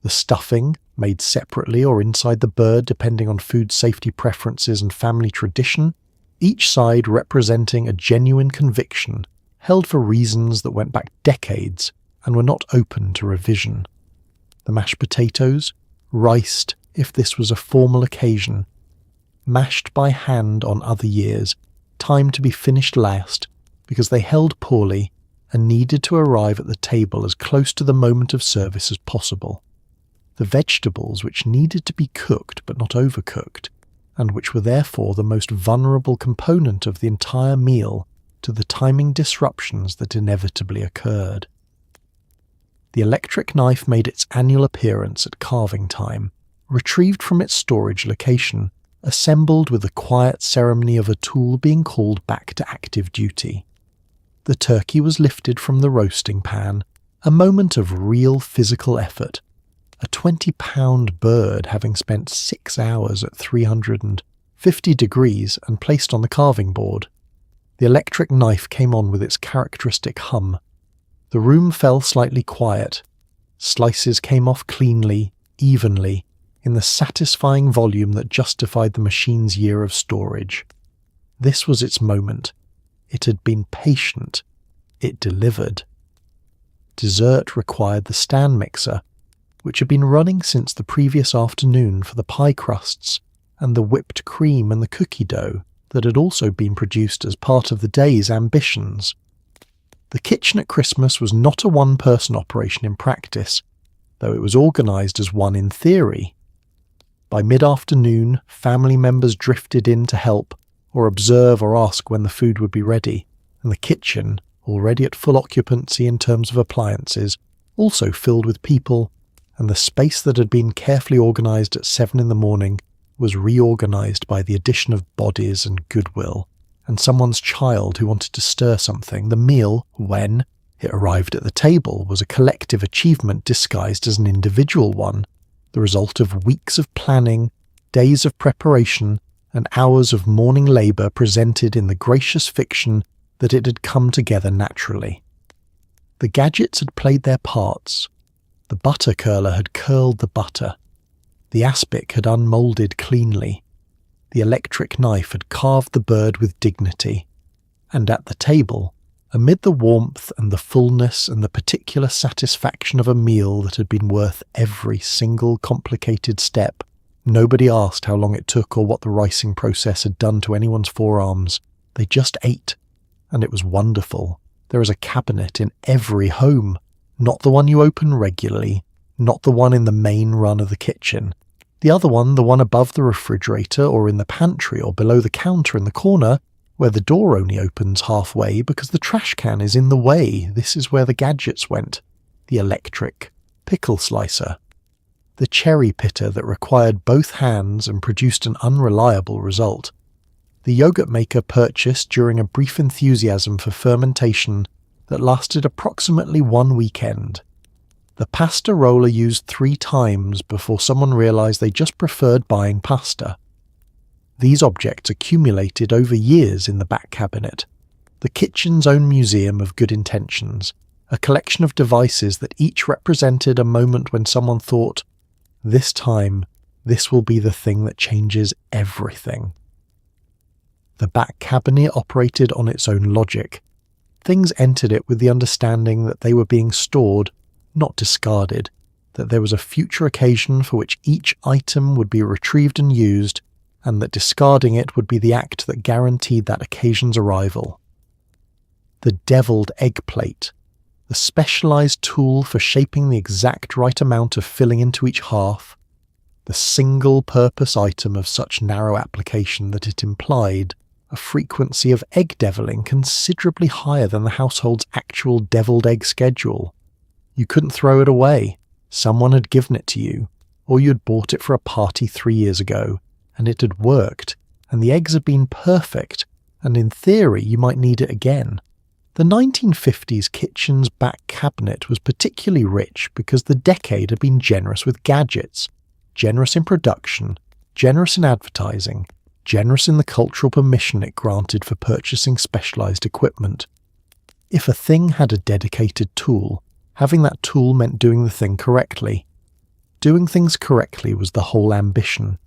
The stuffing, made separately or inside the bird depending on food safety preferences and family tradition, each side representing a genuine conviction held for reasons that went back decades and were not open to revision. The mashed potatoes, riced if this was a formal occasion, mashed by hand on other years, timed to be finished last because they held poorly and needed to arrive at the table as close to the moment of service as possible. The vegetables, which needed to be cooked but not overcooked, and which were therefore the most vulnerable component of the entire meal to the timing disruptions that inevitably occurred. The electric knife made its annual appearance at carving time, retrieved from its storage location, assembled with the quiet ceremony of a tool being called back to active duty. The turkey was lifted from the roasting pan, a moment of real physical effort, a 20-pound bird having spent 6 hours at 350 degrees and placed on the carving board. The electric knife came on with its characteristic hum. The room fell slightly quiet. Slices came off cleanly, evenly, in the satisfying volume that justified the machine's year of storage. This was its moment. It had been patient. It delivered. Dessert required the stand mixer, which had been running since the previous afternoon for the pie crusts and the whipped cream and the cookie dough that had also been produced as part of the day's ambitions. The kitchen at Christmas was not a one-person operation in practice, though it was organised as one in theory. By mid-afternoon, family members drifted in to help, or observe or ask when the food would be ready, and the kitchen, already at full occupancy in terms of appliances, also filled with people, and the space that had been carefully organised at 7 in the morning was reorganised by the addition of bodies and goodwill, and someone's child who wanted to stir something. The meal, when it arrived at the table, was a collective achievement disguised as an individual one, the result of weeks of planning, days of preparation, and hours of morning labour presented in the gracious fiction that it had come together naturally. The gadgets had played their parts. The butter curler had curled the butter. The aspic had unmoulded cleanly. The electric knife had carved the bird with dignity. And at the table, amid the warmth and the fullness and the particular satisfaction of a meal that had been worth every single complicated step, nobody asked how long it took or what the ricing process had done to anyone's forearms. They just ate, and it was wonderful. There is a cabinet in every home, not the one you open regularly, not the one in the main run of the kitchen. The other one, the one above the refrigerator or in the pantry or below the counter in the corner, where the door only opens halfway because the trash can is in the way. This is where the gadgets went. The electric pickle slicer. The cherry pitter that required both hands and produced an unreliable result. The yogurt maker purchased during a brief enthusiasm for fermentation that lasted approximately one weekend. The pasta roller used 3 times before someone realised they just preferred buying pasta. These objects accumulated over years in the back cabinet, the kitchen's own museum of good intentions, a collection of devices that each represented a moment when someone thought, "This time, this will be the thing that changes everything." The back cabinet operated on its own logic. Things entered it with the understanding that they were being stored, not discarded, that there was a future occasion for which each item would be retrieved and used, and that discarding it would be the act that guaranteed that occasion's arrival. The deviled egg plate, the specialised tool for shaping the exact right amount of filling into each half, the single-purpose item of such narrow application that it implied a frequency of egg deviling considerably higher than the household's actual deviled egg schedule. You couldn't throw it away. Someone had given it to you, or you had bought it for a party 3 years ago, and it had worked, and the eggs had been perfect, and in theory you might need it again. The 1950s kitchen's back cabinet was particularly rich because the decade had been generous with gadgets, generous in production, generous in advertising, generous in the cultural permission it granted for purchasing specialised equipment. If a thing had a dedicated tool, having that tool meant doing the thing correctly. Doing things correctly was the whole ambition.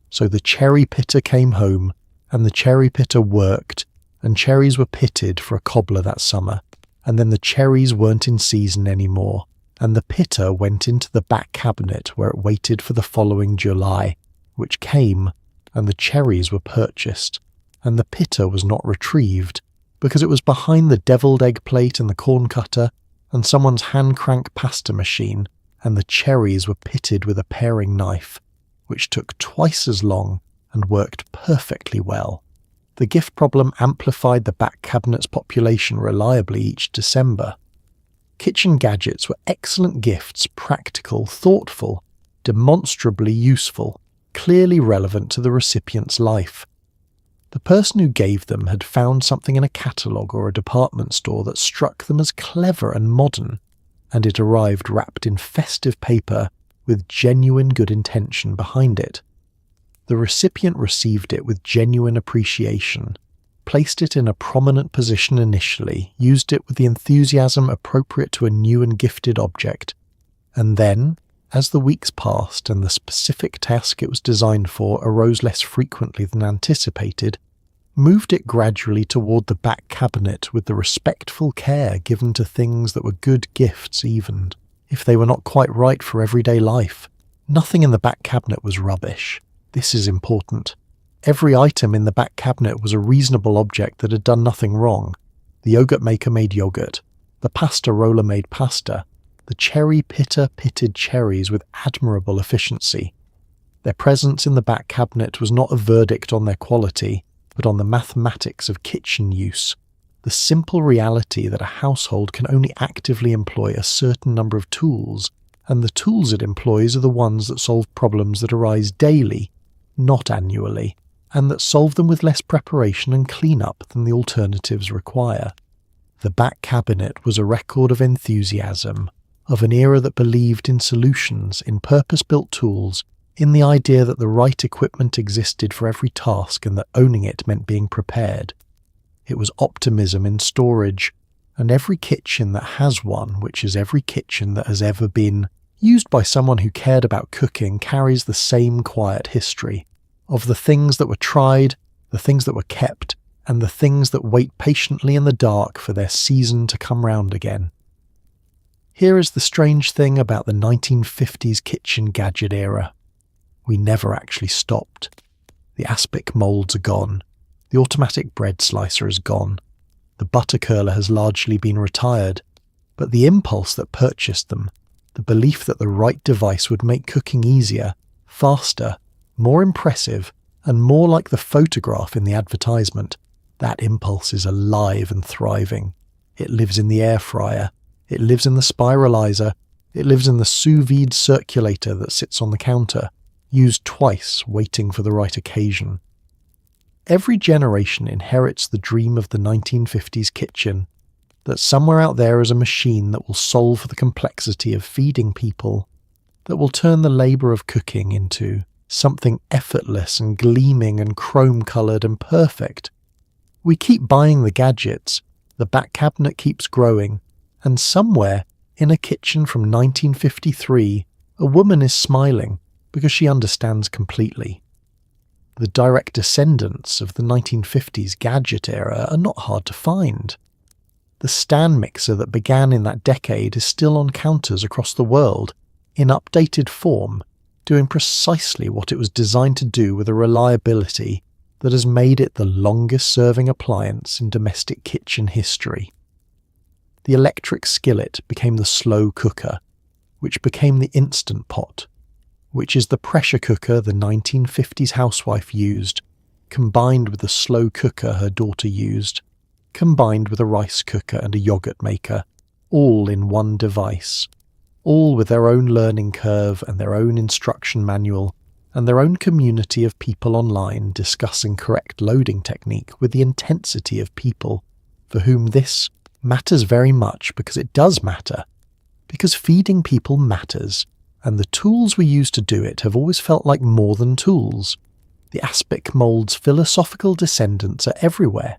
So the cherry pitter came home, and the cherry pitter worked, and cherries were pitted for a cobbler that summer, and then the cherries weren't in season anymore, and the pitter went into the back cabinet where it waited for the following July, which came, and the cherries were purchased, and the pitter was not retrieved, because it was behind the deviled egg plate and the corn cutter, and someone's hand-crank pasta machine, and the cherries were pitted with a paring knife, which took twice as long and worked perfectly well. The gift problem amplified the back cabinet's population reliably each December. Kitchen gadgets were excellent gifts, practical, thoughtful, demonstrably useful, clearly relevant to the recipient's life. The person who gave them had found something in a catalogue or a department store that struck them as clever and modern, and it arrived wrapped in festive paper with genuine good intention behind it. The recipient received it with genuine appreciation, placed it in a prominent position initially, used it with the enthusiasm appropriate to a new and gifted object, and then, as the weeks passed and the specific task it was designed for arose less frequently than anticipated, moved it gradually toward the back cabinet with the respectful care given to things that were good gifts even if they were not quite right for everyday life. Nothing in the back cabinet was rubbish. This is important. Every item in the back cabinet was a reasonable object that had done nothing wrong. The yogurt maker made yogurt. The pasta roller made pasta. The cherry pitter pitted cherries with admirable efficiency. Their presence in the back cabinet was not a verdict on their quality, but on the mathematics of kitchen use, the simple reality that a household can only actively employ a certain number of tools, and the tools it employs are the ones that solve problems that arise daily, not annually, and that solve them with less preparation and clean-up than the alternatives require. The back cabinet was a record of enthusiasm, of an era that believed in solutions, in purpose-built tools, in the idea that the right equipment existed for every task and that owning it meant being prepared. It was optimism in storage, and every kitchen that has one, which is every kitchen that has ever been used by someone who cared about cooking, carries the same quiet history of the things that were tried, the things that were kept, and the things that wait patiently in the dark for their season to come round again. Here is the strange thing about the 1950s kitchen gadget era. We never actually stopped. The Aspic moulds are gone. The automatic bread slicer is gone. The butter curler has largely been retired. But the impulse that purchased them, the belief that the right device would make cooking easier, faster, more impressive, and more like the photograph in the advertisement, that impulse is alive and thriving. It lives in the air fryer. It lives in the spiralizer. It lives in the sous vide circulator that sits on the counter, used twice, waiting for the right occasion. Every generation inherits the dream of the 1950s kitchen. that somewhere out there is a machine that will solve the complexity of feeding people, that will turn the labour of cooking into something effortless and gleaming and chrome-coloured and perfect. We keep buying the gadgets, the back cabinet keeps growing, and somewhere in a kitchen from 1953, a woman is smiling because she understands completely. The direct descendants of the 1950s gadget era are not hard to find. The stand mixer that began in that decade is still on counters across the world, in updated form, doing precisely what it was designed to do with a reliability that has made it the longest-serving appliance in domestic kitchen history. The electric skillet became the slow cooker, which became the instant pot, which is the pressure cooker the 1950s housewife used, combined with the slow cooker her daughter used, combined with a rice cooker and a yogurt maker, all in one device, all with their own learning curve and their own instruction manual, and their own community of people online discussing correct loading technique with the intensity of people for whom this matters very much, because it does matter, because feeding people matters, and the tools we use to do it have always felt like more than tools. The Aspic mould's philosophical descendants are everywhere.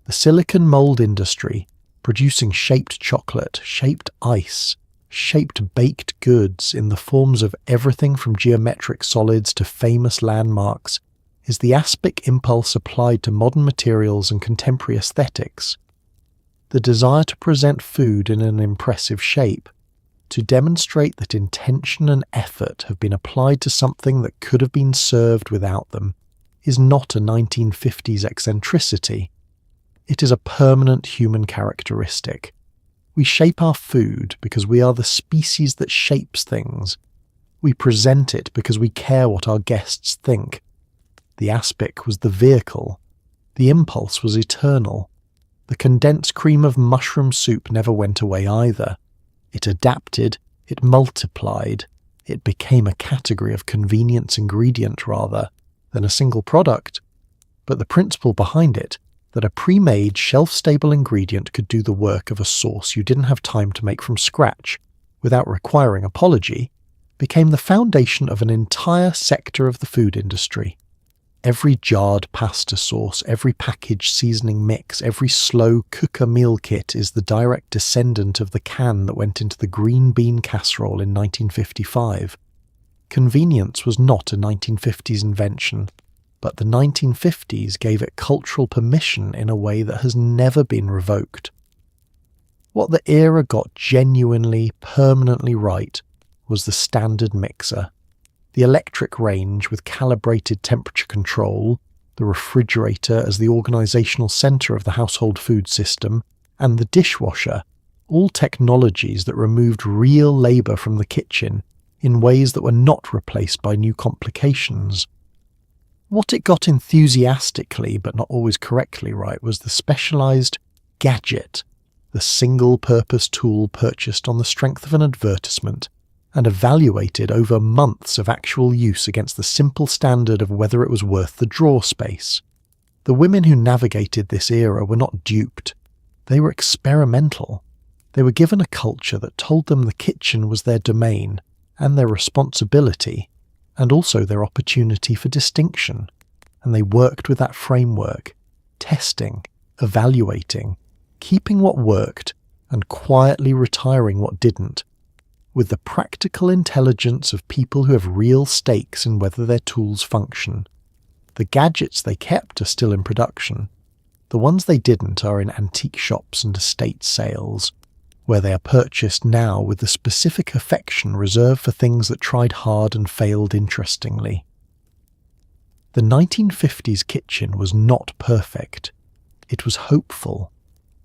The silicon mould industry, producing shaped chocolate, shaped ice, shaped baked goods in the forms of everything from geometric solids to famous landmarks, is the Aspic impulse applied to modern materials and contemporary aesthetics. The desire to present food in an impressive shape, to demonstrate that intention and effort have been applied to something that could have been served without them, is not a 1950s eccentricity. It is a permanent human characteristic. We shape our food because we are the species that shapes things. We present it because we care what our guests think. The Aspic was the vehicle. The impulse was eternal. The condensed cream of mushroom soup never went away either. It adapted, it multiplied, it became a category of convenience ingredient rather than a single product. But the principle behind it, that a pre-made, shelf-stable ingredient could do the work of a sauce you didn't have time to make from scratch, without requiring apology, became the foundation of an entire sector of the food industry. Every jarred pasta sauce, every packaged seasoning mix, every slow cooker meal kit is the direct descendant of the can that went into the green bean casserole in 1955. Convenience was not a 1950s invention, but the 1950s gave it cultural permission in a way that has never been revoked. What the era got genuinely, permanently right was the standard mixer. The electric range with calibrated temperature control, the refrigerator as the organisational centre of the household food system, and the dishwasher, all technologies that removed real labour from the kitchen in ways that were not replaced by new complications. What it got enthusiastically, but not always correctly right, was the specialised gadget, the single-purpose tool purchased on the strength of an advertisement and evaluated over months of actual use against the simple standard of whether it was worth the drawer space. The women who navigated this era were not duped. They were experimental. They were given a culture that told them the kitchen was their domain and their responsibility, and also their opportunity for distinction, and they worked with that framework, testing, evaluating, keeping what worked and quietly retiring what didn't, with the practical intelligence of people who have real stakes in whether their tools function. The gadgets they kept are still in production. The ones they didn't are in antique shops and estate sales, where they are purchased now with the specific affection reserved for things that tried hard and failed interestingly. The 1950s kitchen was not perfect. It was hopeful.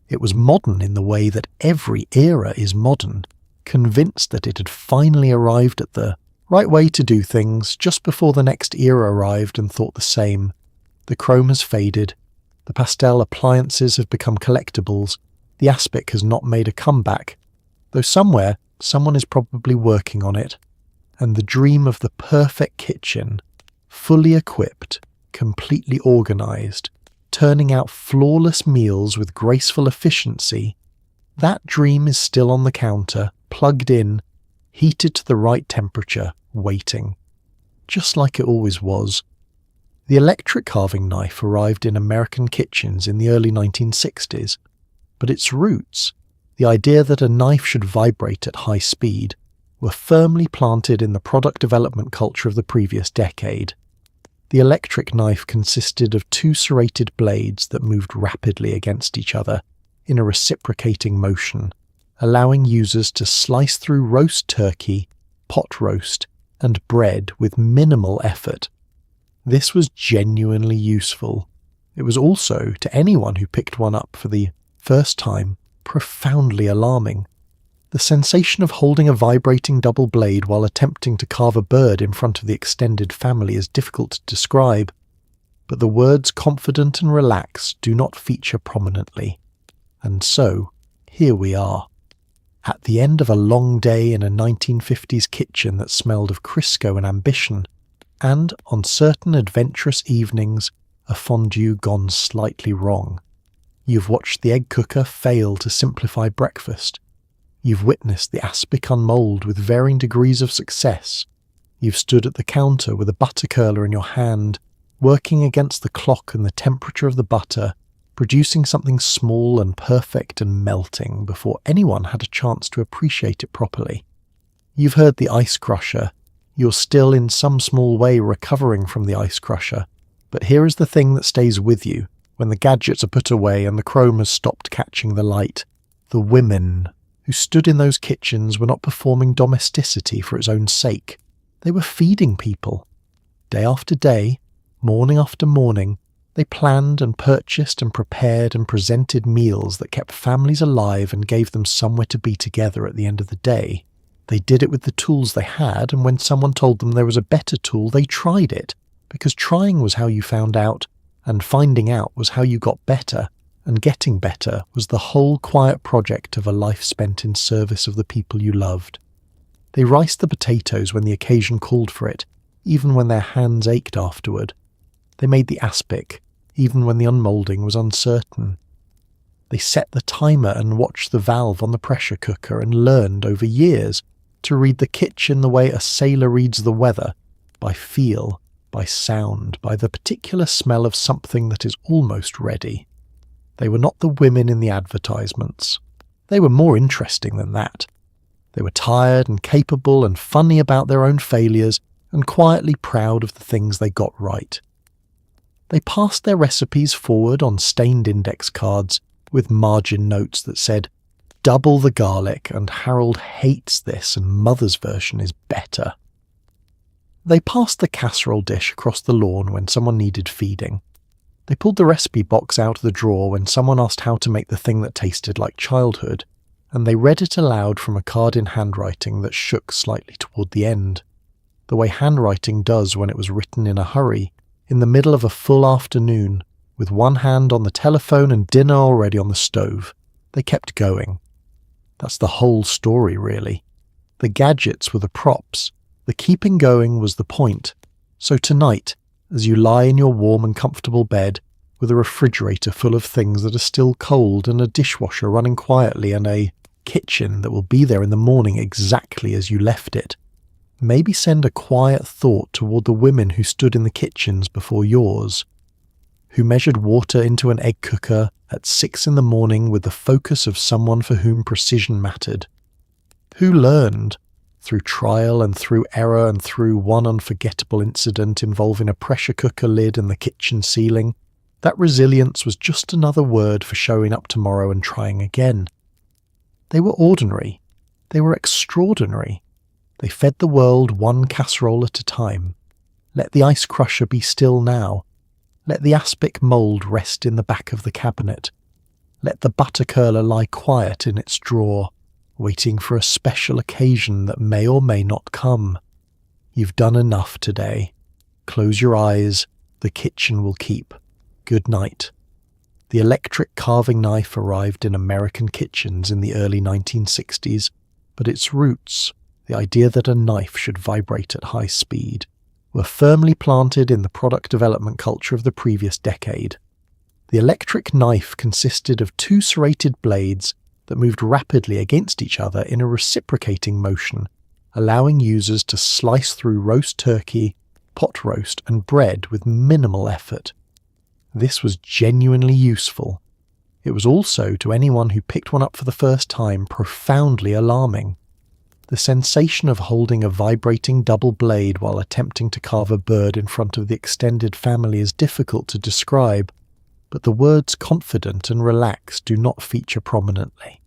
It was modern in the way that every era is modern, convinced that it had finally arrived at the right way to do things just before the next era arrived and thought the same. The chrome has faded. The pastel appliances have become collectibles. The Aspic has not made a comeback, though somewhere someone is probably working on it, and the dream of the perfect kitchen, fully equipped, completely organised, turning out flawless meals with graceful efficiency, That dream is still on the counter, plugged in, heated to the right temperature, waiting. Just like it always was. The electric carving knife arrived in American kitchens in the early 1960s, but its roots, the idea that a knife should vibrate at high speed, were firmly planted in the product development culture of the previous decade. The electric knife consisted of two serrated blades that moved rapidly against each other in a reciprocating motion, allowing users to slice through roast turkey, pot roast, and bread with minimal effort. This was genuinely useful. It was also, to anyone who picked one up for the first time, profoundly alarming. The sensation of holding a vibrating double blade while attempting to carve a bird in front of the extended family is difficult to describe, but the words confident and relaxed do not feature prominently. And so, here we are. At the end of a long day in a 1950s kitchen that smelled of Crisco and ambition, and, on certain adventurous evenings, a fondue gone slightly wrong. You've watched the egg cooker fail to simplify breakfast. You've witnessed the Aspic unmold with varying degrees of success. You've stood at the counter with a butter curler in your hand, working against the clock and the temperature of the butter, producing something small and perfect and melting before anyone had a chance to appreciate it properly. You've heard the ice crusher. You're still in some small way recovering from the ice crusher, but here is the thing that stays with you when the gadgets are put away and the chrome has stopped catching the light. The women who stood in those kitchens were not performing domesticity for its own sake. They were feeding people. Day after day, morning after morning, they planned and purchased and prepared and presented meals that kept families alive and gave them somewhere to be together at the end of the day. They did it with the tools they had, and when someone told them there was a better tool, they tried it, because trying was how you found out, and finding out was how you got better, and getting better was the whole quiet project of a life spent in service of the people you loved. They riced the potatoes when the occasion called for it, even when their hands ached afterward. They made the aspic, even when the unmoulding was uncertain. They set the timer and watched the valve on the pressure cooker and learned over years to read the kitchen the way a sailor reads the weather, by feel, by sound, by the particular smell of something that is almost ready. They were not the women in the advertisements. They were more interesting than that. They were tired and capable and funny about their own failures and quietly proud of the things they got right. They passed their recipes forward on stained index cards with margin notes that said, "Double the garlic, and Harold hates this and Mother's version is better." They passed the casserole dish across the lawn when someone needed feeding. They pulled the recipe box out of the drawer when someone asked how to make the thing that tasted like childhood, and they read it aloud from a card in handwriting that shook slightly toward the end, the way handwriting does when it was written in a hurry, in the middle of a full afternoon, with one hand on the telephone and dinner already on the stove. They kept going. That's the whole story, really. The gadgets were the props. The keeping going was the point. So tonight, as you lie in your warm and comfortable bed, with a refrigerator full of things that are still cold and a dishwasher running quietly and a kitchen that will be there in the morning exactly as you left it, maybe send a quiet thought toward the women who stood in the kitchens before yours, who measured water into an egg cooker at 6 in the morning with the focus of someone for whom precision mattered, who learned, through trial and through error and through one unforgettable incident involving a pressure cooker lid and the kitchen ceiling, that resilience was just another word for showing up tomorrow and trying again. They were ordinary. They were extraordinary. They fed the world one casserole at a time. Let the ice crusher be still now. Let the aspic mould rest in the back of the cabinet. Let the butter curler lie quiet in its drawer, waiting for a special occasion that may or may not come. You've done enough today. Close your eyes. The kitchen will keep. Good night. The electric carving knife arrived in American kitchens in the early 1960s, but its roots, the idea that a knife should vibrate at high speed, were firmly planted in the product development culture of the previous decade. The electric knife consisted of two serrated blades that moved rapidly against each other in a reciprocating motion, allowing users to slice through roast turkey, pot roast, and bread with minimal effort. This was genuinely useful. It was also, to anyone who picked one up for the first time, profoundly alarming. The sensation of holding a vibrating double blade while attempting to carve a bird in front of the extended family is difficult to describe, but the words confident and relaxed do not feature prominently.